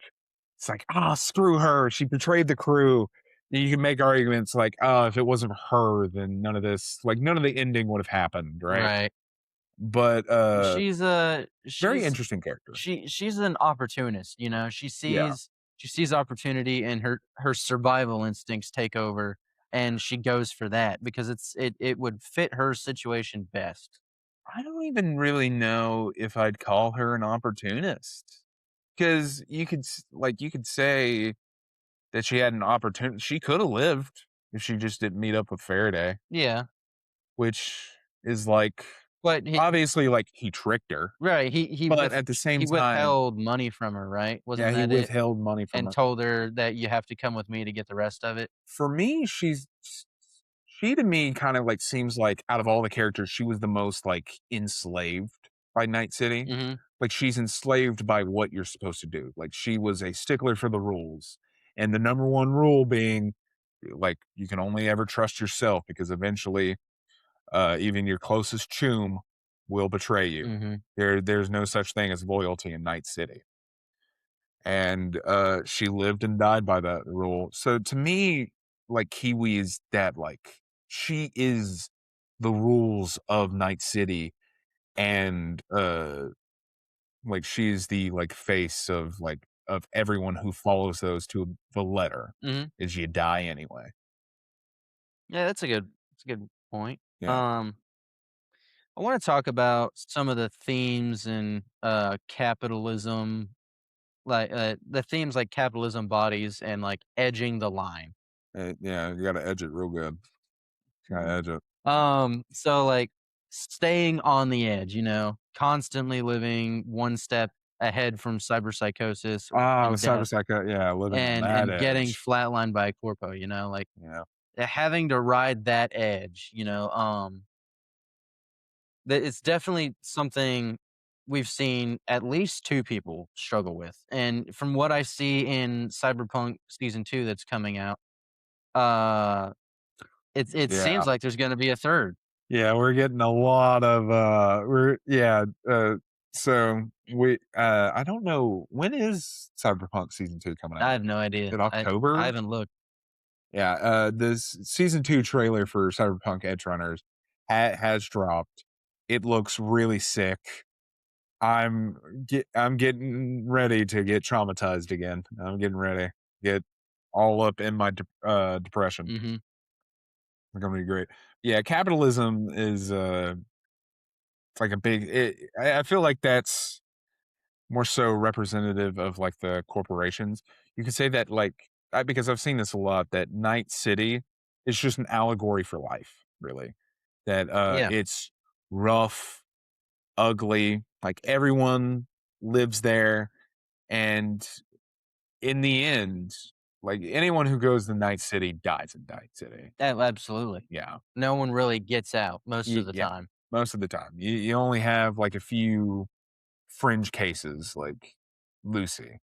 it's like, ah, screw her. She betrayed the crew. You can make arguments like, oh, if it wasn't her, then none of the ending would have happened, right? Right. But very She's interesting character. she's an opportunist, you know. Yeah. She sees opportunity and her survival instincts take over and she goes for that because it would fit her situation best. I don't even really know if I'd call her an opportunist. Because you could say that she had an opportunity. She could have lived if she just didn't meet up with Faraday, Yeah. which is like But obviously like he tricked her, right, but at the same he time, withheld money from her, right? yeah, Wasn't he that it? withheld money from And her. told her that you have to come with me to get the rest of it. For me, she to me kind of like seems like out of all the characters, she was the most like enslaved by Night City. Mhm. Like she's enslaved by what you're supposed to do. Like she was a stickler for the rules. And the number one rule being like you can only ever trust yourself because eventually even your closest choom will betray you. Mhm. There's no such thing as loyalty in Night City. and she lived and died by that rule. So to me, like Kiwi is that like she is the rules of Night City, and like she's the like face of everyone who follows those to the letter. Mhm. Is you die anyway. Yeah, that's a good point. Yeah, Um, I wanna talk about some of the themes in, capitalism, like, the themes like capitalism bodies and, like, edging the line. yeah, you got to edge it real good. Gotta Mhm. edge it. So, like, staying on the edge, constantly living one step ahead from cyberpsychosis or Ah, the even cyber death, psycho, yeah, living on that and getting edge. flatlined by a corpo, like, Yeah, having to ride that edge, that it's definitely something we've seen at least 2 people struggle with, and from what I see in Cyberpunk Season 2 that's coming out, uh, it yeah. seems like there's gonna be a 3rd. Yeah, we're getting a lot of we're yeah, so we I don't know when is Cyberpunk season 2 coming I out? have no idea. In I October? haven't looked. Yeah, this season 2 trailer for Cyberpunk Edgerunners has dropped. It looks really sick. I'm getting ready to get traumatized again. I'm getting ready. Get all up in my depression. Mhm. It's gonna be great. Yeah, capitalism is it's like a big I feel like that's more so representative of like the corporations. You could say that like because I've seen this a lot that Night City is just an allegory for life, really. That Yeah. it's rough, ugly, like everyone lives there, and in the end, like anyone who goes to Night City dies in Night City. Absolutely. Yeah. No one really gets out most of the Yeah. time. Most of the time. You only have like a few fringe cases like Lucy.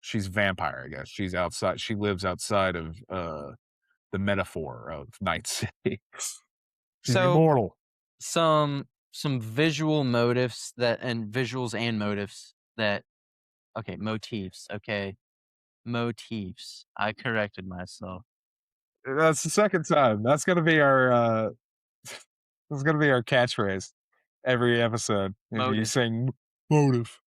She's a vampire, I guess. She's outside. She lives outside of the metaphor of Night City. She's So, immortal. some visual motifs that and visuals and motifs that okay, motifs, okay. Motifs. I corrected myself. That's the second time. That's gonna be our that's gonna be our catchphrase every episode. If you Motive. sing motive.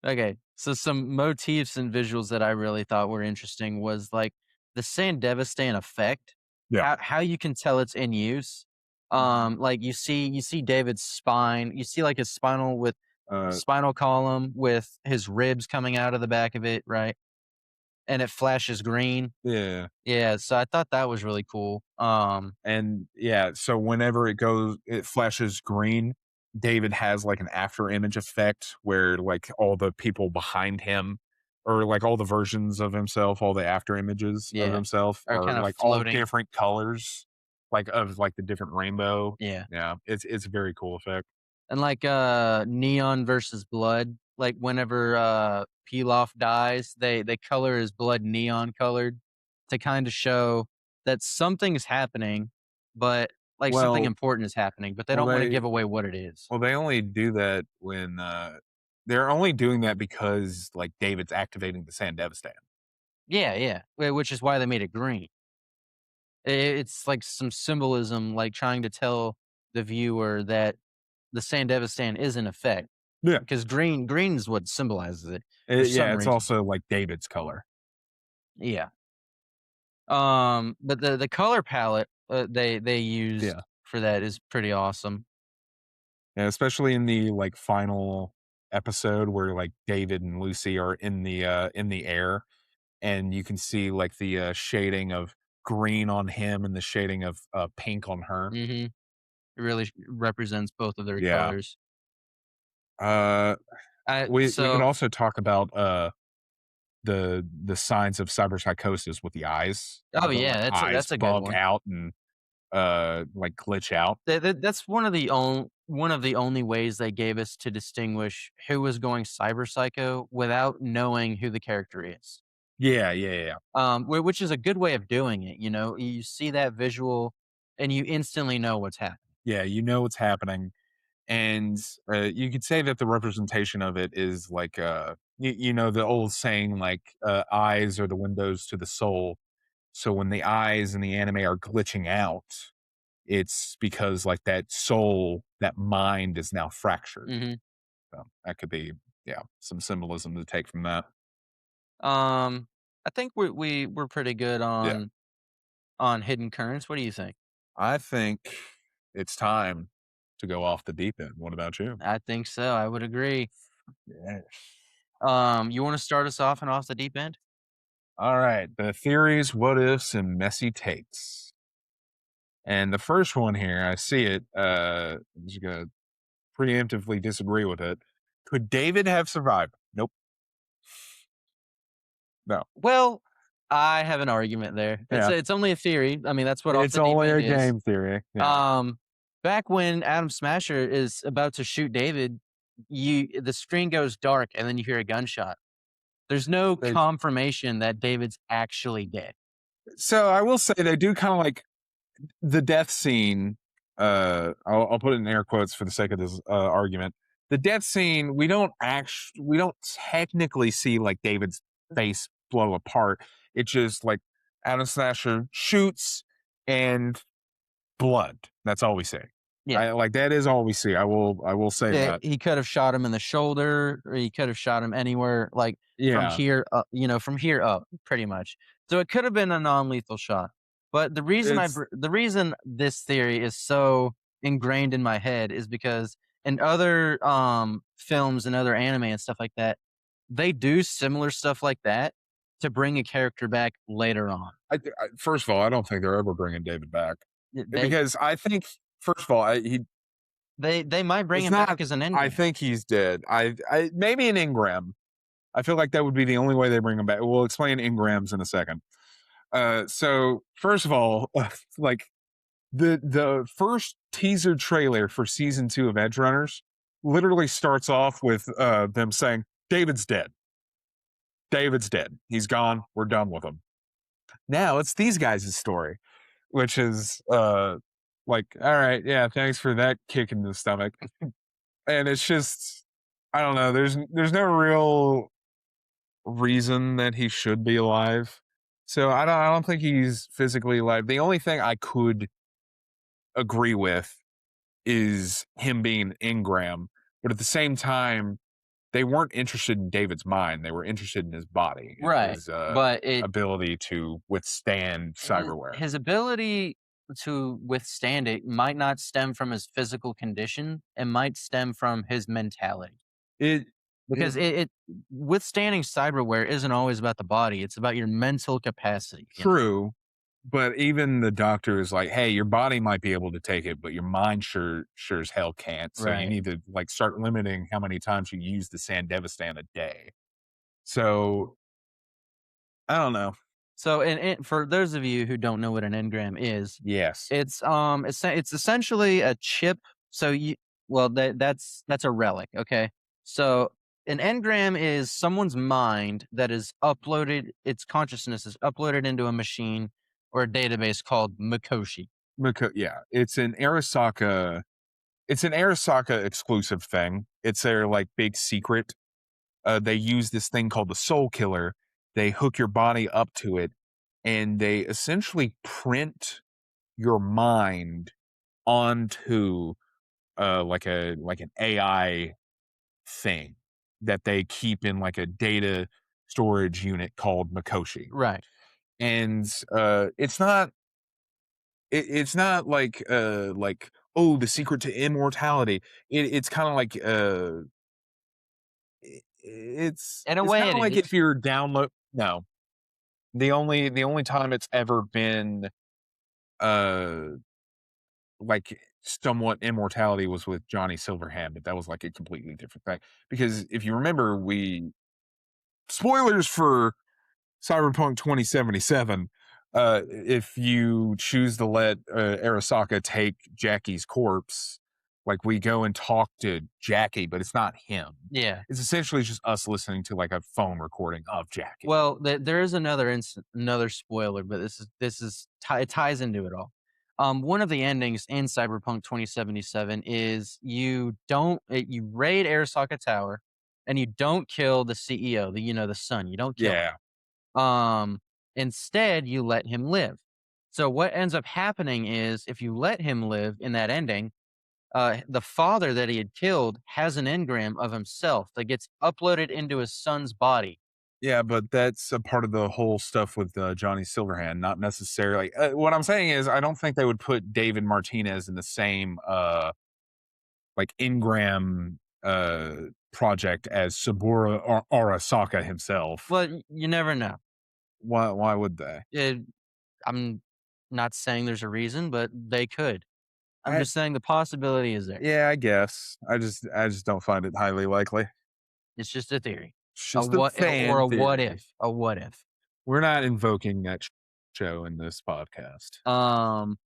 Okay, so some motifs and visuals that I really thought were interesting was like the Sandevistan effect, Yeah. how you can tell it's in use. Mhm. Like you see David's spine, you see like his Uh spinal column with his ribs coming out of the back of it, right? And it flashes green. yeah. Yeah, so I thought that was really cool. And yeah, so whenever it flashes green, David has like an after image effect where like all the people behind him or like all the versions of himself, all the after images of Yeah, himself are are kind of like all floating. different colors, like of like the different rainbow. Yeah. Yeah, it's a very cool effect. And like neon versus blood, like whenever Pilaf dies, they color his blood neon colored to kind of show that something's happening, but like something Well, important is happening, but they well don't want to they give away what it is. well they only do that when they're only doing that because like David's activating the Sandevistan. Yeah, yeah. Which is why they made it green. It's like some symbolism, like trying to tell the viewer that the Sandevistan is in effect Yeah. because green is what symbolizes it for Yeah, some it's reason. also like David's color. Yeah. But the color palette, they used Yeah. for that is pretty awesome. Yeah, especially in the, like, final episode where, like, David and Lucy are in the air, and you can see, like, the, shading of green on him and the shading of, pink on her. Mhm. It really represents both of their Yeah. colors. Uh, I we can so also talk about, the signs of cyberpsychosis with the eyes, how Oh, the, yeah, like, eyes that's a good bug one. out and, like, glitch out. That's one of the only ways they gave us to distinguish who was going cyber psycho without knowing who the character is. Yeah, yeah, yeah, yeah. Which is a good way of doing it, You see that visual and you instantly know what's happening. Yeah, you know what's happening, and, you could say that the representation of it is like, you know the old saying like eyes are the windows to the soul. So when the eyes in the anime are glitching out, it's because like that soul, that mind is now fractured. Hmm. So that could be, yeah, some symbolism to take from that. I think we're pretty good Yeah. on hidden currents. What do you think? I think it's time to go off the deep end. What about you? I think so. I would agree. Yeah. You want to start us off and off the deep end? All right. The theories, what ifs, and messy takes. And the first one here, I see it. I'm just going to preemptively disagree with it. Could David have survived? Nope. No. Well, I have an argument there. Yeah. It's only a theory. I mean, that's what off It's the deep only end a is. game theory. Yeah. Um, Back when Adam Smasher is about to shoot David, the screen goes dark and then you hear a gunshot. There's no They, confirmation that David's actually dead. so I will say they do kind of like the death scene. I'll put it in air quotes for the sake of this argument. The death scene, we don't technically see like David's face blow apart. It's just like Adam Smasher shoots and blood. That's all we see. Yeah. I like that is all we see. I will say Yeah, that. he could have shot him in the shoulder, or he could have shot him anywhere, like from Yeah. here up, from here up, pretty much. So it could have been a non-lethal shot. But It's the reason this theory is so ingrained in my head is because in other films and other anime and stuff like that, they do similar stuff like that to bring a character back later on. first of all, I don't think they're ever bringing David back They because I think first of all, they might bring it's him back not. as an I endgame. think he's dead. I maybe an Ingram. I feel like that would be the only way they bring him back. We'll explain Ingrams in a second. So first of all, like the first teaser trailer for season 2 of Edge Runners literally starts off with them saying David's dead. David's dead. He's gone. We're done with him. Now it's these guys' story, which is like, all right, yeah, thanks for that kick in the stomach. And it's just I don't know, there's no real reason that he should be alive. So I don't think he's physically alive. The only thing I could agree with is him being Ingram, but at the same time, they weren't interested in David's mind. They were interested in his body and Right. his But it ability to withstand cyberware. his ability to withstand it might not stem from his physical condition. It might stem from his mentality. It, it Because it withstanding cyberware isn't always about the body. It's about your mental capacity. true, but even the doctor is like, "Hey, your body might be able to take it, but your mind sure as hell can't. So you Right. need to like start limiting how many times you use the Sandevistan a day." So I don't know. So, and for those of you who don't know what an engram is, Yes, it's essentially a chip. So that's a relic. Okay. So an engram is someone's mind that is uploaded. Its consciousness is uploaded into a machine or a database called Mikoshi. because yeah, it's an Arasaka exclusive thing. It's their like big secret. They use this thing called the Soul Killer. They hook your body up to it, and they essentially print your mind onto like an AI thing that they keep in like a data storage unit called Mikoshi. Right. And it's not like oh the secret to immortality. It's kind of like In a it's way, kind of it like is. if you're download no the only time it's ever been uh like somewhat immortality was with Johnny Silverhand, but that was like a completely different thing. Because if you remember, we spoilers for Cyberpunk 2077. If you choose to let Arasaka take Jackie's corpse, like we go and talk to Jackie, but it's not him. Yeah. It's essentially just us listening to like a phone recording of Jackie. Well, there is another spoiler, but it ties into it all. One of the endings in Cyberpunk 2077 is you raid Arasaka Tower, and you don't kill the CEO, the son. You don't kill Yeah. him. Instead, you let him live. So what ends up happening is if you let him live in that ending, the father that he had killed has an engram of himself that gets uploaded into his son's body. Yeah, but that's a part of the whole stuff with, Johnny Silverhand, not necessarily what I'm saying is I don't think they would put David Martinez in the same, like, Ingram, project as Saburo Arasaka himself. Well, you never know. Why would they? It, I'm not saying there's a reason, but they could. I'm I just saying the possibility is there. Yeah, I guess. I just don't find it highly likely. It's just a theory. It's A just a what or fan a what theory. if. A what if. We're not invoking that show in this podcast. Um,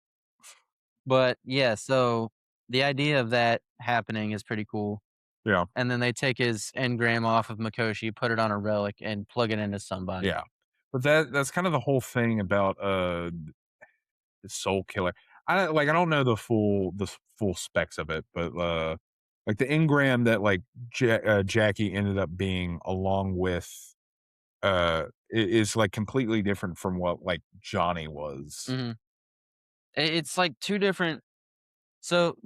but yeah, so the idea of that happening is pretty cool. Yeah, And then they take his engram off of Makoshi, put it on a relic, and plug it into somebody. yeah. But that's kind of the whole thing about, the Soul Killer. I don't know the full specs of it, but, like, the engram that, like, Jackie ended up being along with, is, like, completely different from what, like, Johnny was. Mhm. It's like 2 different. So,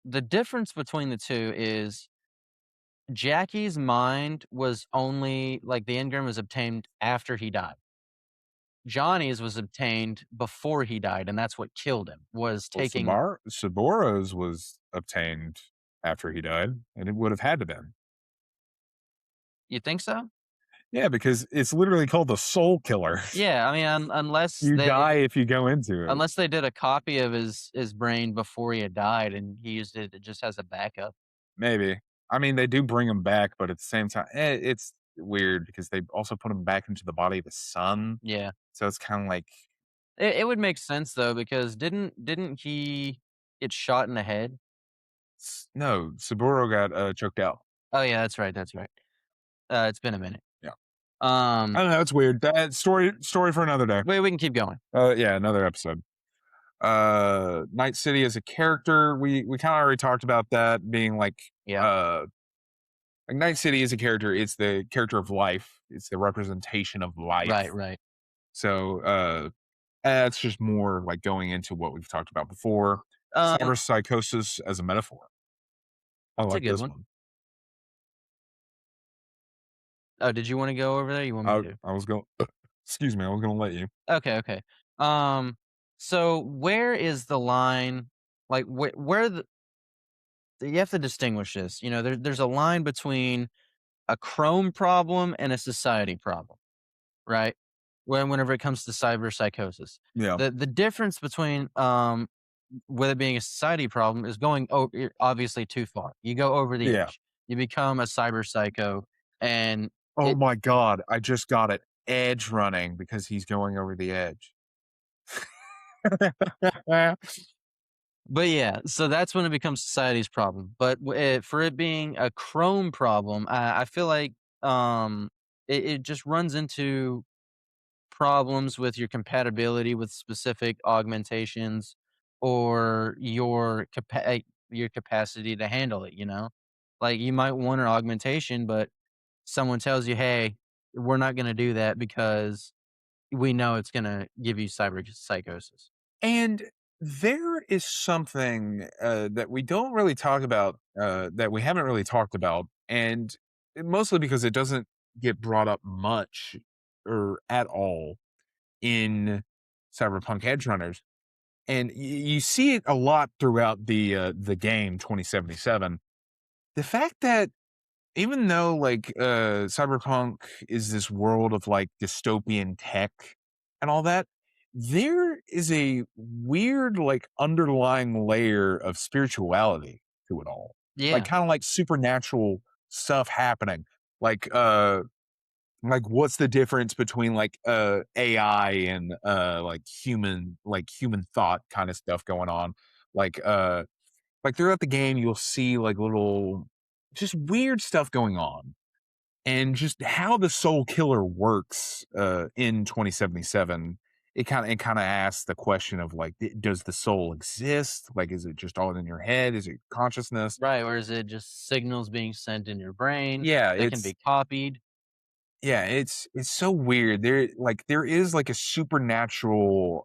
the difference between the 2 is Jackie's mind was only like, the engram was obtained after he died. Johnny's was obtained before he died, and that's what killed him, was Well, taking. Saboro's was obtained after he died, and it would have had to been. You think so? Yeah, because it's literally called the Soul Killer. Yeah, I mean, unless You they die if you go into it. unless they did a copy of his brain before he had died and he used it just as a backup. Maybe. I mean, they do bring him back, but at the same time, it's weird because they also put him back into the body of the son. Yeah. So it's kind of like, It would make sense though because didn't he get shot in the head? no, Saburo got choked out. Oh, yeah, that's right, that's right. It's been a minute. Yeah. Um, I don't know. It's weird. That story for another day. wait, we can keep going. Yeah, another episode. Night City as a character, we kind of already talked about that being Yeah, uh like Night City is a character. It's the character of life. It's the representation of right, life. right. So that's just more like going into what we've talked about before. Um, Cyberpsychosis as a metaphor. I it's a like good this one. one. Oh, did you wanna go over there? You want me to? I was going. Excuse me. I was going to let you. Okay, okay. Um, so where is the line? Like, where the you have to distinguish this. There's a line between a Chrome problem and a society problem, right? Whenever it comes to cyber psychosis, Yeah. the difference between with it being a society problem is going obviously too far. You go over the Yeah. edge. You become a cyber psycho, and Oh it. my God. I just got it. Edge running because he's going over the edge. But yeah, so that's when it becomes society's problem. But for it being a Chrome problem, I feel like it just runs into problems with your compatibility with specific augmentations or your capacity to handle it. Like you might want an augmentation, but someone tells you, "Hey, we're not going to do that because we know it's going to give you cyber psychosis." And there is something that we don't really talk about, that we haven't really talked about, and mostly because it doesn't get brought up much or at all in Cyberpunk Edge Runners, and you see it a lot throughout the game 2077. The fact that even though Cyberpunk is this world of like dystopian tech and all that, there is a weird like underlying layer of spirituality to it all. Like Yeah, kind of like supernatural stuff happening. Like uh like what's the difference between AI and human thought kind of stuff going on. Like like throughout the game you'll see like little just weird stuff going on, and just how the soul killer works in 2077 it kind of asks the question of like, does the soul exist? Like, is it just all in your head? Is it consciousness? Right, or is it just signals being sent in your brain Yeah, that can be copied? it's so weird. There is like a supernatural,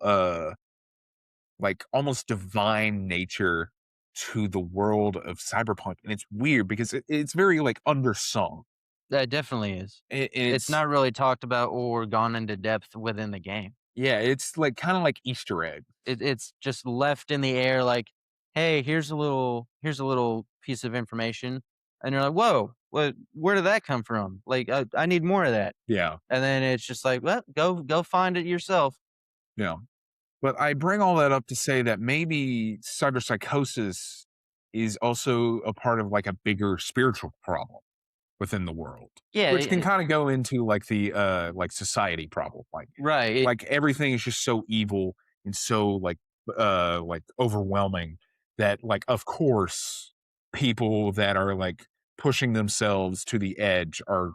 like almost divine nature to the world of cyberpunk, and it's weird because it's very like undersung. That definitely is. It's It's not really talked about or gone into depth within the game. yeah, it's like kind of like Easter egg. It's just left in the air like, "Hey, here's a little piece of information," and you're like, "Whoa, where did that come from? Like, I need more of that." Yeah, And then it's just like, "Well, go find it yourself." yeah. But I bring all that up to say that maybe cyberpsychosis is also a part of like a bigger spiritual problem within the world, Yeah, which can kind of go into like the like society problem, right. like everything is just so evil and so like overwhelming that like of course people that are like pushing themselves to the edge are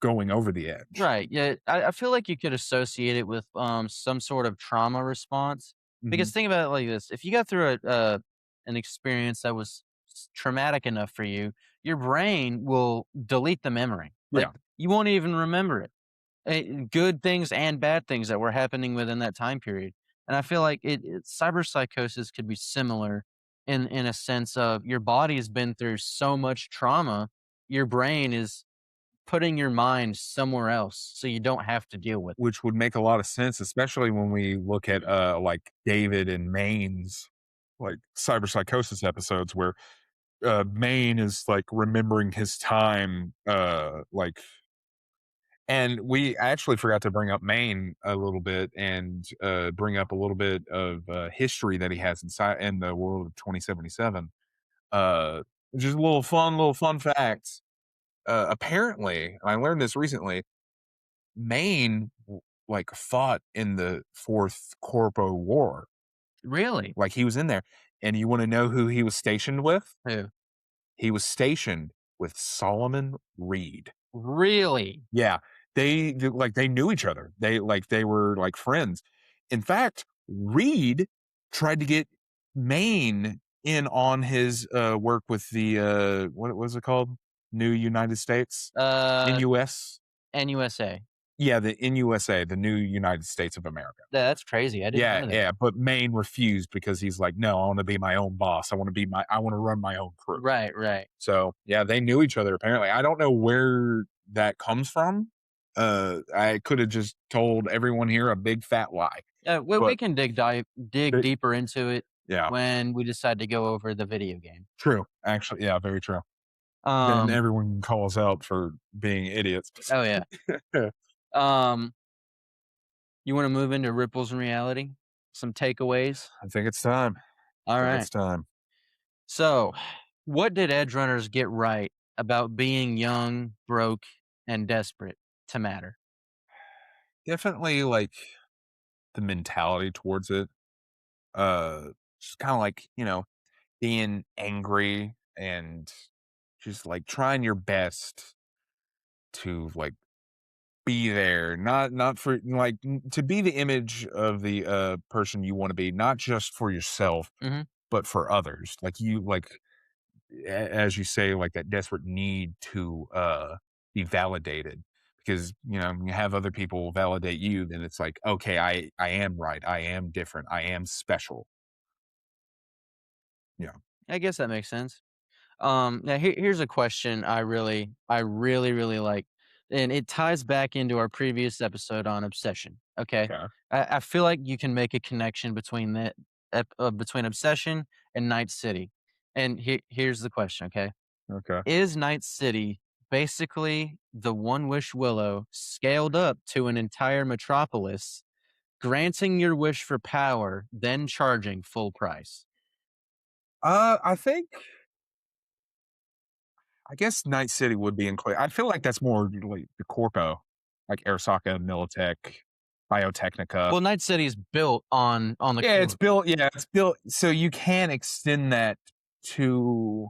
going over the edge. Right. Yeah. I feel like you could associate it with some sort of trauma response. Hmm. Because think about it like this: if you got through an experience that was traumatic enough for you, your brain will delete the memory. Like Yeah, you won't even remember it. Good things and bad things that were happening within that time period. And I feel like cyber psychosis could be similar in a sense of your body has been through so much trauma, your brain is putting your mind somewhere else so you don't have to deal with it. which would make a lot of sense, especially when we look at like David and Maine's like cyberpsychosis episodes where Maine is like remembering his time like, and we actually forgot to bring up Maine a little bit and bring up a little bit of history that he has inside in the world of 2077. Uh, just little fun facts. Apparently, I learned this recently. Maine like fought in the Fourth Corpo War. Really? Like he was in there, and you want to know who he was stationed with? Who? He was stationed with Solomon Reed. Really? Yeah, like they knew each other. They were like friends. In fact, Reed tried to get Maine in on his work with the what was it called? New United States, Uh, NUS. NUSA. Yeah, the NUSA, the New United States of America. That's crazy. I didn't Yeah, know that. yeah, but Maine refused because he's like, no, I want to be my own boss. I want to run my own crew. Right, right. So yeah, they knew each other apparently. I don't know where that comes from. I could have just told everyone here a big fat lie, We but can dig they, deeper into it yeah, when we decide to go over the video game. true. Actually, yeah, very true. Then Um, everyone can call us out for being idiots. oh yeah. I Um, you want to move into ripples in reality? Some takeaways. think it's time. All I think right. it's time. So, what did edge runners get right about being young, broke, and desperate to matter? Definitely like the mentality towards it. Just kind of like being angry and just like trying your best to like be there, not for like to be the image of the person you want to be, not just for yourself Hmm. but for others, like you like as you say, like that desperate need to be validated, because you have other people validate you, then it's like, okay, I am right, I am different, I am special. Yeah. I guess that makes sense. Now here's a question I really like, and it ties back into our previous episode on obsession. Okay, Okay. I feel like you can make a connection between between obsession and Night City, and here's the question. Okay, Okay. is Night City basically the One Wish Willow scaled up to an entire metropolis, granting your wish for power, then charging full price? I think, I guess Night City would be included. I feel like that's more like the corpo, like Arasaka, Militech, Biotechnica. Well, Night City is built on the Yeah, it's core. built. Yeah, it's built so you can extend that to.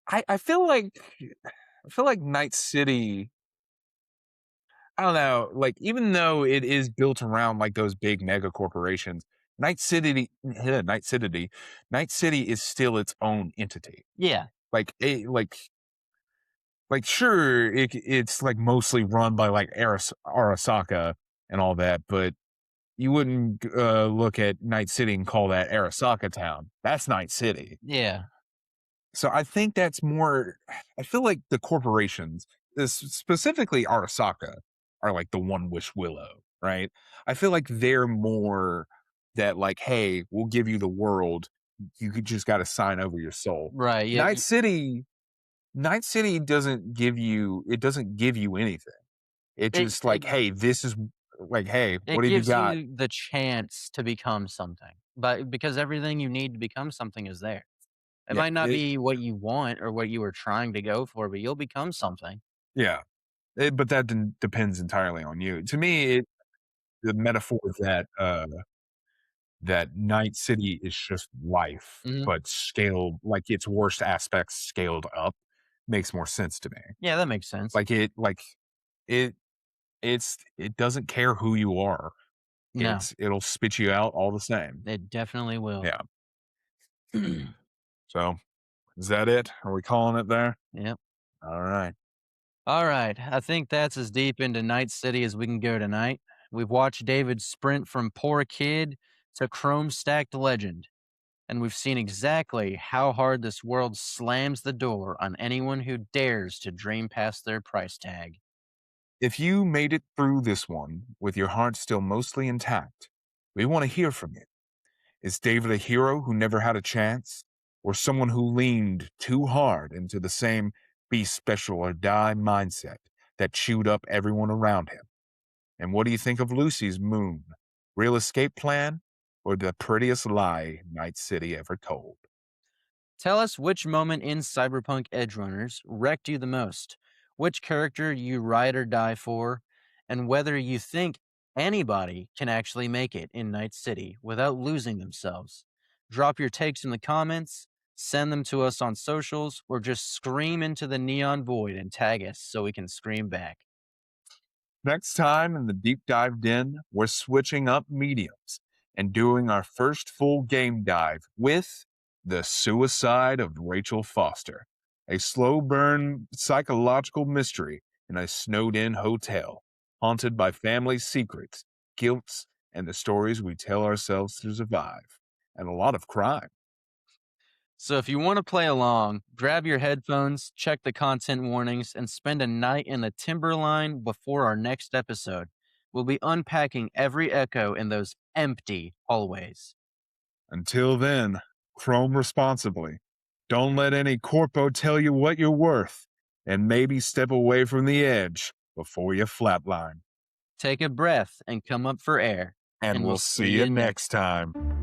I feel like Night City. I don't know, like, even though it is built around, like, those big mega corporations, Night City Night City is still its own entity. Yeah, Like, sure, it's, like, mostly run by, like, Arasaka and all that, but you wouldn't, look at Night City and call that Arasaka Town. That's Night City. yeah. So I think that's more I feel like the corporations, specifically Arasaka, are like the One Wish Willow, right? I feel like they're more that like, hey, we'll give you the world. Just got to sign over your soul. Right, yeah, Night City, Night City doesn't give you anything. It it just it like, hey, this is like, hey, what it have you gives got? you the chance to become something, but because everything you need to become something is there. It Yeah, might not be what you want or what you were trying to go for, but you'll become something. yeah. But that depends entirely on you. To me, the metaphor that Night City is just life, Mhm. but scaled like its worst aspects scaled up makes more sense to me. Yeah, that makes sense. Like it doesn't care who you are. No, It'll spit you out all the same. it definitely will. Yeah. So is that it? Are we calling it there? Yep. All right. All right. I think that's as deep into Night City as we can go tonight. We've watched David sprint from poor kid to chrome stacked legend, and we've seen exactly how hard this world slams the door on anyone who dares to dream past their price tag. If you made it through this one with your heart still mostly intact, we want to hear from you. Is David a hero who never had a chance? Or someone who leaned too hard into the same be special or die mindset that chewed up everyone around him? And what do you think of Lucy's moon? Real escape plan? Or the prettiest lie Night City ever told? Tell us which moment in Cyberpunk Edgerunners wrecked you the most, which character you ride or die for, and whether you think anybody can actually make it in Night City without losing themselves. Drop your takes in the comments, send them to us on socials, or just scream into the neon void and tag us so we can scream back. Next time in the Deep Dive Den, we're switching up mediums and doing our first full game dive with The Suicide of Rachel Foster, a slow burn psychological mystery in a snowed in hotel, haunted by family secrets, guilts, and the stories we tell ourselves to survive, and a lot of crime. So if you want to play along, grab your headphones, check the content warnings, and spend a night in the timberline before our next episode. We'll be unpacking every echo in those empty hallways. Until then, chrome responsibly. Don't let any corpo tell you what you're worth, and maybe step away from the edge before you flatline. Take a breath and come up for air, And and we'll we'll see see you you next. next time.